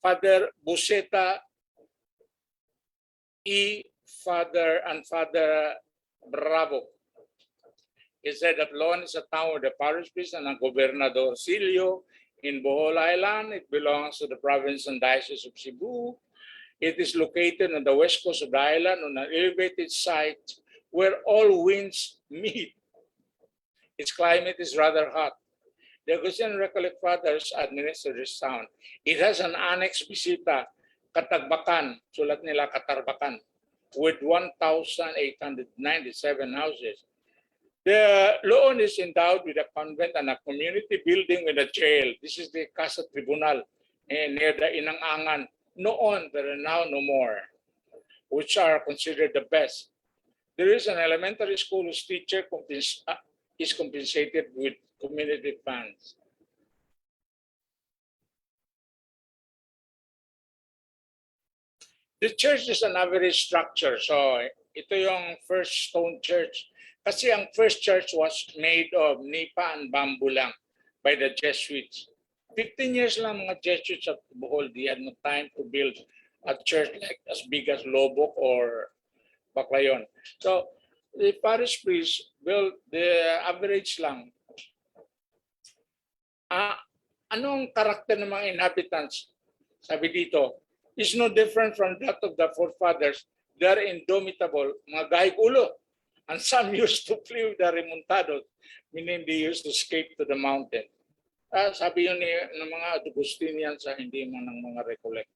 Father Buseta and Father Bravo. He said that Lorne is a town with a parish priest and a gobernador Silio in Bohol Island. It belongs to the province and diocese of Cebu. It is located on the west coast of the island on an elevated site where all winds meet. Its climate is rather hot. The Augustinian Recollect Fathers administer this town. It has an annex visita, Katagbakan, sulat nila Katarbakan, with 1,897 houses. The Lorne is endowed with a convent and a community building with a jail. This is the Casa Tribunal near the Inang-angan. Noon, there are now no more, which are considered the best. There is an elementary school whose teacher is compensated with community funds. The church is an average structure. So ito yung first stone church. Kasi ang first church was made of nipa and bamboo lang by the Jesuits. 15 years lang mga Jesuits at Bohol. They had no time to build a church like as big as Lobok or Baclayon. So the parish priest built the average lang. Anong karakter ng mga inhabitants? Sabi dito, is no different from that of the forefathers. They are indomitable, mga gahig-ulo. And some used to flee with the remontados, meaning they used to escape to the mountain. Sabi yun ng mga Augustinians, hindi man ng mga Recollect.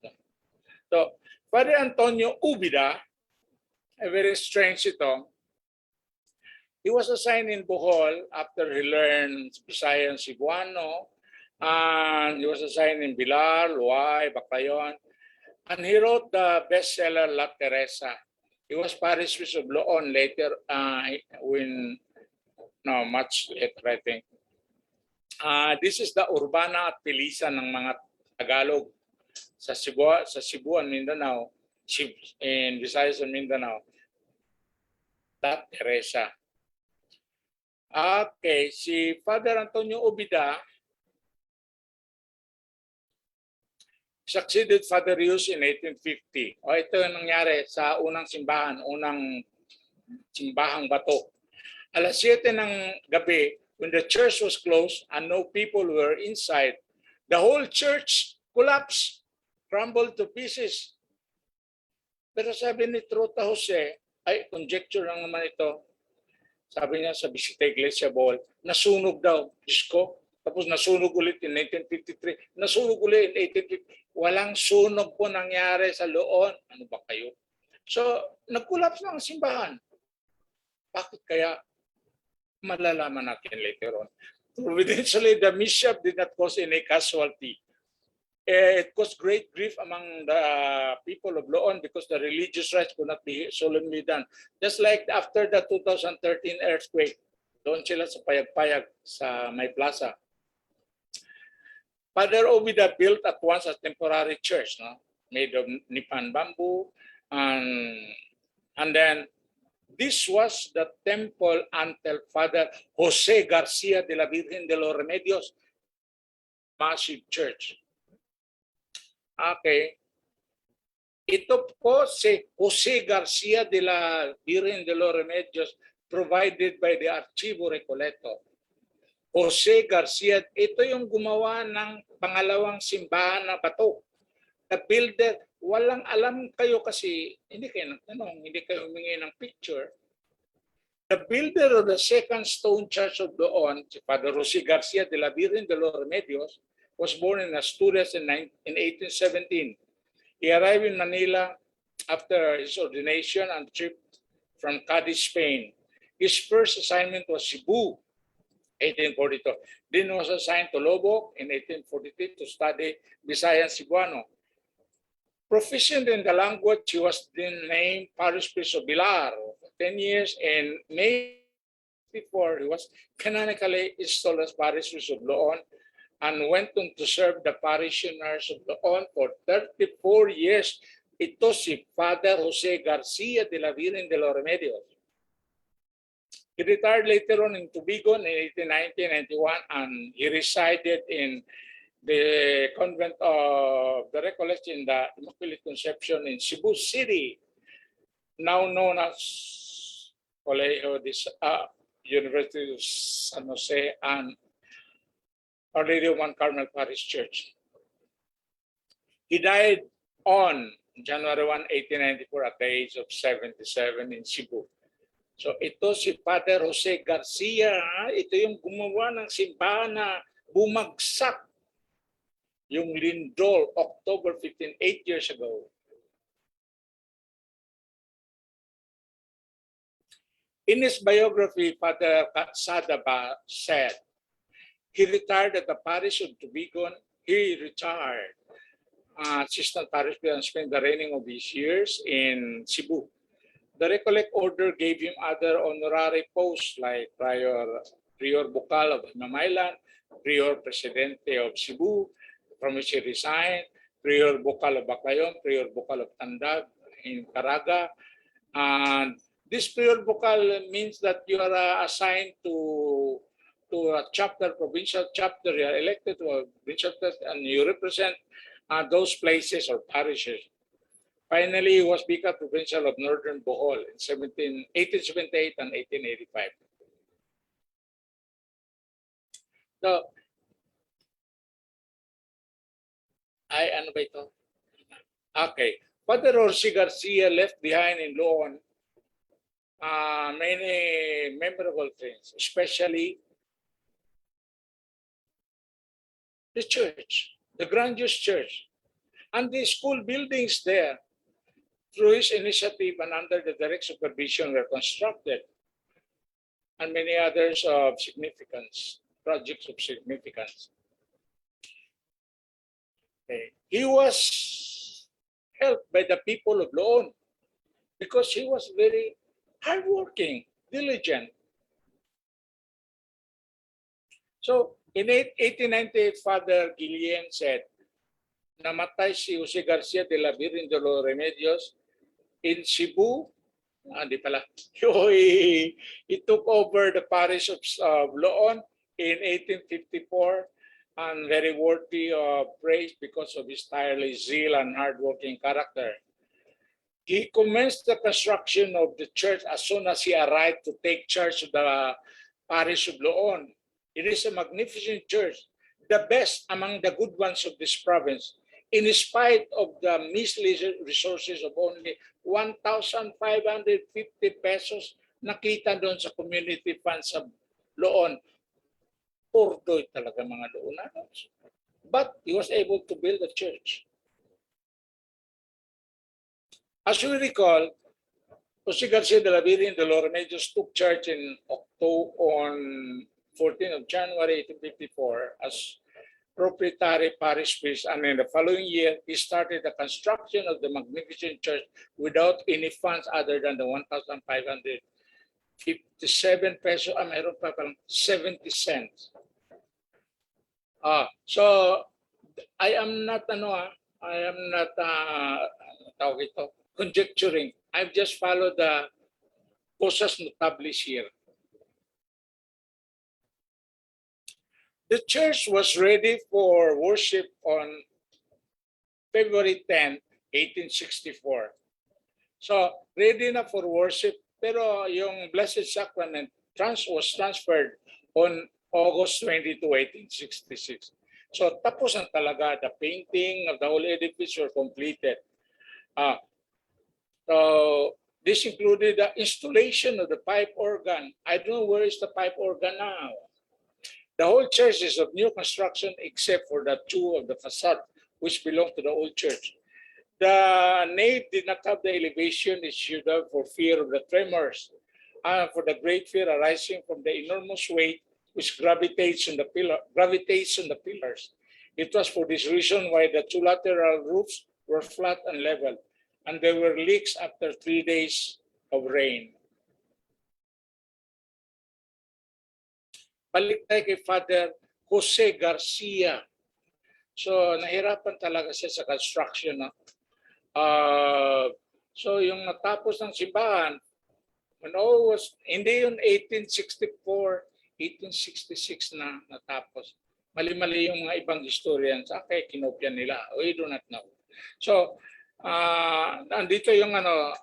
So, Father Antonio Ubida, very strange ito. He was assigned in Bohol after he learned Bisaya and Cebuano, and he was assigned in Bilar, Luay, Baclayon, and he wrote the bestseller La Teresa. He was parish priest of Lorne later, much later, I think. This is the Urbana at Pilisan ng mga Tagalog sa Cebu and Mindanao, in Visayas and Mindanao. La Teresa. Okay, si Father Antonio Ubida succeeded Father Yus in 1850. Ito yung nangyari sa unang simbahang bato. Alas 7 ng gabi, When the church was closed and no people were inside, the whole church collapsed, crumbled to pieces. Pero sabi ni Trota Jose, ay conjecture lang naman ito, sabi niya sa Bisita Iglesia Bohol, nasunog daw, Diyos ko. Tapos nasunog ulit in 1953, nasunog ulit in 1850. Walang sunog po nangyari sa Loon. Ano ba kayo? So, nag-collapse na ang simbahan. Bakit kaya? Malalaman natin later on. Providentially, the mishap did not cause any casualty. It caused great grief among the people of Loon because the religious rites could not be solemnly done. Just like after the 2013 earthquake, doon sila sa payag-payag sa may plaza. Father Obida built at once a temporary church, no, made of nipan bamboo, and then this was the temple until Father Jose Garcia de la Virgen de los Remedios, massive church. Okay. Ito po si Jose Garcia de la Virgen de los Remedios, provided by the Archivo Recoleto. Jose Garcia, ito yung gumawa ng pangalawang simbahan na bato. The builder, walang alam kayo kasi hindi kayo nagtanong, hindi kayo humingi ng picture. The builder of the second stone church of Loon, si Father Jose Garcia de la Virgen de los Remedios, was born in Asturias in 1817. He arrived in Manila after his ordination and trip from Cadiz, Spain. His first assignment was Cebu, 1842. Then was assigned to Loboc in 1843 to study Visayan Cebuano. Proficient in the language, he was then named parish priest of Bilar for 10 years. In May 1954, he was canonically installed as parish priest of Loon and went on to serve the parishioners of Loon for 34 years. Ito si Father Jose Garcia de la Virgen de los Remedios. He retired later on in Tubigon in 1891, and he resided in the convent of the Recollects in the Immaculate Conception in Cebu City, now known as Colegio de University of San Jose and Our Lady of Mount Carmel Parish Church. He died on January 1, 1894 at the age of 77 in Cebu. So ito si Father Jose Garcia, ito yung gumawa ng simbahan na bumagsak yung lindol October 15, 8 years ago. In his biography, Father Sada said, he retired at the parish of Tubigon. He retired assistant parish priest and spent the remaining of his years in Cebu. The Recollect order gave him other honorary posts like Prior Bucal of Mamailan, Prior Presidente of Cebu, from which he resigned, Prior Bucal of Baclayon, Prior Bucal of Tandag in Caraga. And this Prior Bucal means that you are assigned to a chapter, provincial chapter, you are elected to a provincial chapter, and you represent those places or parishes. Finally, he was Vicar Provincial of Northern Bohol in 1878 and 1885. So, ano ba ito? Okay. Father Jose Garcia left behind in Loon many memorable things, especially the church, the grandiose church, and the school buildings there. Through his initiative and under the direct supervision were constructed, and many others of significance, projects of significance. Okay. He was helped by the people of Loon because he was very hardworking, diligent. So in 1898, Father Guillen said, namatay si Jose Garcia de la Virgen de los Remedios in Cebu. Di pala. He took over the parish of Loon in 1854 and very worthy of praise because of his tireless zeal and hardworking character. He commenced the construction of the church as soon as he arrived to take charge of the parish of Loon. It is a magnificent church, the best among the good ones of this province, in spite of the measly resources of only 1,550 pesos nakita doon sa community fund sa Loon. Purdoy talaga mga Loonanos. But he was able to build a church. As we recall, Jose Garcia de la Virgen de Lormenillos took charge in October on 14th of January 1854 as proprietary parish priest, and in the following year, he started the construction of the magnificent church without any funds other than the 1,557 pesos, mayroon pa palang 70 cents. So I am not conjecturing. I've just followed the cosas notables here. The church was ready for worship on February 10, 1864. So, ready na for worship, pero yung Blessed Sacrament was transferred on August 22, 1866. So, tapos na talaga. The painting of the whole edifice were completed. So, this included the installation of the pipe organ. I don't know where is the pipe organ now. The whole church is of new construction except for the two of the facade which belong to the old church. The nave did not have the elevation it should have for fear of the tremors, and for the great fear arising from the enormous weight which gravitates on the pillars. It was for this reason why the two lateral roofs were flat and level, and there were leaks after 3 days of rain. Balik tayo kay Father Jose Garcia. So, nahirapan talaga siya sa construction. No? So, yung natapos ng simbahan, hindi yun 1864, 1866 na natapos. Mali-mali yung mga ibang historians. Okay, kinopya nila. We do not know. So, nandito yung 80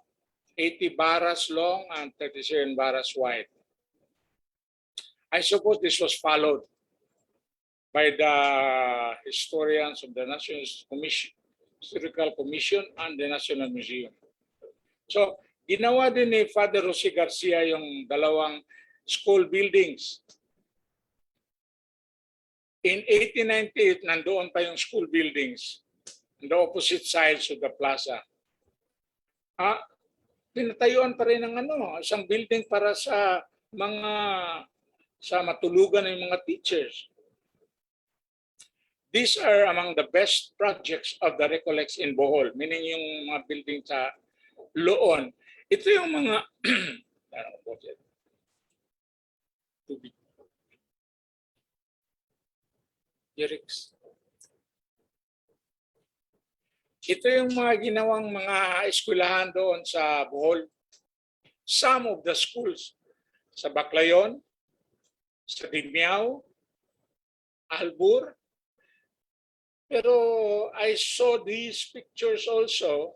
baras long and 37 baras wide. I suppose this was followed by the historians of the National Historical Commission and the National Museum. So, ginawa din ni Father Jose Garcia yung dalawang school buildings. In 1898, nandoon pa yung school buildings on the opposite sides of the plaza. Pinatayuan pa rin ng isang building para sa matulugan ng mga teachers. These are among the best projects of the Recollects in Bohol, meaning yung mga building sa Loon. Ito yung mga ito yung mga ginawang mga eskwelahan doon sa Bohol. Some of the schools sa Baclayon, sa Digmiao, Albur. Pero I saw these pictures also.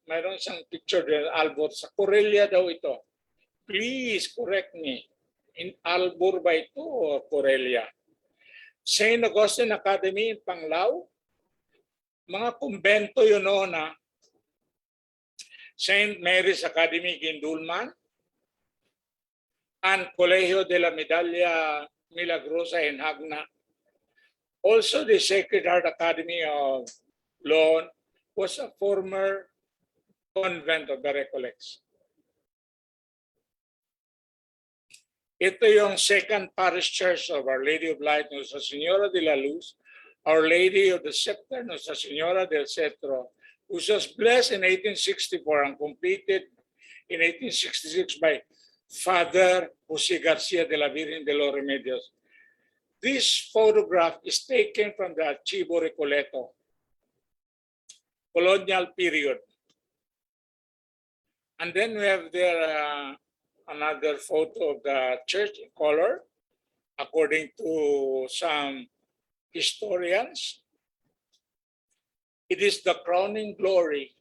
Mayroon isang picture din, Albur. Sa Corelia daw ito. Please correct me. In Albur ba ito o Corelia? St. Augustine Academy in Panglao. Mga kumbento yun noon na. St. Mary's Academy in Diliman. And Colegio de la Medalla Milagrosa in Hagna. Also, the Sacred Heart Academy of Lorne was a former convent of the Recollects. Ito yung second parish church of Our Lady of Light, Nuestra Senora de la Luz, Our Lady of the Scepter, Nuestra Senora del Centro, which was blessed in 1864 and completed in 1866 by Father Jose Garcia de la Virgen de los Remedios. This photograph is taken from the Archivo Recoleto, colonial period. And then we have there another photo of the church in color, according to some historians. It is the crowning glory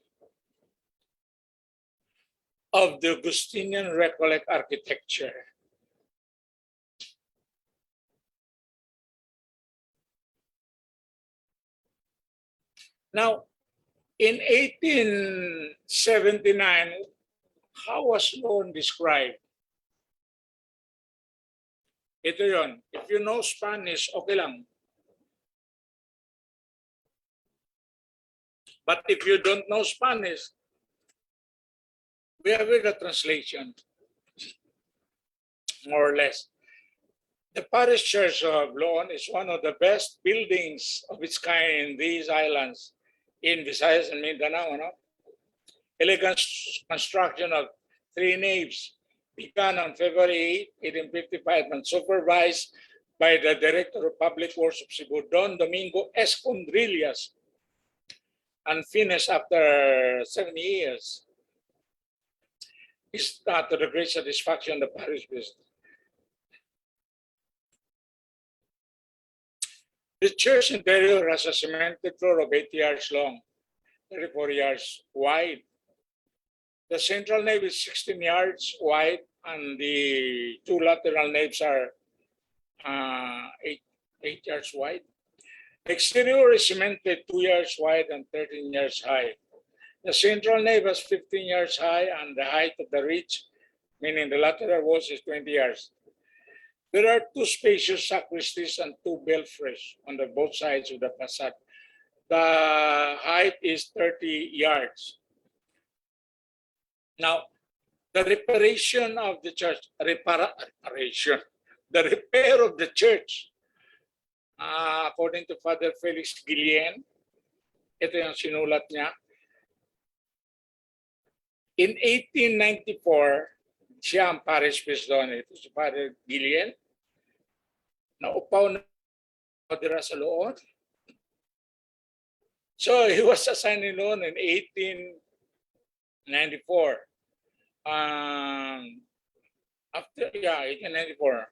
of the Augustinian Recollect architecture. Now, in 1879, how was Lorne described? Ito yon. If you know Spanish, okay lang. But if you don't know Spanish, we have the translation, more or less. The parish church of Lorne is one of the best buildings of its kind in these islands, in Visayas and Mindanao. No? Elegant construction of 3 naves began on February 8, 1855 and supervised by the Director of Public Works of Cebu, Don Domingo Escondrillas, and finished after 70 years. It's not to the great satisfaction of the parish priest. The church interior has a cemented floor of 80 yards long, 34 yards wide. The central nave is 16 yards wide, and the 2 lateral naves are 8 yards wide. The exterior is cemented 2 yards wide and 13 yards high. The central nave is 15 yards high, and the height of the ridge, meaning the lateral walls, is 20 yards. There are 2 spacious sacristies and 2 belfries on the both sides of the facade. The height is 30 yards. Now, the reparation of the church, the repair of the church, according to Father Felix Guillen, ito yung sinulat niya. In 1894, siya ang parish priest doon. Ito si Father Guillen. Naupaw na dira sa Loon. So he was assigned in Loon in 1894. After 1894,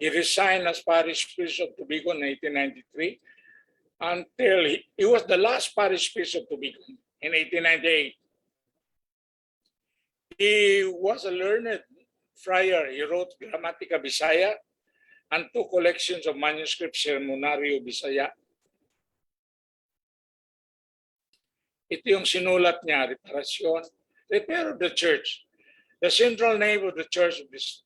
he resigned as parish priest of Tubigon in 1893 until he was the last parish priest of Tubigon in 1898. He was a learned friar. He wrote Grammatica Bisaya and 2 collections of manuscripts, Sermonario Bisaya. Ito yung sinulat niya, repair of the church. The central nave of the church of this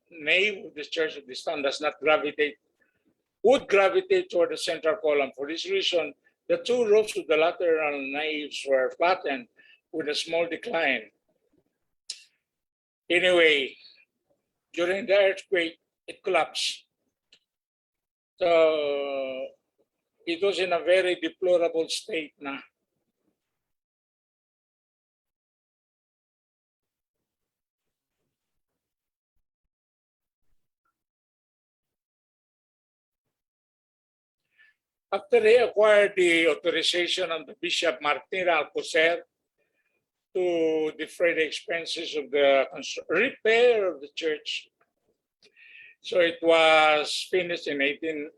town does not would gravitate toward the central column. For this reason, the 2 roofs of the lateral naves were flattened with a small decline. Anyway, during the earthquake, it collapsed. So it was in a very deplorable state na. After he acquired the authorization of the Bishop Martina Alcocer to defray the expenses of the repair of the church, so it was finished in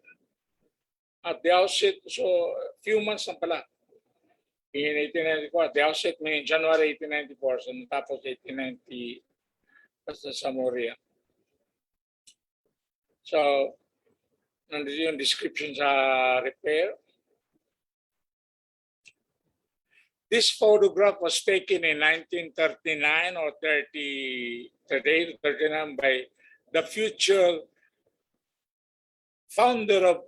at the outset, so a few months na pala, in 1894, at the outset, meaning January 1894, so natapos 1890, basta sa Moria. So, nandito yung description sa repair. This photograph was taken in 1939 or 38 or 39 by the future founder of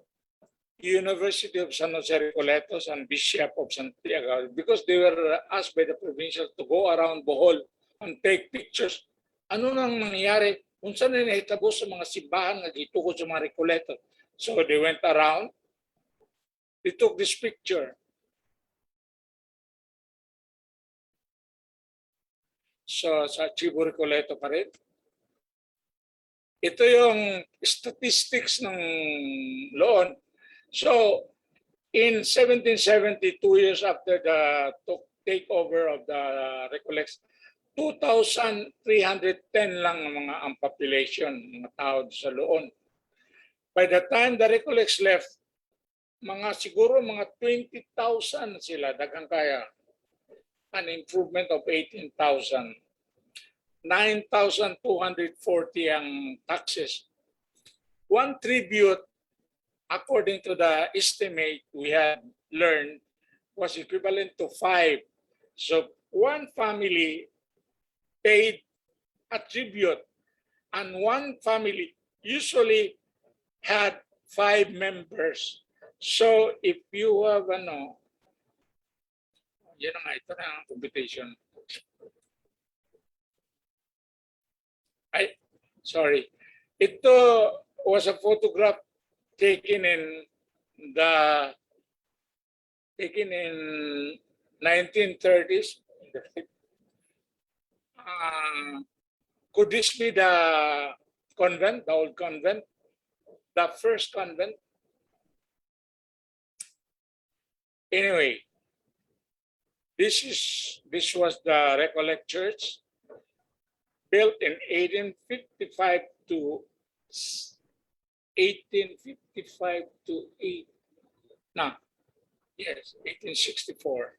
University of San Jose Recoletos and Bishop of Santiago, because they were asked by the provincials to go around Bohol and take pictures. Ano nang nangyari? Kung saan na nahitabo sa mga simbahan na dito ko sa mga Recoletos. So they went around, they took this picture. So sa Archivo Recoleto pa rin. Ito yung statistics ng Loon. So in 1770, 2 years after the takeover of the Recollects, 2,310 lang ang population, mga tao sa Loon. By the time the Recollects left, siguro mga 20,000 sila, daghang kaya. An improvement of 18,000. 9,240 ang taxes. One tribute, according to the estimate we had learned, was equivalent to 5. So one family paid a tribute, and one family usually had 5 members. So if you have yan nga, ito na ang computation. Sorry. Ito was a photograph taken in 1930s. Could this be the convent, the old convent, the first convent? Anyway, this was the Recollect Church, built in 1855 to 1864.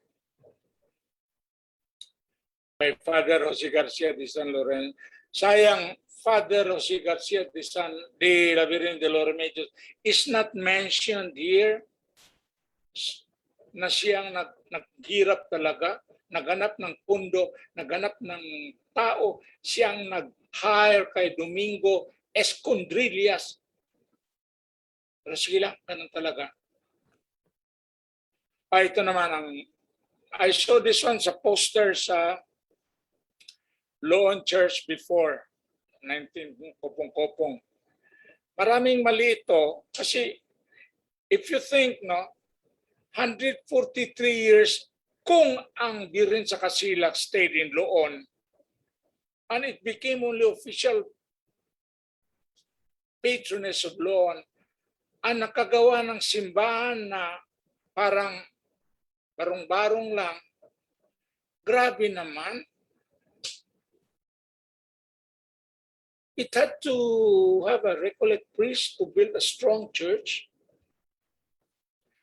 By Father Jose Garcia de San Lorenzo. Sayang, Father Jose Garcia de la Virgen de los Remedios is not mentioned here, na siyang naghirap talaga, naghanap ng pundo, naghanap ng tao, siyang nag-hire kay Domingo Escondrillas. Pero sige lang, ganun talaga. Ito naman I saw this one sa poster sa Loon Church before, 19 kopong-kopong. Maraming mali ito kasi if you think, 143 years kung ang Birin sa Kasilak stayed in Loon, and it became only official patroness of Loon, ang nakagawa ng simbahan na parang barong-barong lang, grabe naman. It had to have a Recollect priest to build a strong church.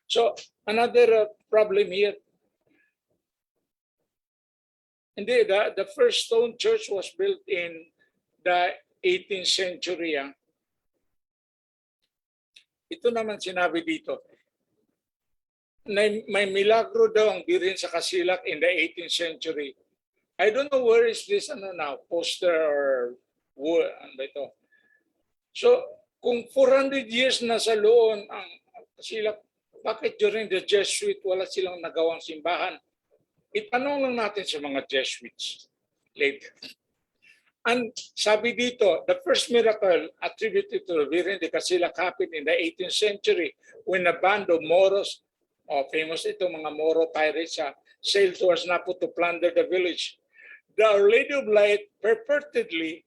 So another problem here. Indeed, the first stone church was built in the 18th century. Ito naman sinabi dito. May milagro daw ang Birin sa Kasilak in the 18th century. I don't know where is this now, poster or ano ba ito? So, kung 400 years na sa Loon ang Kasilak, bakit during the Jesuit wala silang nagawang simbahan? Itanong lang natin sa mga Jesuits later. And sabi dito, the first miracle attributed to the Virgen de Kasilak happened in the 18th century when a band of Moros, famous ito mga Moro pirates, sailed towards Napo to plunder the village. The Our Lady of Light purportedly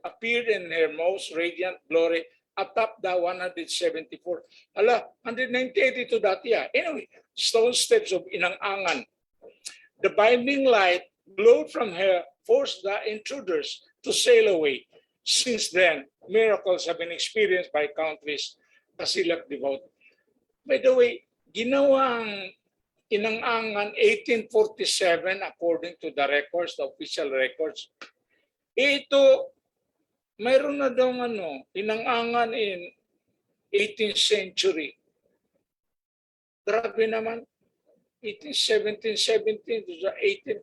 appeared in her most radiant glory atop the 174. 198 ito dati. Anyway, stone steps of Inang-angan. The binding light glowed from her, forced the intruders to sail away. Since then, miracles have been experienced by countless Kasilak devout. By the way, ginawang Inang-angan 1847 according to the records, the official records. Ito, mayroon na daw Inang-angan in 18th century. Grabe naman. 1717 to 18.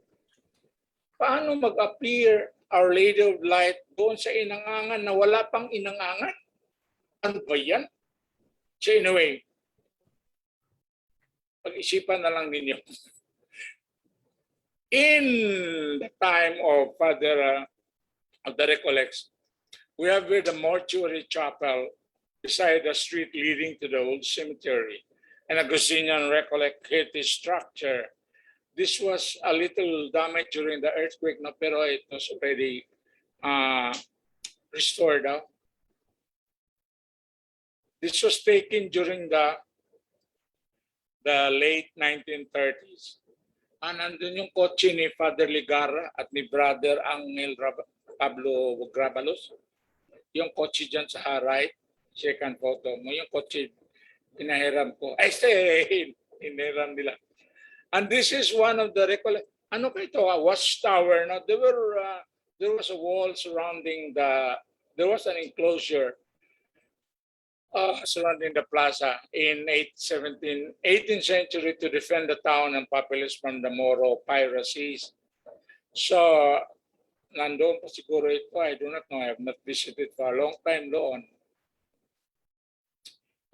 Paano mag-appear Our Lady of Light doon sa Inang-angan na wala pang Inang-angan? Ano ba yan? So anyway, pag-isipan na lang ninyo. In the time of Father of the Recollects, we have here the mortuary chapel beside the street leading to the old cemetery, an Augustinian Recollect heritage structure. This was a little damaged during the earthquake, pero it was already restored. This was taken during the late 1930s. Nandun yung kotse ni Father Ligara at ni Brother Angel Pablo Grabalos. Yung kotse dyan sa right, second photo mo. Yung kotse, pinahiram ko. Ay, hiniram nila. And this is one of the ano ka ito? Watchtower. Now, there was a wall surrounding there was an enclosure. surrounding the plaza in 18th century to defend the town and populace from the Moro piracies. So, nandoon pa siguro ito. I do not know. I have not visited for a long time doon.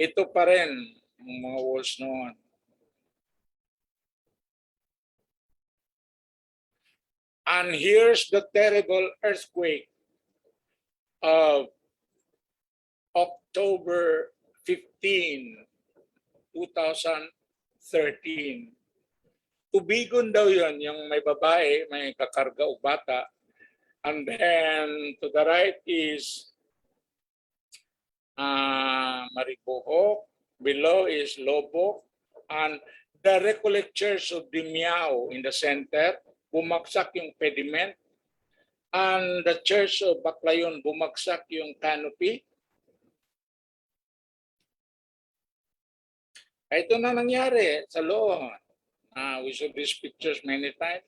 Ito pa rin ang mga walls noon. And here's the terrible earthquake of October 15, 2013. Tubigon daw yun, yung may babae, may kakarga o bata. And then to the right is Maribohok, below is Lobo, and the Recollect Church of Dimiao in the center, bumagsak yung pediment, and the Church of Baclayon, bumagsak yung canopy. Ito na nangyari sa Loon. We saw these pictures many times.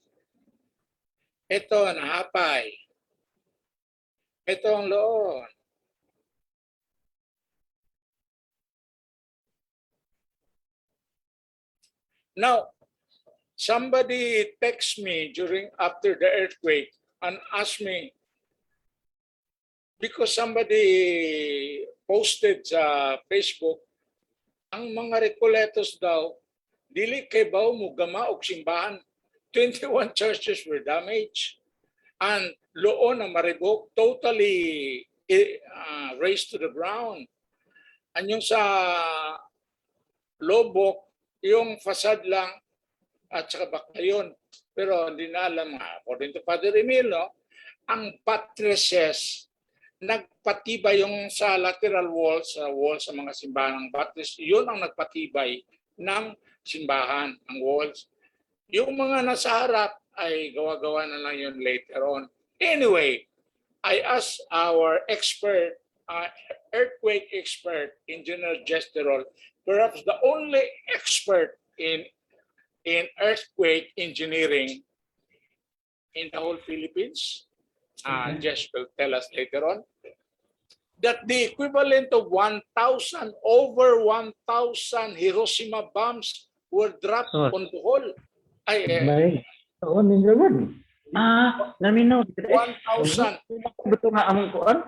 Ito, nahapay. Ito ang Loon. Now, somebody texted me after the earthquake and asked me, because somebody posted sa Facebook, ang mga Recoletos daw, dili kay baw mo gama og simbahan. 21 churches were damaged. And Loon ang Maribok totally razed to the ground. And yung sa Lobok, yung facade lang at saka Baclayon. Pero hindi na alam, according to Father Emmanuel, ang buttresses nagpatibay yung sa lateral walls, sa mga simbahan ng buttress, yun ang nagpatibay ng simbahan, ang walls. Yung mga nasa harap ay gawa-gawa na lang yun later on. Anyway, I asked our expert, earthquake expert, Engineer Gesterol, perhaps the only expert in earthquake engineering in the whole Philippines. Jess will tell us later on that the equivalent of 1,000, over 1,000 Hiroshima bombs were dropped on Bohol. Naminaw. 1,000. Betul nga among kuan?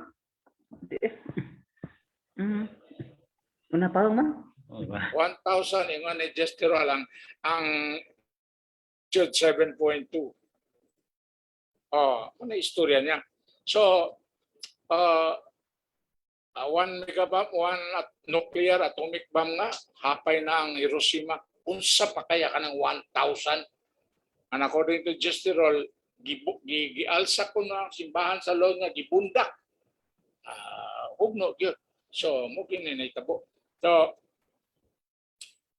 Una pa man? 1,000 yung ni Gesterol ang 7.2. Ano istorya niya? So, 1 megabomb, 1 nuclear atomic bomb nga, hapay na ang Hiroshima. Unsa pa kaya ka ng 1,000? And according to Gesterol, gialsa ko na simbahan sa Lord nga gibundak. Hugno gyud. So, mo kinitabo. So,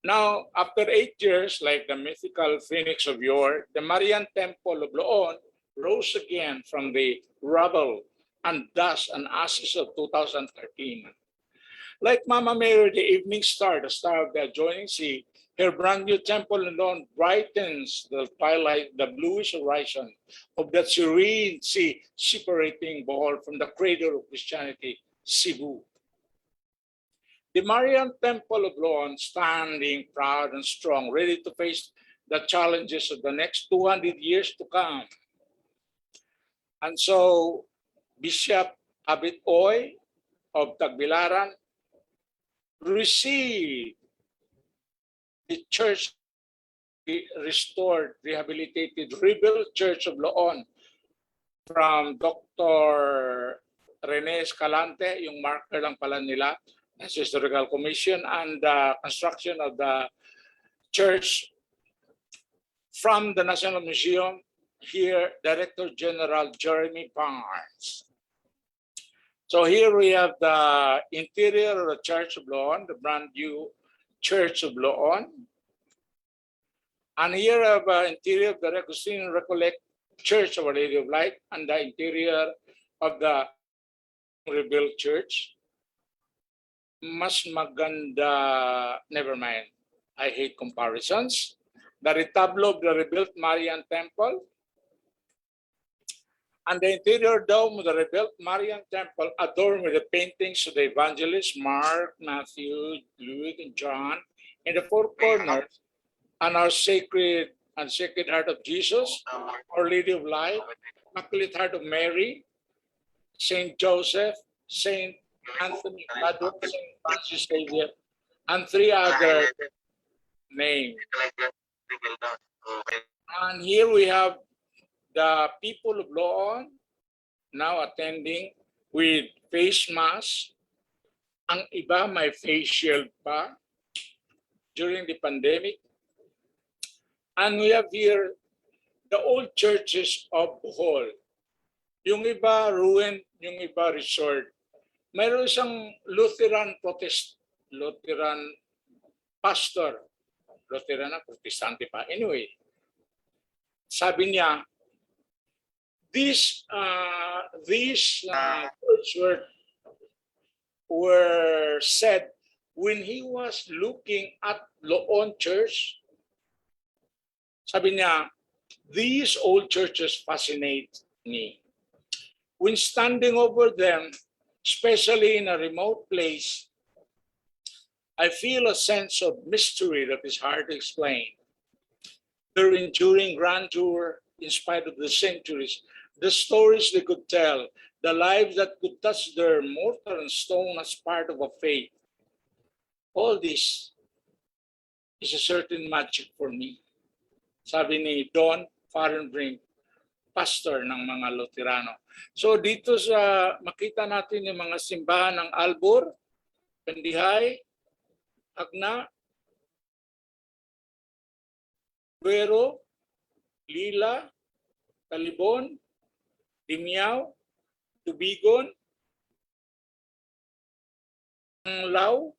now, after 8 years, like the mythical phoenix of yore, the Marian Temple of Loon rose again from the rubble and dust and ashes of 2013. Like Mama Mary, the evening star, the star of the adjoining sea, her brand new temple in Loon brightens the twilight, the bluish horizon of that serene sea separating Bohol from the cradle of Christianity, Cebu. The Marian Temple of Loon, standing proud and strong, ready to face the challenges of the next 200 years to come. And so, Bishop Abit Oy of Tagbilaran received the church, the restored, rehabilitated, rebuilt Church of Loon from Dr. Rene Escalante, yung marker lang pala nila, as Historical Commission, and the construction of the church from the National Museum, here, Director General Jeremy Barnes. So here we have the interior of the Church of Loon, the brand new Church of Loon. And here I have the interior of the Augustinian Recollect Church of Our Lady of Light and the interior of the rebuilt church. Mas maganda, never mind. I hate comparisons. The retablo of the rebuilt Marian Temple. and the interior dome of the rebuilt Marian temple, adorned with the paintings of the evangelists Mark, Matthew, Luke, and John, in the four corners, and our sacred Heart of Jesus, Our Lady of Light, Immaculate Heart of Mary, Saint Joseph, Saint Anthony Padua, Saint Francis Xavier, and three other names. And here we have the people of Lorne now attending with face mask. Ang iba may face shield pa during the pandemic. And we have here the old churches of Bohol. Yung iba ruined, yung iba restored. Mayroon isang Lutheran pastor. Lutheran na, Protestante pa. Anyway, sabi niya, these words were said when he was looking at Loon Church. Sabi niya, these old churches fascinate me. When standing over them, especially in a remote place, I feel a sense of mystery that is hard to explain. Their enduring grandeur, in spite of the centuries, the stories they could tell, the lives that could touch their mortar and stone as part of a faith. All this is a certain magic for me. Sabi ni Don Fahrenbrink, pastor ng mga Luterano. So dito sa makita natin yung mga simbahan ng Albor, Pendihay, Agna, Buero, Lila, Talibon, Dimiao, Tubigon, Lao,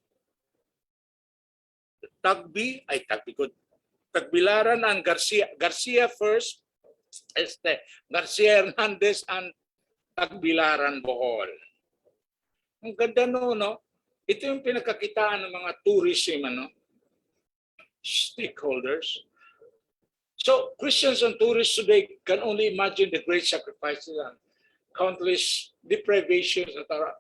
Tagbilaran and Garcia first, Garcia Hernandez and Tagbilaran Bohol. Ang ganda no? Ito yung pinakakitaan ng mga tourism stakeholders. So Christians and tourists today can only imagine the great sacrifices and countless deprivations that our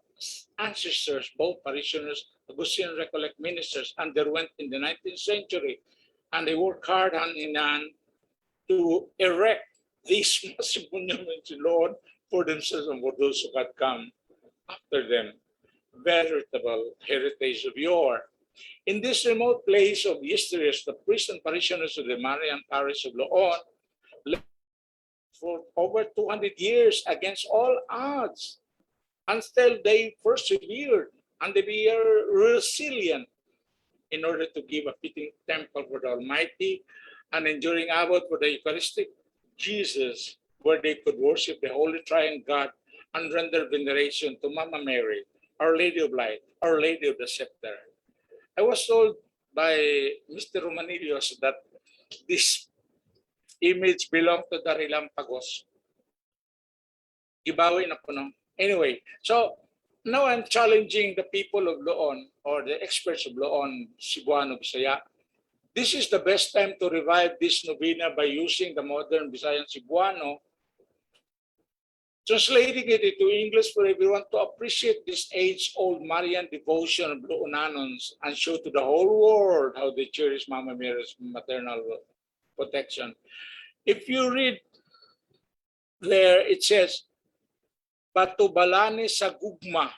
ancestors, both parishioners, Augustinian Recollect ministers, underwent in the 19th century. And they worked hard hand in hand to erect these massive monuments in Lord for themselves and for those who had come after them. Veritable heritage of yore. In this remote place of history, the priests and parishioners of the Marian parish of Lorne lived for over 200 years against all odds, until they persevered and they were resilient in order to give a fitting temple for the Almighty and enduring abbot for the Eucharistic Jesus, where they could worship the Holy Triune God and render veneration to Mama Mary, Our Lady of Light, Our Lady of the Scepter. I was told by Mr. Romanillos that this image belonged to the Rilampagos. Ibawi na po, no? Anyway, so now I'm challenging the people of Lorne or the experts of Lorne, Cebuano, Bisaya. This is the best time to revive this novena by using the modern Visayan Cebuano, translating it into English for everyone to appreciate this age-old Marian devotion of Loonanons and show to the whole world how they cherish Mama Mary's maternal protection. If you read there, it says, Batubalani sa gugma,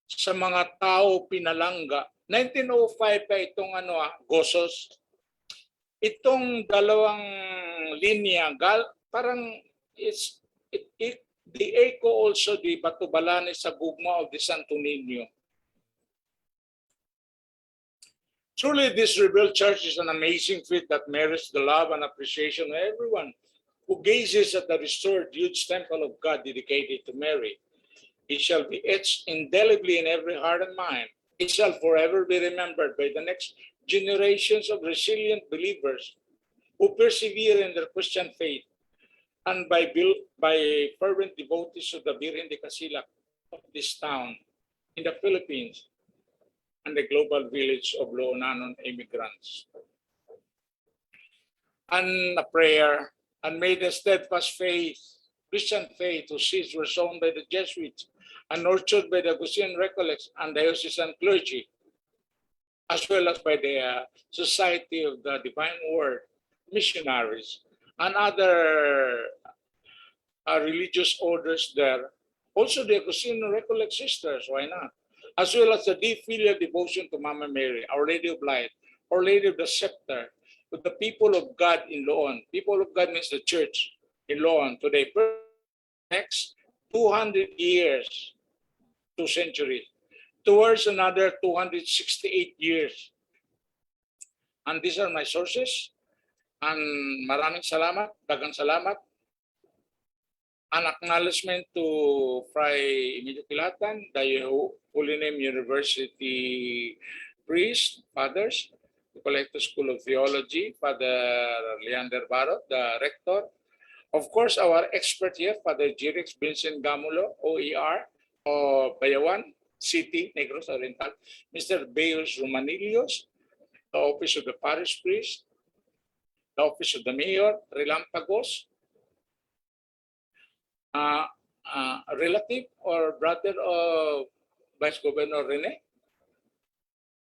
sa mga tao pinalangga. 1905 pa itong Gosos. Itong dalawang linya, parang the echo also the Batubalani sa gugma of the Santo Niño. Truly, this rebuilt church is an amazing feat that merits the love and appreciation of everyone who gazes at the restored huge temple of God dedicated to Mary. It shall be etched indelibly in every heart and mind. It shall forever be remembered by the next generations of resilient believers who persevere in their Christian faith and by fervent devotees of the Virgen de Casilac of this town in the Philippines and the global village of Loonanon immigrants. And a prayer, and may the steadfast faith Christian faith whose seeds were sown by the Jesuits and nurtured by the Augustinian Recollects and diocesan clergy, as well as by the Society of the Divine Word missionaries and other religious orders there. Also, the Augustinian Recollect sisters, why not? As well as the deep filial devotion to Mama Mary, Our Lady of Light, Our Lady of the Scepter, to the people of God in Lorne. People of God means the church in Lorne today. Next 200 years, 2 centuries, towards another 268 years. And these are my sources. And maraming salamat, dagang salamat. An acknowledgement to Fray Emilio Kilatan, the Holy Name University priest, fathers, the Collector School of Theology, Father Leander Barot, the rector. Of course, our expert here, Father Jirix Vincent Gamulo, OER, of Bayawan City, Negros Oriental, Mr. Beos Romanillos, the Office of the Parish Priest, the Office of the Mayor, Relampagos, a relative or brother of Vice Governor Rene,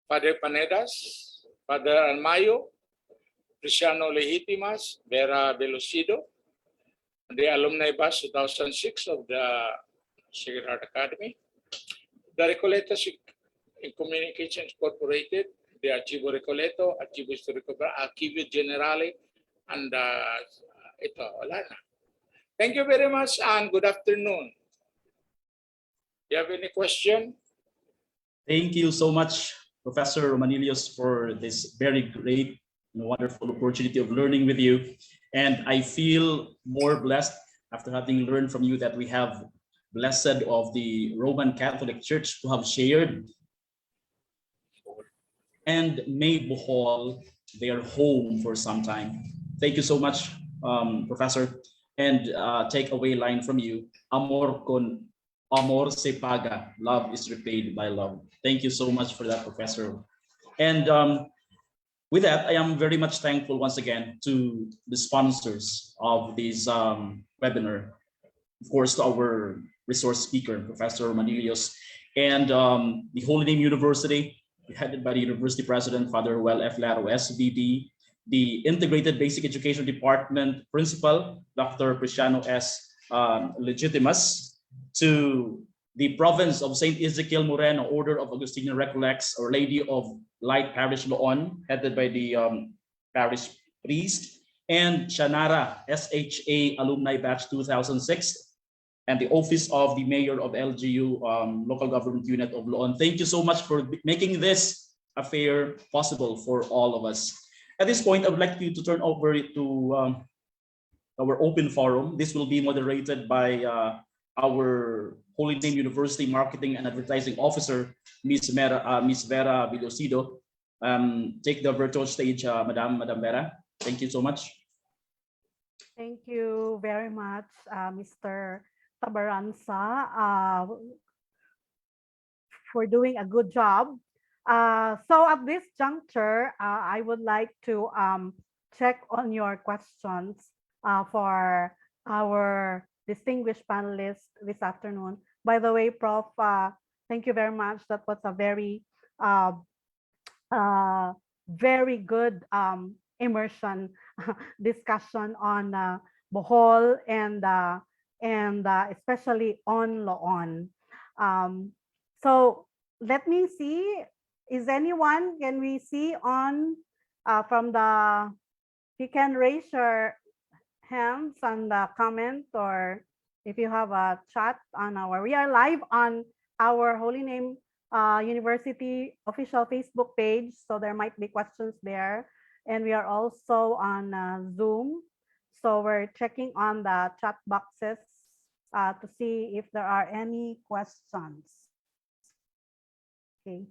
Father Panedas, Father Almayo, Cristiano Legitimas, Vera Velocido, the Alumni Bus 2006 of the Sacred Heart Academy, the Recoletos in Communications Incorporated, the Archivo Recoleto, Archivo Historico, Archivio Generale, and ito, wala na. Thank you very much and good afternoon. You have any question? Thank you so much, Professor Romanillos, for this very great and wonderful opportunity of learning with you. And I feel more blessed after having learned from you that we have blessed of the Roman Catholic Church to have shared and made Bohol their home for some time. Thank you so much, Professor. And takeaway line from you, amor se paga, love is repaid by love. Thank you so much for that, Professor. And with that, I am very much thankful once again to the sponsors of this webinar. Of course, to our resource speaker, Professor Romanillos, and the Holy Name University, headed by the University President, Father Well F. Laro, SVD, the Integrated Basic Education Department Principal, Dr. Cristiano S. Legitimus, to the province of St. EZEKIEL Moreno, Order of Augustinian Recollects, Our Lady of Light Parish Lorne, headed by the parish priest, and SHANNARA, SHA Alumni Batch 2006, and the Office of the Mayor of LGU, Local Government Unit of Lorne. Thank you so much for making this affair possible for all of us. At this point, I would like you to turn over to our open forum. This will be moderated by our Holy Name University Marketing and Advertising Officer, Miss Vera Velocido. Take the virtual stage, Madam Vera. Thank you so much. Thank you very much, Mr. Tabaransa, for doing a good job. So at this juncture, I would like to check on your questions for our distinguished panelists this afternoon. By the way, Prof, thank you very much. That was a very good immersion discussion on Bohol and especially on Lorne. So let me see. Is anyone, can we see on from the, you can raise your hands on the comment, or if you have a chat on our, we are live on our Holy Name University official Facebook page, so there might be questions there. And we are also on Zoom, so we're checking on the chat boxes to see if there are any questions. Okay.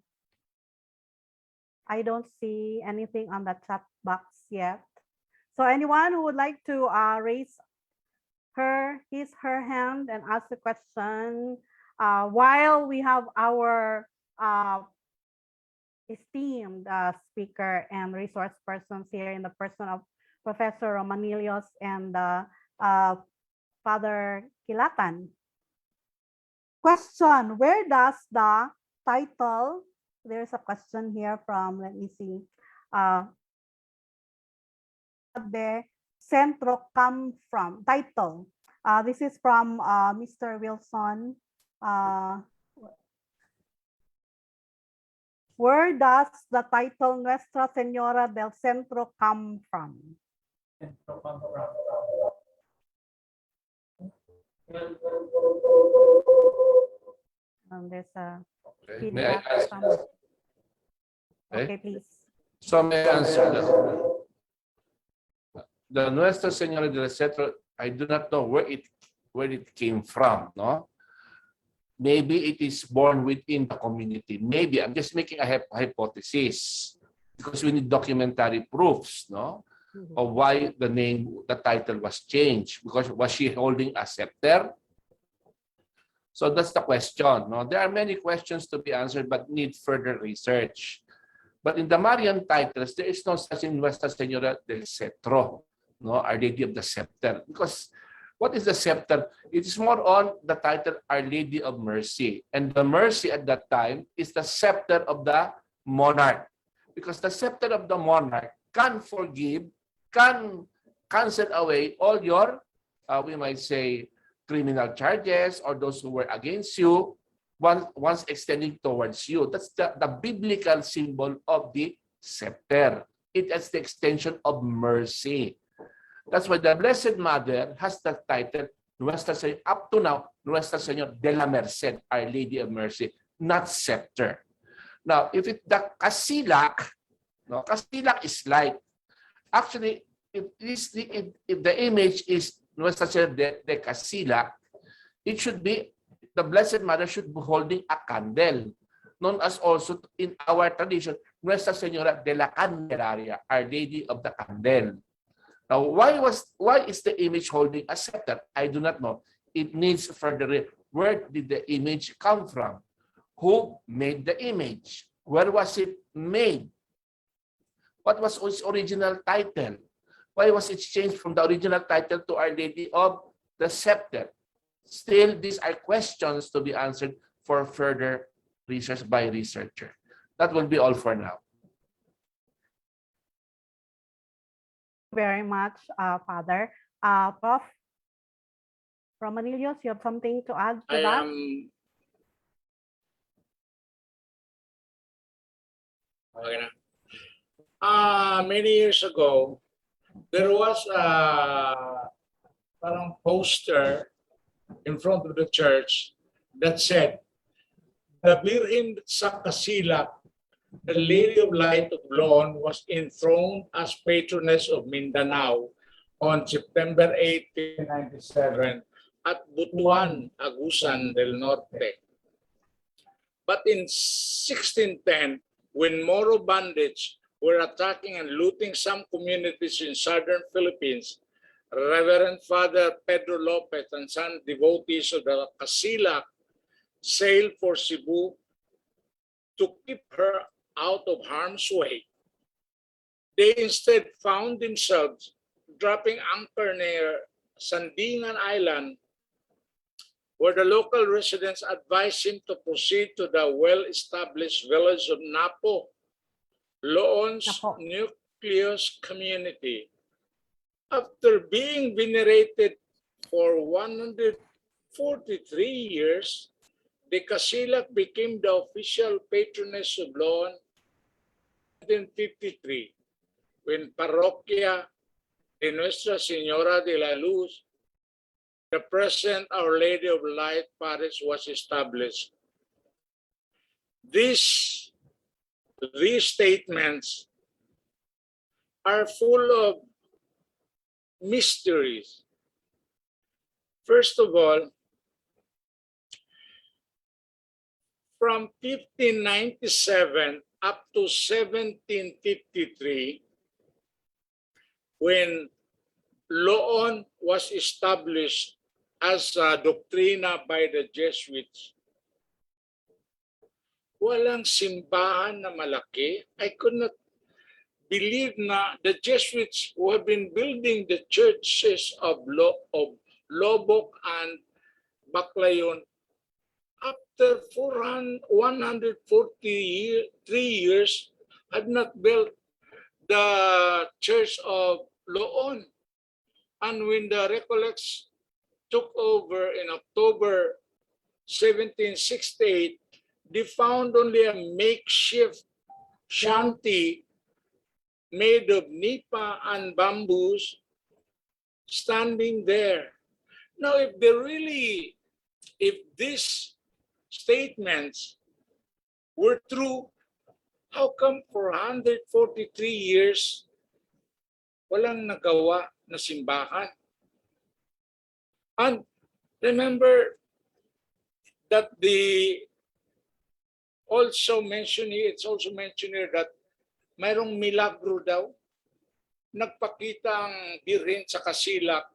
I don't see anything on the chat box yet. So anyone who would like to raise her hand and ask a question while we have our esteemed speaker and resource persons here in the person of Professor Romanillos and Father Kilatan. Question, where does the title, there's a question here from, let me see, the Centro come from? Title. This is from Mr. Wilson. Where does the title Nuestra Senora del Centro come from? There's a May I feedback answer? from. Okay. Okay, please. So may I answer that? The Nuestra Senora del Centro, I do not know where it came from, no? Maybe it is born within the community. Maybe I'm just making a hypothesis because we need documentary proofs, no, of why the title was changed. Because was she holding a scepter? So that's the question. No, there are many questions to be answered, but need further research. But in the Marian titles, there is no such thing Nuestra Senora del Centro, no, Our Lady of the Scepter, because. What is the scepter? It is more on the title Our Lady of Mercy. And the mercy at that time is the scepter of the monarch. Because the scepter of the monarch can forgive, can cancel away all your, we might say, criminal charges or those who were against you once extending towards you. That's the biblical symbol of the scepter. It is the extension of mercy. That's why the Blessed Mother has the title, Nuestra Senora, up to now, Nuestra Senora de la Merced, Our Lady of Mercy, not scepter. Now, if the kasilak, no, kasilak is light. Actually, if the image is Nuestra Senora de kasilak, it should be, the Blessed Mother should be holding a candle, known as also in our tradition, Nuestra Senora de la Candelaria, Our Lady of the Candle. Now, why is the image holding a scepter? I do not know. It needs further. Where did the image come from? Who made the image? Where was it made? What was its original title? Why was it changed from the original title to Our Lady of the Scepter? Still, these are questions to be answered for further research by researcher. That will be all for now. Very much, Father. Prof. Romanillos, you have something to add to that? Okay na. Many years ago, there was a parang poster in front of the church that said, the Virgen sa Casilak, the Lady of Light of Lorne, was enthroned as patroness of Mindanao on September 1897 at Butuan, Agusan del Norte. But in 1610, when Moro bandits were attacking and looting some communities in southern Philippines, Reverend Father Pedro Lopez and some devotees of the Casilak sailed for Cebu to keep her out of harm's way. They instead found themselves dropping anchor near Sandingan Island, where the local residents advised him to proceed to the well-established village of Napo, Loon's nucleus community. After being venerated for 143 years, the Casilak became the official patroness of Lorne in 1953, when Parroquia de Nuestra Senora de la Luz, the present Our Lady of Light Parish, was established. These statements are full of mysteries. First of all, from 1597 up to 1753, when Loon was established as a doctrina by the Jesuits, walang simbahan na malaki. I could not believe na the Jesuits who have been building the churches of Lobok, and Baclayon, after 143 years, had not built the Church of Loon. And when the Recollects took over in October 1768, they found only a makeshift shanty made of nipa and bamboos standing there. Now, if these statements were true, how come for 143 years walang nagawa na simbahan? And remember that it's also mentioned here that mayroong milagro daw. Nagpakita ang birhen sa kasilak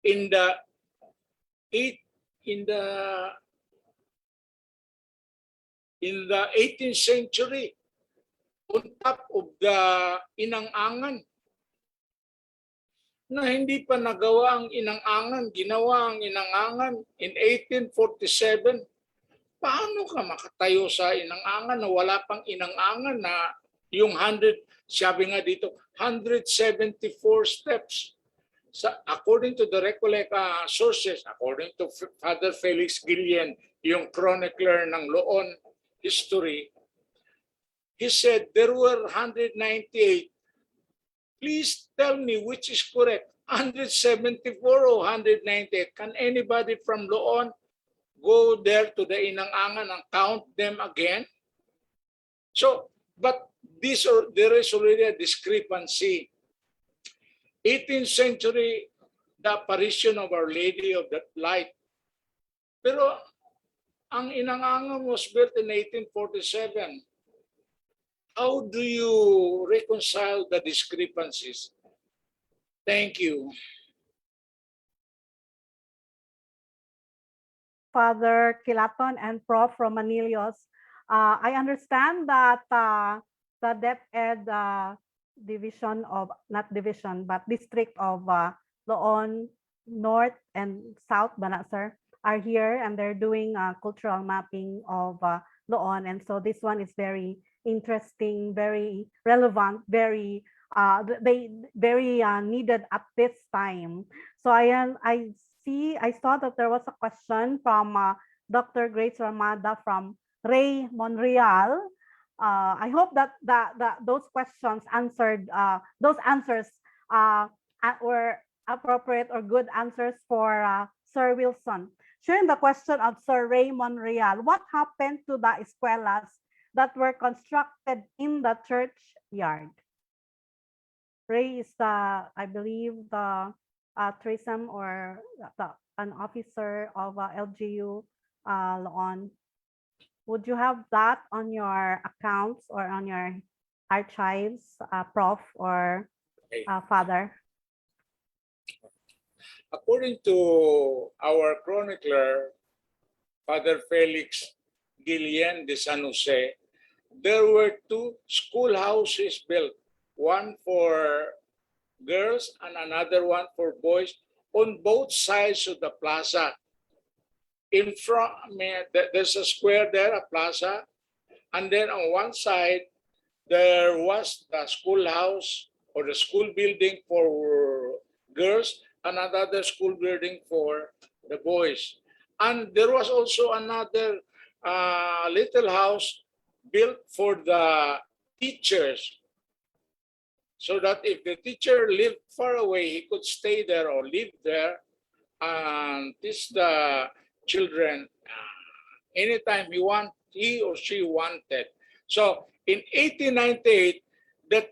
in the 18th century on top of the inang-angan. Na hindi pa nagawa ang inang-angan, ginawa ang inang-angan in 1847. Paano ka makatayo sa inang-angan na wala pang inang-angan na yung 174 steps? According to the Recollect sources, according to Father Felix Guillen, yung chronicler ng Loon history, he said there were 198. Please tell me which is correct, 174 or 198. Can anybody from Loon go there to the inang-angan and count them again? So, but there is already a discrepancy. 18th century, the apparition of Our Lady of the Light. Pero ang inang-angan was built in 1847. How do you reconcile the discrepancies? Thank you. Father Kilaton and Prof. Romanillos, I understand that the DepEd division of, not division, but district of Loon North and South, sir, are here and they're doing cultural mapping of Loon. And so this one is very interesting, very relevant, very needed at this time. So I saw that there was a question from Dr. Grace Ramada from Ray Monreal. I hope that those questions answered, those answers were appropriate or good answers for Sir Wilson. Sharing the question of Sir Ray Monreal, what happened to the escuelas that were constructed in the church yard? Ray is I believe, the tourism or an officer of LGU Loon. Would you have that on your accounts or on your archives, Prof or Father? According to our chronicler, Father Felix Guillen de San Jose, there were two schoolhouses built, one for girls and another one for boys on both sides of the plaza. In front, there's a square there, a plaza, and then on one side, there was the schoolhouse or the school building for girls and another school building for the boys. And there was also another little house built for the teachers, so that if the teacher lived far away, he could stay there or live there and teach the children anytime he or she wanted. So in 1898, the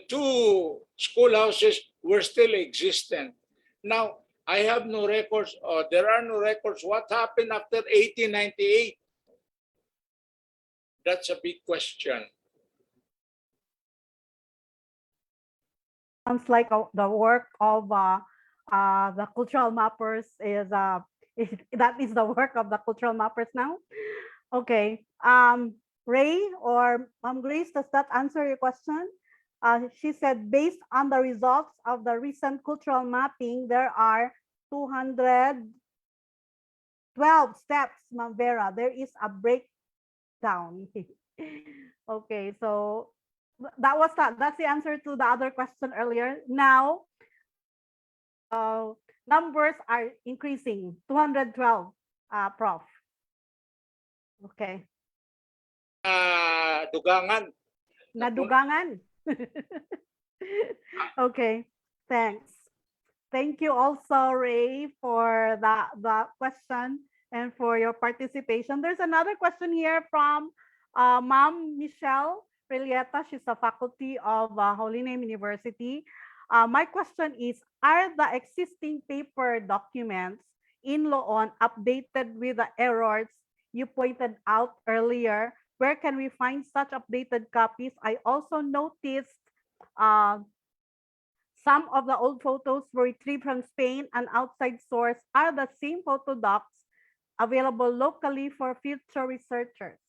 two schoolhouses were still existent. Now, I have no records, or there are no records. What happened after 1898? That's a big question. Sounds like the work of the cultural mappers is that is the work of the cultural mappers now. Okay, Ray or Ma'am Grace, does that answer your question? She said, based on the results of the recent cultural mapping, there are 212 steps, Ma'am Vera. There is a breakdown. Okay, so that's the answer to the other question earlier. Now, numbers are increasing, 212, Prof. Okay. Dugangan. Nadugangan. Okay, thanks. Thank you also, Ray, for the question and for your participation. There's another question here from Ma'am Michelle Relieta. She's a faculty of Holy Name University. My question is, are the existing paper documents in Loon updated with the errors you pointed out earlier? Where can we find such updated copies? I also noticed some of the old photos were retrieved from Spain and outside source. Are the same photo docs available locally for future researchers?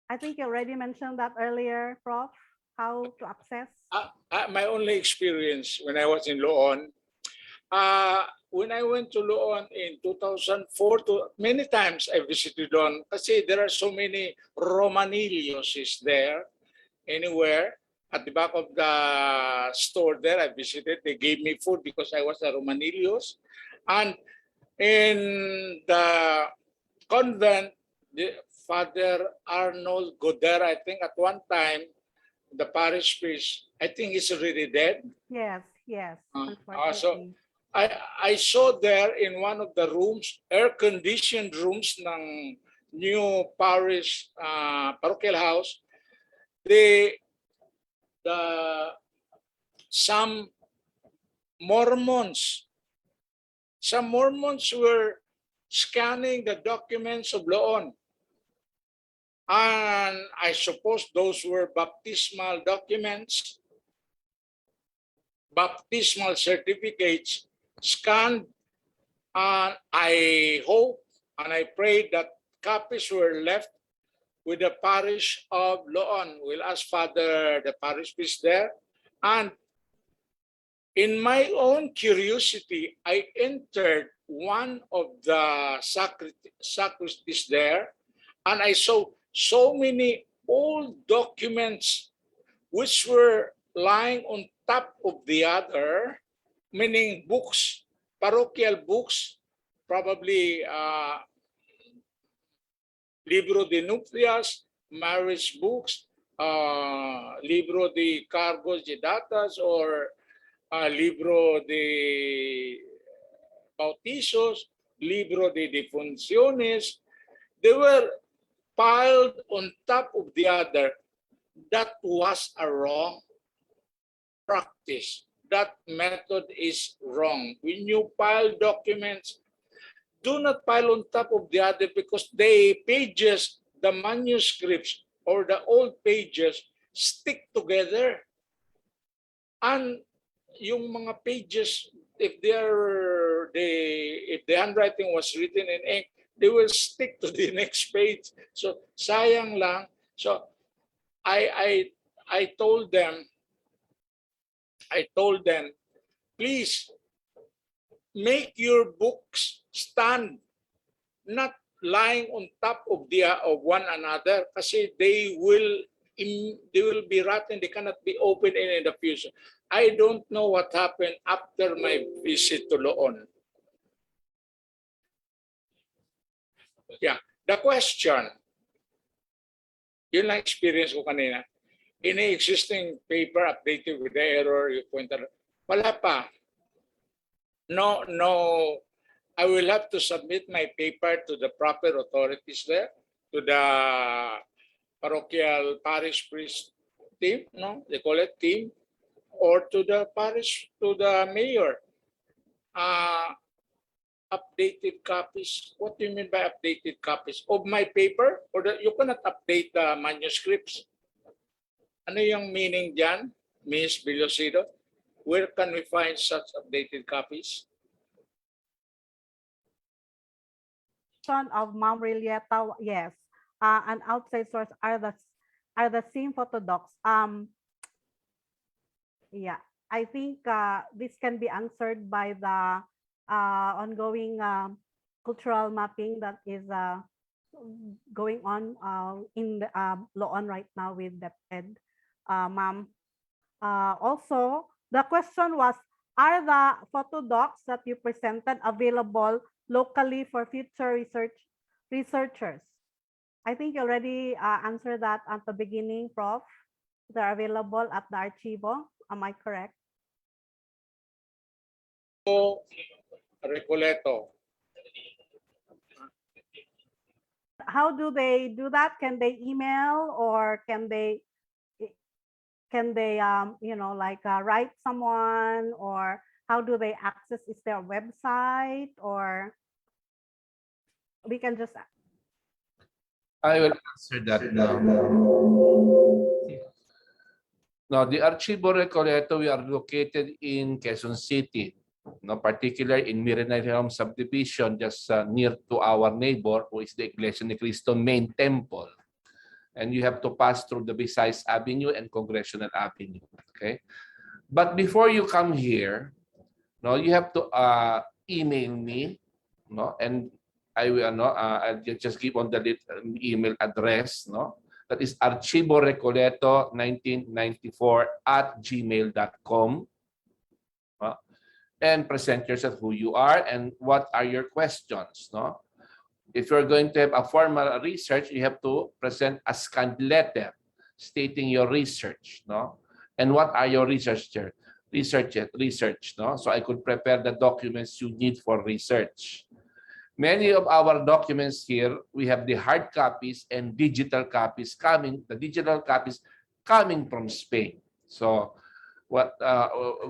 I think you already mentioned that earlier, Prof, how to access. My only experience when I was in Loon, when I went to Loon in 2004, many times I visited Loon kasi there are so many Romanillos is there anywhere. At the back of the store there, I visited. They gave me food because I was a Romanillos. And in the convent, the Father Arnold Goder, I think at one time, the parish priest, I think he's already dead. Yes, yes. So I saw there in one of the rooms, air-conditioned rooms ng new parish parochial house, some Mormons were scanning the documents of Loon. And I suppose those were baptismal documents, baptismal certificates scanned. And I hope and I pray that copies were left with the parish of Loon. We'll ask Father, the parish priest there. And in my own curiosity, I entered one of the sacristies there, and I saw so many old documents which were lying on top of the other, meaning books, parochial books, probably Libro de Nupcias, marriage books, Libro de Cargos y Datas, or Libro de Bautizos, Libro de Defunciones. They were piled on top of the other. That was a wrong practice. That method is wrong. When you pile documents, do not pile on top of the other, because the pages, the manuscripts or the old pages stick together. And yung mga pages, if the handwriting was written in ink, they will stick to the next page. So sayang lang. So I told them, please make your books stand, not lying on top of one another, kasi they will be rotten. They cannot be opened in the future. I don't know what happened after my visit to Loon. Yeah, the question, yun lang experience ko kanina. In a existing paper updated with the error you pointed, wala pa. No, I will have to submit my paper to the proper authorities there, to the parochial parish priest team, no, they call it team, or to the parish, to the mayor. Updated copies. What do you mean by updated copies? Of my paper? Or you cannot update the manuscripts? Ano yung meaning dyan, Ms. Villosido? Where can we find such updated copies? Son of Ma'am Relieta, yes. An outside source are the are the same photo docs. Yeah, I think this can be answered by the ongoing cultural mapping that is going on in the Loon right now with DepEd, ma'am. Also, the question was, are the photo docs that you presented available locally for future researchers? I think you already answered that at the beginning, Prof. They're available at the archivo. Am I correct? Recoleto. How do they do that? Can they email, or can they you know, like write someone, or how do they access? Is there a website, or we can just I will answer that now. Now, the Archivo Recoleto, we are located in Quezon City, no, particularly in Mira-Nila subdivision, just near to our neighbor, who is the Iglesia ni Cristo main temple. And you have to pass through the Visayas Avenue and Congressional Avenue. Okay, but before you come here, no, you have to email me, no, and I will I'll just give on the email address, no. That is archivorecoleto1994@gmail.com, and present yourself, who you are and what are your questions, no. If you're going to have a formal research, you have to present a scanned letter stating your research, no, and what are your research, no. So I could prepare the documents you need for research. Many of our documents here, we have the hard copies and digital copies coming. The digital copies coming from Spain. So, what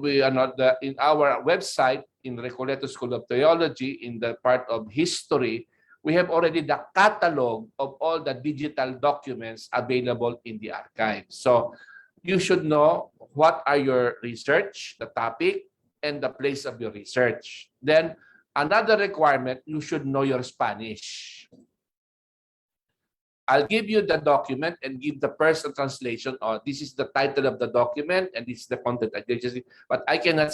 we are not in our website in Recoletos School of Theology, in the part of history, we have already the catalog of all the digital documents available in the archive. So, you should know what are your research, the topic, and the place of your research. Then, another requirement, you should know your Spanish. I'll give you the document and give the person translation. Or this is the title of the document and this is the content. But I cannot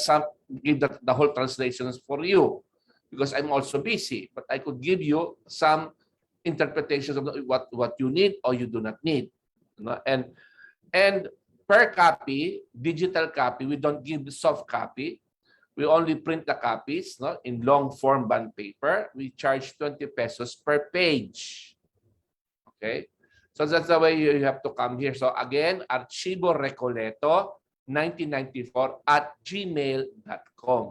give the whole translations for you because I'm also busy. But I could give you some interpretations of what you need or you do not need. And per copy, digital copy, we don't give the soft copy. We only print the copies, no, in long form bond paper. We charge 20 pesos per page. Okay? So that's the way you have to come here. So again, Archivo Recoleto 1994@gmail.com.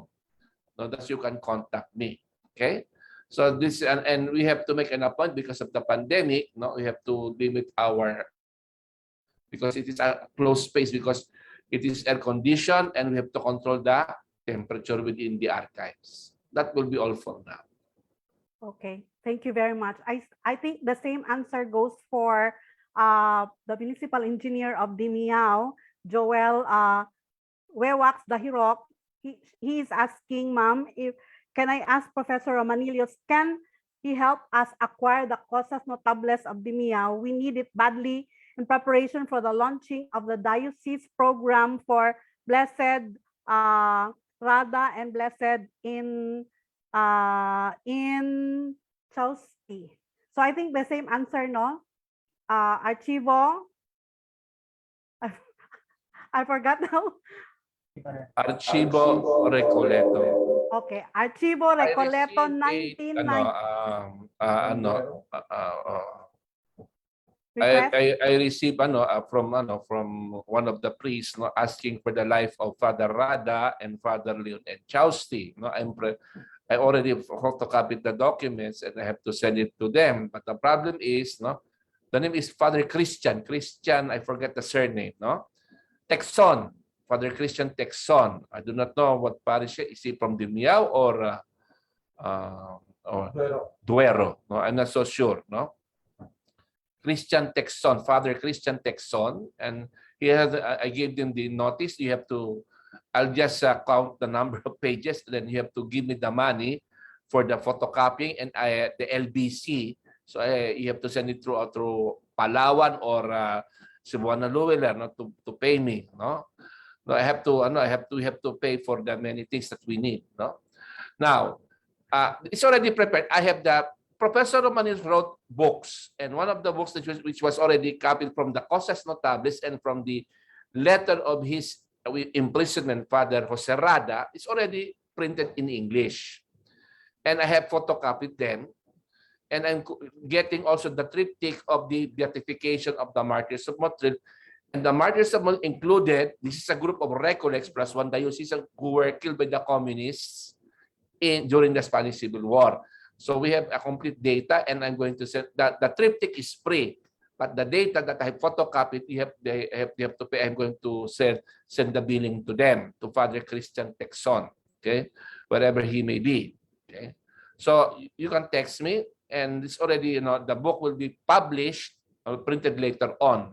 No, that's you can contact me. Okay? So this and we have to make an appointment because of the pandemic. No, we have to limit our, because it is a closed space, because it is air conditioned and we have to control the temperature within the archives. That will be all for now. Okay, thank you very much. I think the same answer goes for the municipal engineer of Dimiao, Joel Wewax Dahirok. He is asking, ma'am, if can I ask Professor Romanillos, can he help us acquire the Cosas Notables of Dimiao? We need it badly in preparation for the launching of the diocese program for Blessed Rada and Blessed in Chelsea. So I think the same answer, no? Archivo. I forgot now. Archivo Recoleto. Okay, Archivo Recoleto 1990. I received from one of the priests, no, asking for the life of Father Rada and Father Leon and Chausti. No, I already photocopied the documents and I have to send it to them. But the problem is, no, the name is Father Christian. I forget the surname. No, Texon. Father Christian Texon. I do not know what parish is he from Dimiao or Duero. No, I'm not so sure. No. Christian Texon, Father Christian Texon, and he has. I gave them the notice. You have to. I'll just count the number of pages, and then you have to give me the money for the photocopying and the LBC. So you have to send it through Palawan or Cebuana Luweler, no, to pay me, no. No, I have to pay for the many things that we need, no. Now, it's already prepared. I have the Professor Romanillos wrote books, and one of the books which was already copied from the Cosas Notables and from the letter of his imprisonment, Father Jose Rada, is already printed in English. And I have photocopied them. And I'm getting also the triptych of the beatification of the martyrs of Motril. And the martyrs of Motril included, this is a group of recollects plus one diocesan who were killed by the communists during the Spanish Civil War. So we have a complete data, and I'm going to send that the triptych is free, but the data that I have photocopied, they have to pay. I'm going to send the billing to them, to Father Christian Texon, okay, wherever he may be. Okay, so you can text me, and it's already, the book will be published or printed later on.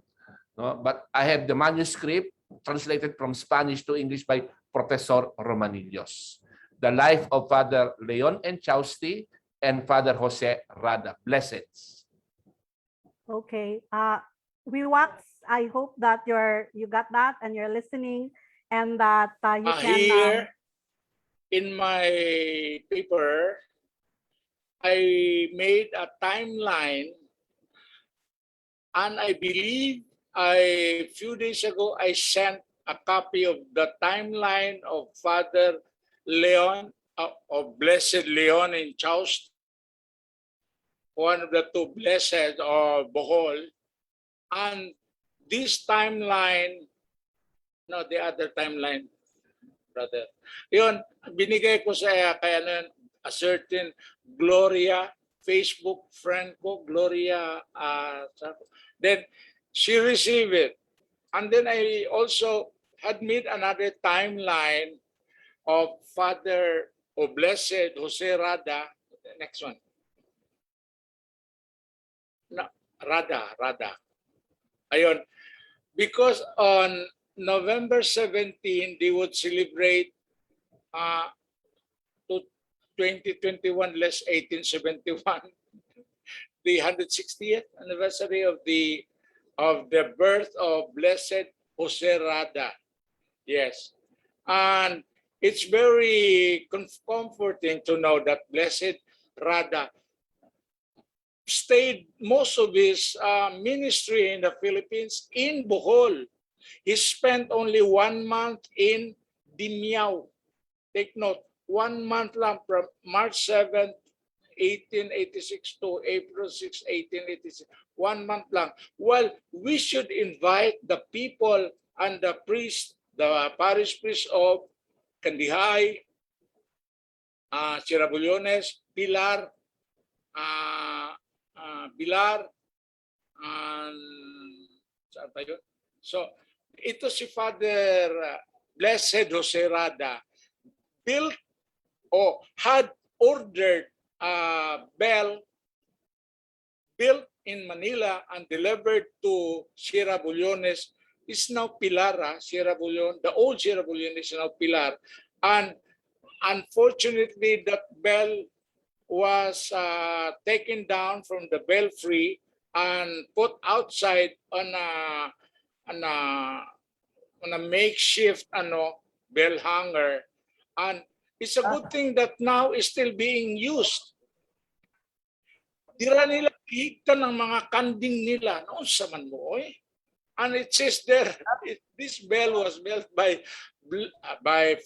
No, but I have the manuscript translated from Spanish to English by Professor Romanillos. The life of Father Leon Enchausti and Father Jose Rada. Blessings. Okay. I hope that you got that and you're listening, and that you can. Here in my paper, I made a timeline, and I believe a few days ago I sent a copy of the timeline of Father Leon, of Blessed Leon in Chaust, one of the two blessed or Bohol, and this timeline, no, the other timeline, brother. Yun, binigay ko sa kaya a certain Gloria, Facebook friend ko, Gloria, then she received it. And then I also had made another timeline of Father or Blessed Jose Rada. Next one. No, Rada. Ayun. Because on November 17, they would celebrate 2021 less 1871, the 160th anniversary of the birth of Blessed Jose Rada. Yes. And it's very comforting to know that Blessed Rada stayed most of his ministry in the Philippines in Bohol. He spent only 1 month in Dimiao. Take note, 1 month lang, from March 7, 1886 to April 6, 1886. 1 month lang. Well, we should invite the people and the priest, the parish priest of Candihay, Sierra-Bullones, Pilar, saan pa yun? So, ito si Father Blessed Jose Rada had ordered a bell built in Manila and delivered to Sierra-Bullones. Is now Pilar, Sierra-Bullon. The old Sierra-Bullon is now Pilar. And unfortunately, that bell was taken down from the belfry and put outside on a makeshift bell hanger. And it's a good thing that now is still being used. Dira nila higtan ng mga kanding nila. Noon sa man mo, And it says there, this bell was built by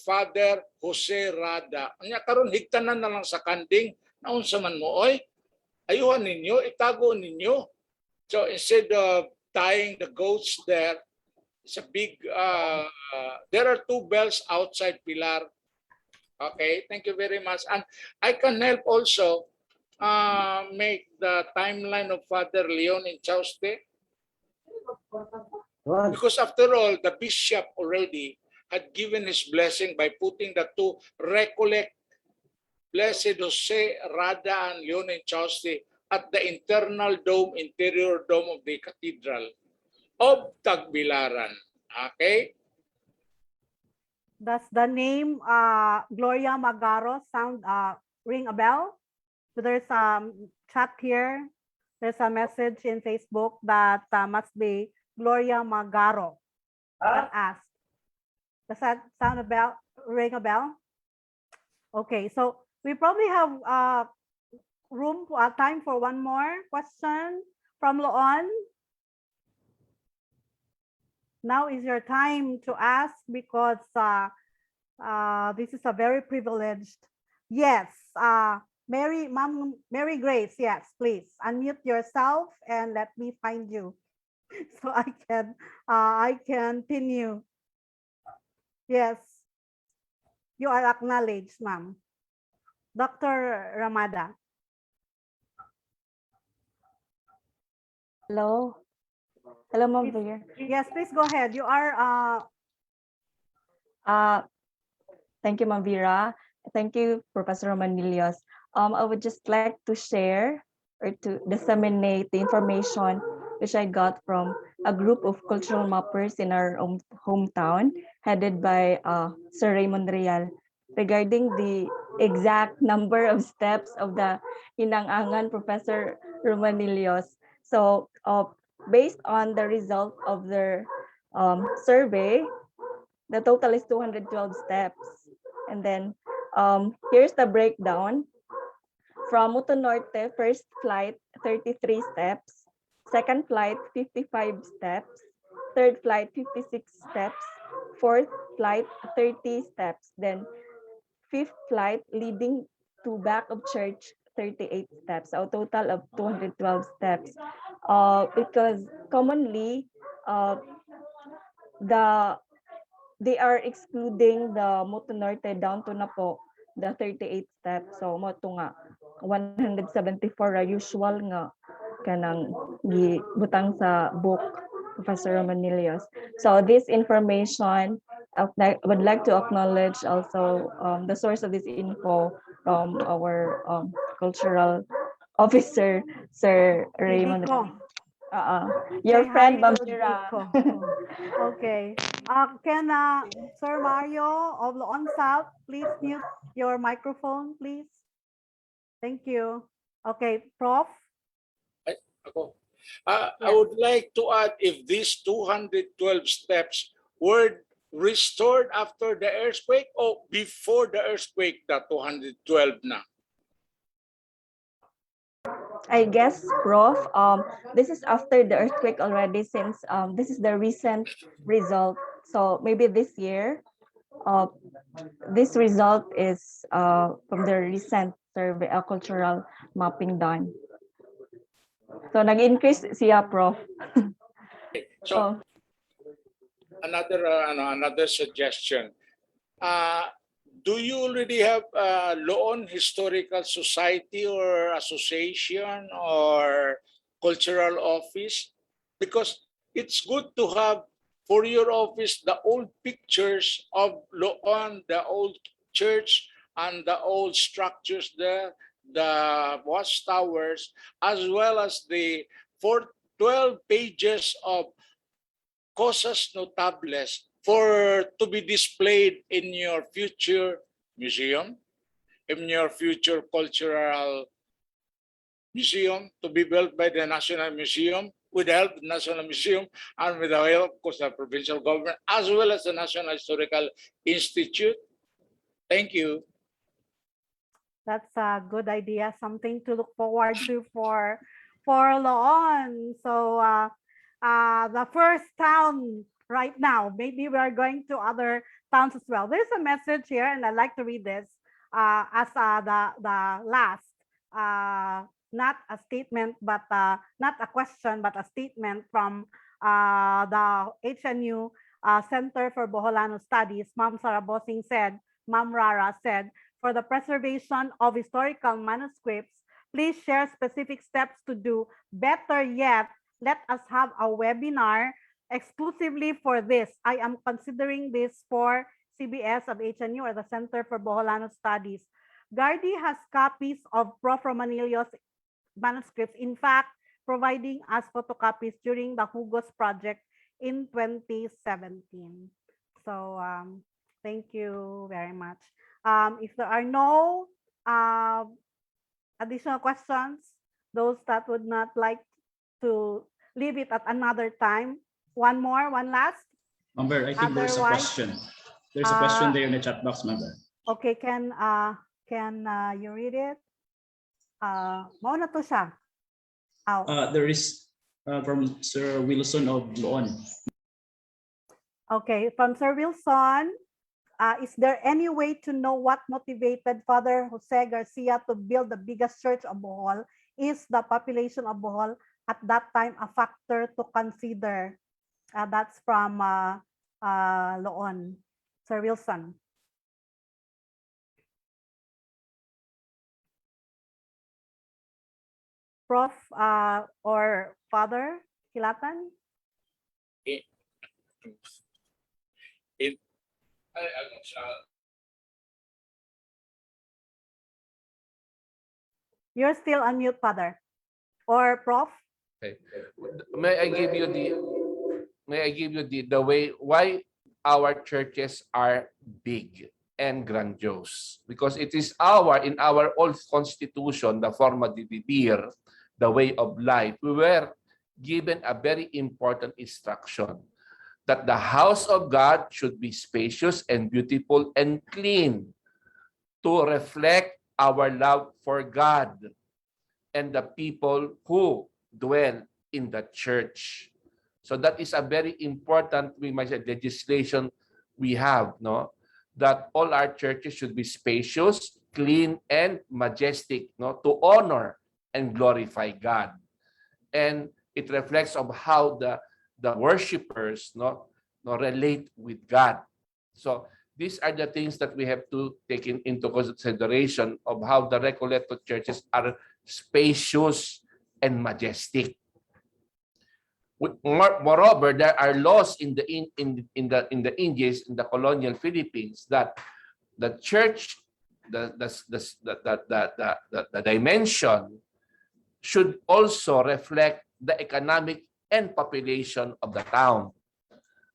Father Jose Rada. Anya karon higtanan na lang sa kanding. Noon sa man mo, ayuhan ninyo, itago ninyo. So instead of tying the goats there, it's a big, there are 2 bells outside Pilar. Okay, thank you very much. And I can help also make the timeline of Father Leon in Chauste. Because after all, the bishop already had given his blessing by putting the 2 recollect Blessed Jose Rada and Leon in Chauste at the interior dome of the Cathedral of Tagbilaran. Okay? Does the name Gloria Magaro ring a bell? So there's a chat here. There's a message in Facebook that must be Gloria Magaro that asked. Does that sound a bell? Ring a bell? Okay, so we probably have time for one more question from Loon. Now is your time to ask because this is a very privileged. Yes, Mary Grace, yes, please unmute yourself and let me find you so I can pin you. Yes, you are acknowledged, ma'am. Dr. Ramada. Hello. Hello, Ma'am Mayor. Yes, please go ahead. You are Thank you, Ma'am Vera. Thank you, Professor Romanillos. I would just like to share or to disseminate the information which I got from a group of cultural mappers in our hometown, headed by Sir Raymond Real, regarding the exact number of steps of the Hinangangan Professor Romanillos. So, based on the result of their survey, the total is 212 steps. And then here's the breakdown. From Muto Norte, first flight, 33 steps. Second flight, 55 steps. Third flight, 56 steps. Fourth flight, 30 steps. Then fifth flight, leading to back of church, 38 steps. So a total of 212 steps. Because commonly, they are excluding the Muto Norte down to na po, the 38 steps. So mo to nga 174 ra usual nga kanang gibutang sa book Professor Romanillos. So this information I would like to acknowledge also the source of this info from our cultural officer, Sir Raymond. Your Say friend, hi Ma'am to Mira. Nico. Okay. Can Sir Mario of Loon South please mute your microphone, please? Thank you. Okay, Prof. Ako. I would like to add if these 212 steps were restored after the earthquake or before the earthquake, the 212 na. I guess, Prof, this is after the earthquake already, since this is the recent result. So maybe this year, this result is from the recent survey, cultural mapping done. So nag-increase siya, Prof. So another suggestion. Do you already have Loon Historical Society or Association or Cultural Office? Because it's good to have for your office the old pictures of Loon, the old church and the old structures there, the watchtowers, as well as the 12 pages of cosas notables to be displayed in your future museum, in your future cultural museum to be built by the National Museum, with the help of the National Museum and with the help of the provincial government, as well as the National Historical Institute. Thank you. That's a good idea, something to look forward to for Loon. So the first town right now, maybe we are going to other towns as well. There's a message here, and I'd like to read this as the last, not a statement, but not a question, but a statement from the HNU Center for Boholano Studies. Ma'am Sarabosing said, Ma'am Rara said, for the preservation of historical manuscripts, please share specific steps to do. Better yet, let us have a webinar exclusively for this. I am considering this for CBS of HNU or the Center for Boholano Studies. Gardi has copies of Prof. Romanillos manuscripts, in fact, providing us photocopies during the Hugos project in 2017. So thank you very much. If there are no additional questions, those that would not like to leave it at another time, One more, one last. Member, I think there's a Otherwise, question. There's a question there in the chat box, member. Okay, can you read it? Mauna to siya. There is from Sir Wilson of Loon. Okay, from Sir Wilson, is there any way to know what motivated Father Jose Garcia to build the biggest church of Bohol? Is the population of Bohol at that time a factor to consider? That's from Loon. Sir Wilson. Prof or Father Kilatan? You're still on mute, Father. Or Prof? Okay. May I give you the way why our churches are big and grandiose? Because it is in our old constitution, the forma de vivir, the way of life, we were given a very important instruction that the house of God should be spacious and beautiful and clean to reflect our love for God and the people who dwell in the church. So that is a very important, we might say, legislation we have, no? That all our churches should be spacious, clean, and majestic, no? To honor and glorify God. And it reflects of how the worshipers relate with God. So these are the things that we have to take into consideration of how the Recoletos churches are spacious and majestic. Moreover, there are laws in the Indies, in the colonial Philippines, that the church, the dimension should also reflect the economic and population of the town.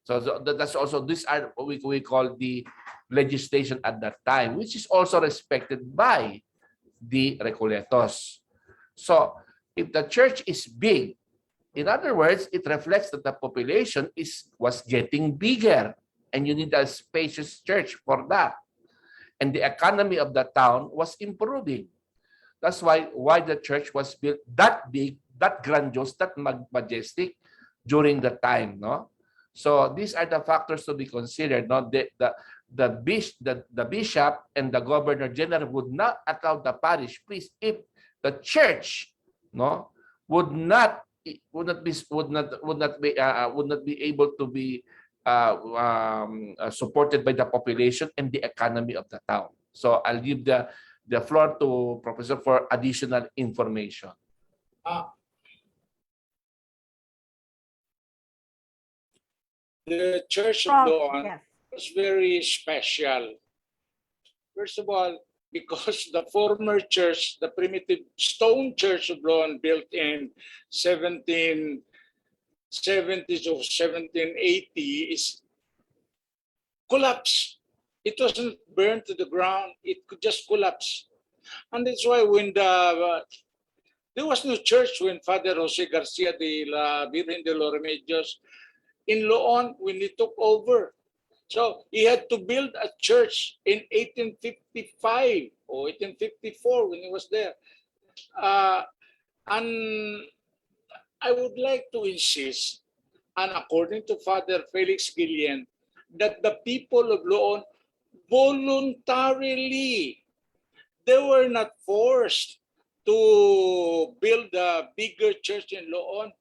So that's also, these are what we call the legislation at that time, which is also respected by the Recoletos. So if the church is big, in other words, it reflects that the population was getting bigger, and you need a spacious church for that. And the economy of the town was improving. That's why the church was built that big, that grandiose, that majestic during the time, no? So these are the factors to be considered. No? The bishop and the governor general would not allow the parish priest if the church, no, would not be able to be supported by the population and the economy of the town. So I'll give the floor to Professor for additional information. The Church of Lorne was very special. First of all, because the former church, the primitive stone church of Lorne, built in 1770s or 1780, is collapsed. It wasn't burned to the ground. It could just collapse. And that's why when there was no church when Father Jose Garcia de la Virgen de los Remedios in Lorne when he took over. So he had to build a church in 1855 or 1854 when he was there. And I would like to insist, and according to Father Felix Guillen, that the people of Lorne voluntarily, they were not forced to build a bigger church in Lorne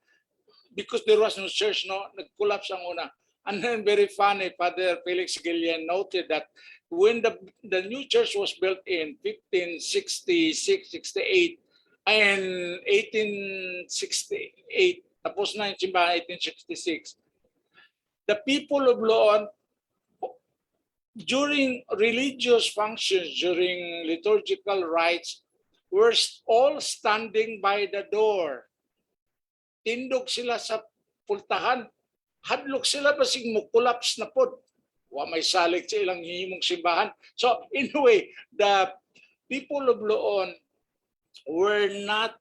because there was no church, no, nag-collapse ang una. And then very funny, Father Felix Guillen noted that when the new church was built in 1566, 68, and 1868, tapos na yung simbahan 1866, the people of Lorne, during religious functions, during liturgical rites, were all standing by the door. Tindog sila sa pultahan. Hadlok sila basig mo collapse na pod. Wa may salig sa ilang himong simbahan. So in a way, the people of Lorne were not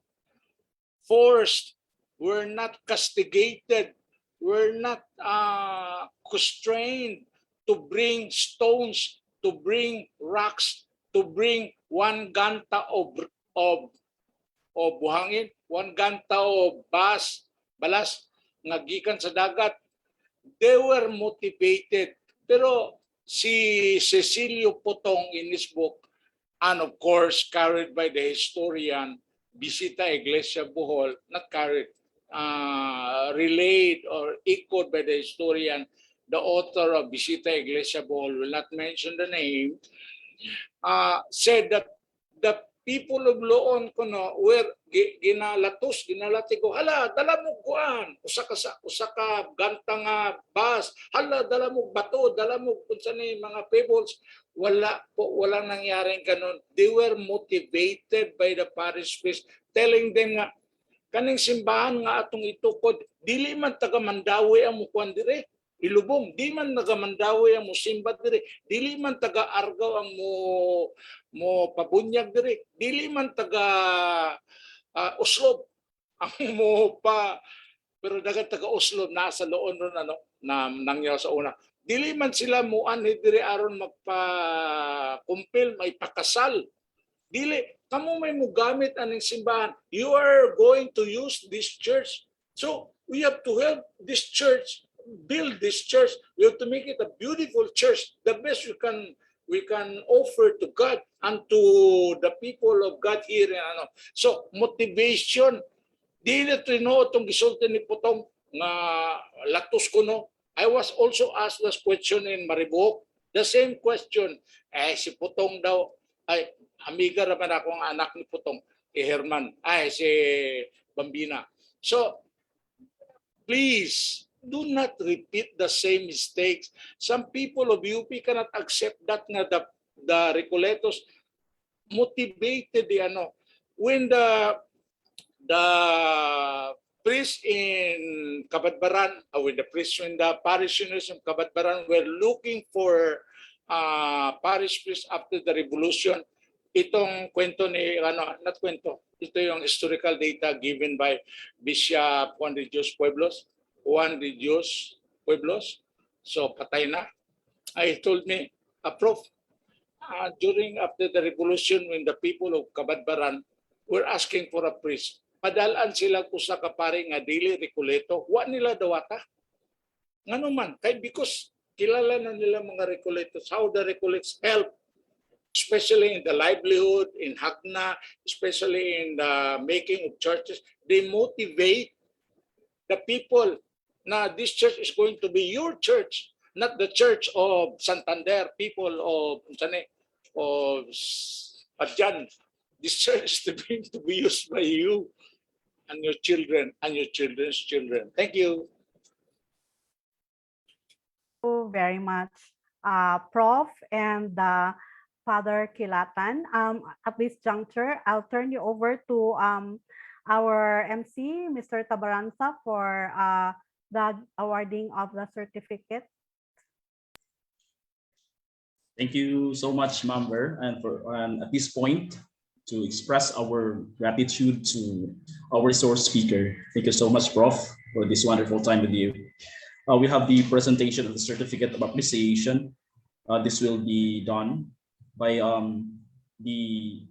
forced, were not castigated, were not constrained to bring stones, to bring rocks, to bring 1 ganta of buhangin, 1 ganta of balas nga gikan sa dagat. They were motivated. Pero si Cecilio Potong in his book, and of course carried by the historian Bisita Iglesia Bohol, not carried, relayed or echoed by the historian, the author of Bisita Iglesia Bohol, will not mention the name, said that the people of Loon kuno were ginalati ko, hala dala mo kuan usa ka ganta nga bas, hala dala mo bato, dala mo kunsa ni mga pebbles. Wala nangyaring kanon. They were motivated by the parish priest, telling them nga kaning simbahan nga atong itukod dili man taga Mandawi ang mukuan dire, ilubong di man naga Mandawi ang musimba dire, dili man taga Argao ang mo pabunyag dire, dili man taga Oslo ang mo pa, pero dagat taga Oslo nasa Loon ron na nangyaw sa una. Dili man sila mo anhi dire aron magpa-kumpil, may pakasal. Dili kamo may mugamit aning simbahan. You are going to use this church. So we have to help this church, build this church. We have to make it a beautiful church, the best we can offer to God and to the people of God here. So motivation. Dili to itong gisulti ni Potong nga latos ko no. I was also asked this question in Mariboc. The same question. Si Potong daw, ay amiga naman ako ang anak ni Potong, Herman, si Bambina. So, please, do not repeat the same mistakes. Some people of UP cannot accept that nga the Recoletos motivated when the priest in Kabadbaran, when the parishioners in Kabadbaran were looking for parish priest after the revolution, itong kwento ni, not kwento, ito yung historical data given by Bishop Juan de Dios Pueblos, so patay na. I told me, Prof, during after the revolution when the people of Kabadbaran were asking for a priest, padalaan sila usa ka pare nga dili Recoleto, wa nila dawata. Ngano man, kay because kilala na nila mga Recoletos, how the Recollets help, especially in the livelihood, in Hagna, especially in the making of churches. They motivate the people na this church is going to be your church, not the church of Santander, people of Padjan. This church is going to be used by you and your children and your children's children. Thank you. Thank you very much, Prof. and Father Kilatan. At this juncture, I'll turn you over to our MC, Mr. Tabaranza, for the awarding of the certificate. Thank you so much, Member, and at this point, to express our gratitude to our resource speaker. Thank you so much, Prof, for this wonderful time with you. We have the presentation of the certificate of appreciation. This will be done by the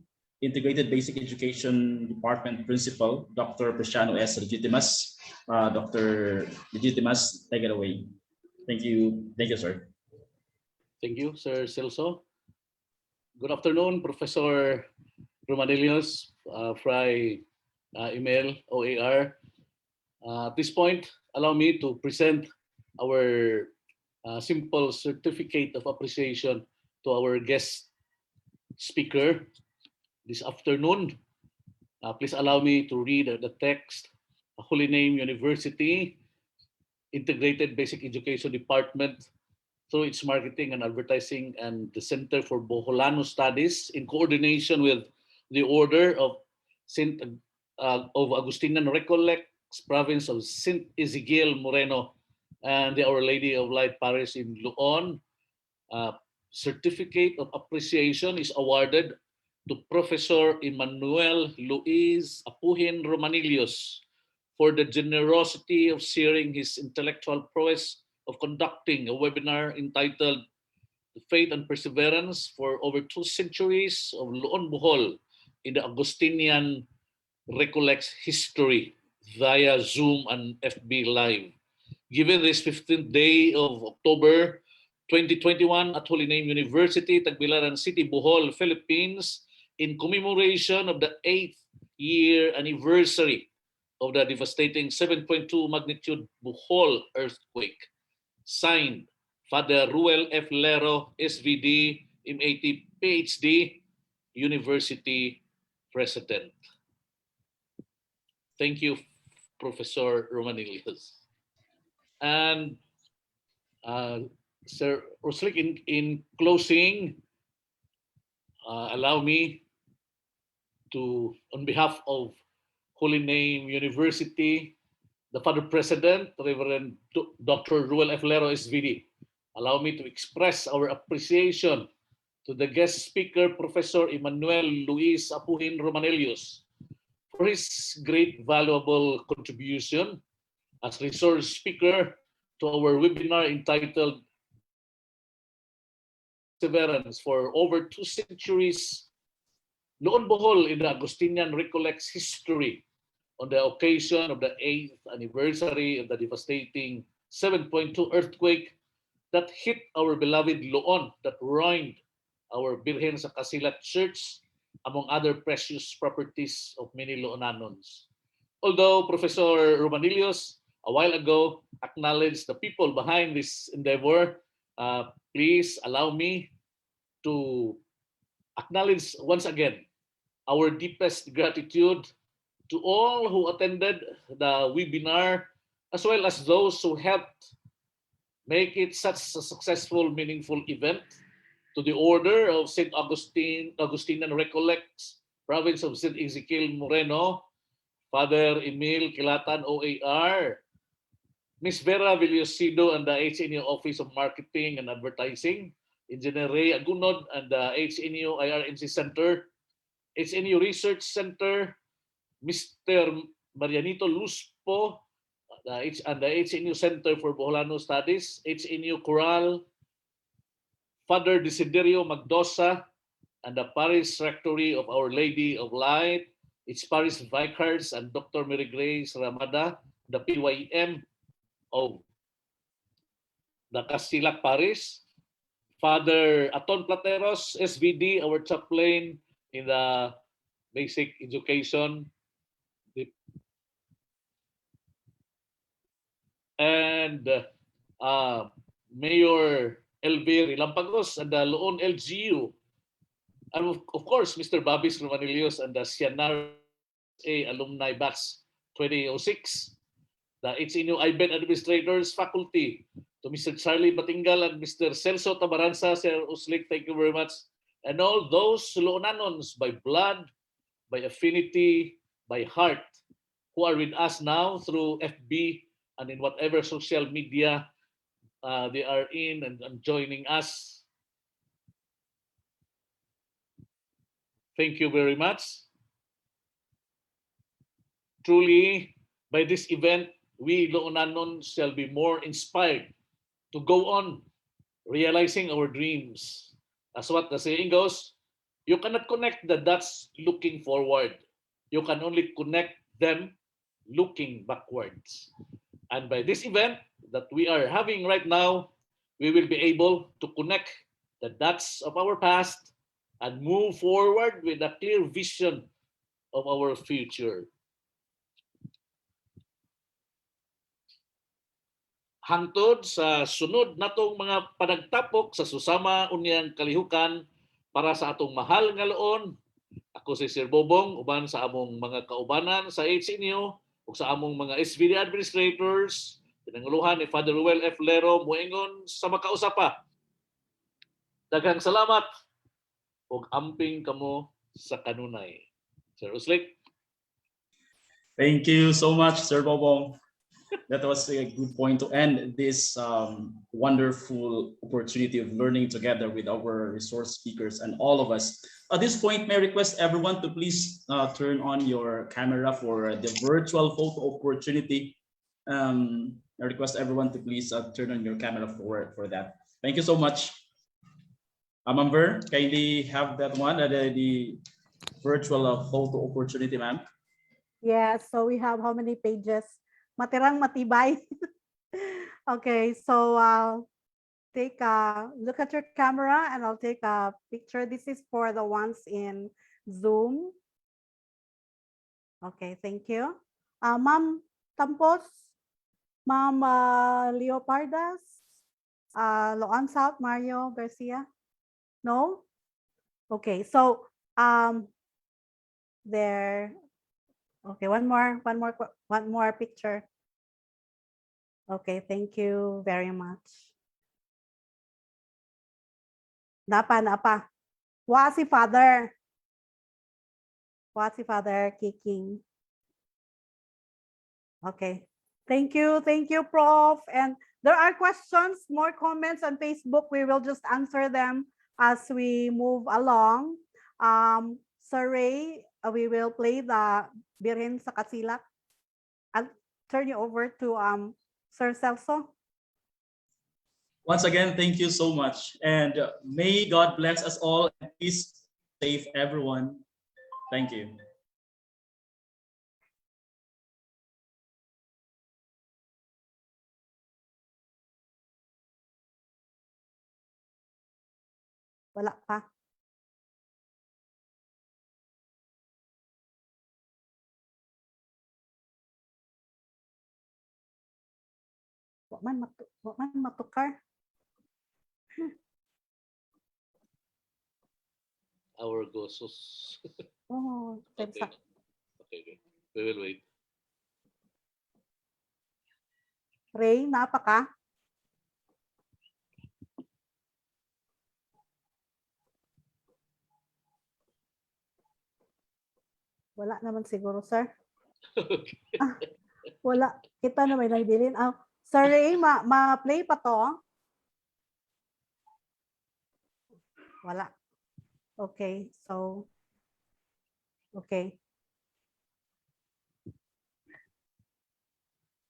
Integrated Basic Education Department Principal, Dr. Preciano S. Legitimas. Dr. Legitimas, take it away. Thank you, sir. Thank you, Sir Celso. Good afternoon, Professor Romanillos, Fry Email, OAR. At this point, allow me to present our simple certificate of appreciation to our guest speaker this afternoon. Please allow me to read the text. Holy Name University, Integrated Basic Education Department, through its marketing and advertising and the Center for Boholano Studies, in coordination with the Order of Augustinian Recollect, province of St. EZEKIEL, Moreno, and the Our Lady of Light Parish in Loon. Certificate of appreciation is awarded to Professor Emmanuel Luis Apuhin Romanillos for the generosity of sharing his intellectual prowess of conducting a webinar entitled The Faith and Perseverance for Over 2 Centuries of Loon Bohol in the Augustinian Recollects History via Zoom and FB Live. Given this 15th day of October 2021 at Holy Name University, Tagbilaran City, Bohol, Philippines, in commemoration of the 8th year anniversary of the devastating 7.2 magnitude Bohol earthquake. Signed, Father Ruel F. Lero, SVD, M80, PhD, University President. Thank you, Professor Romanillos. And Sir Roslick, in closing, allow me to, on behalf of Holy Name University, the Father President, Reverend Dr. Ruel F. Lero, SVD, allow me to express our appreciation to the guest speaker, Professor Emmanuel Luis Apuhin Romanillos, for his great valuable contribution as resource speaker to our webinar entitled Perseverance for Over 2 Centuries, Loon Bohol in the Augustinian Recollects History, on the occasion of the 8th anniversary of the devastating 7.2 earthquake that hit our beloved Loon, that ruined our Birhen sa Kasilat Church, among other precious properties of many Loonanons. Although Professor Romanillos a while ago acknowledged the people behind this endeavor, please allow me to acknowledge once again our deepest gratitude to all who attended the webinar, as well as those who helped make it such a successful, meaningful event. To the Order of St. Augustinian Recollect, Province of St. EZEKIEL, Moreno, Father Emil Kilatan, OAR, Ms. Vera Villosido and the HNU Office of Marketing and Advertising, Engineer Ray Agunod and the HNU IRMC Center, HNU Research Center, Mr. Marianito Luspo, and the HNU Center for Boholano Studies, HNU Coral, Father Desiderio Magdosa, and the Parish Rectory of Our Lady of Light, its Parish Vicars, and Dr. Mary Grace Ramada, the PYM of the Casilac Parish, Father Aton Plateros, SVD, our chaplain in the basic education, and Mayor LV Rilampagos and the Loon LGU, and of course Mr. Babis Romanillos and the SHANNARA Alumni Batch 2006, the HNU IBEN Administrators Faculty, to Mr. Charlie Batingal and Mr. Celso Tabaranza, Sir Uslik, thank you very much, and all those Loonanons by blood, by affinity, by heart, who are with us now through FB and in whatever social media they are in and joining us. Thank you very much. Truly, by this event, we Loonanons shall be more inspired to go on realizing our dreams. As what the saying goes, you cannot connect the dots looking forward. You can only connect them looking backwards. And by this event that we are having right now, we will be able to connect the dots of our past and move forward with a clear vision of our future. Hangtod sa sunod natong mga panagtapok sa susama unyang kalihukan para sa atong mahal nga Loon, ako si Sir Bobong, uban sa among mga kaubanan sa HNU ug sa among mga SVD administrators, pinanguluhan ni Father Ruel F. Lero, muingon sa makausapa. Daghang salamat ug amping kamo sa kanunay. Sir Uslik. Thank you so much, Sir Bobong. That was a good point to end this wonderful opportunity of learning together with our resource speakers and all of us. At this point, may I request everyone to please turn on your camera for the virtual photo opportunity. I request everyone to please turn on your camera for that. Thank you so much. Ma'am Ver, kindly have that one, the virtual photo opportunity, ma'am. Yeah, so we have how many pages? Matirang matibay. Okay, so I'll take a look at your camera and I'll take a picture. This is for the ones in Zoom. Okay, thank you. Ma'am Tampos, Ma'am Leopardas, Loan South, Mario Garcia. No? Okay, so there. Okay, one more picture. Okay, thank you very much. Napa. Wa si Father. Wa si Father kicking. Okay. Thank you, Prof. And there are questions, more comments on Facebook. We will just answer them as we move along. Sir Ray, we will play the Birhen sa Kasilak. I'll turn you over to Sir Celso. Once again, thank you so much. And may God bless us all and peace safe everyone. Thank you. Wala pa. Wa man matukar. Our gozos. Oh, Okay. Okay. We will wait. Ray, napa ka? Wala naman siguro, sir. Wala. Kita na may nagbilin. Sir Ray, ma-play pa to? Wala. Okay, so, okay.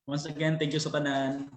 Once again, thank you sa tanan.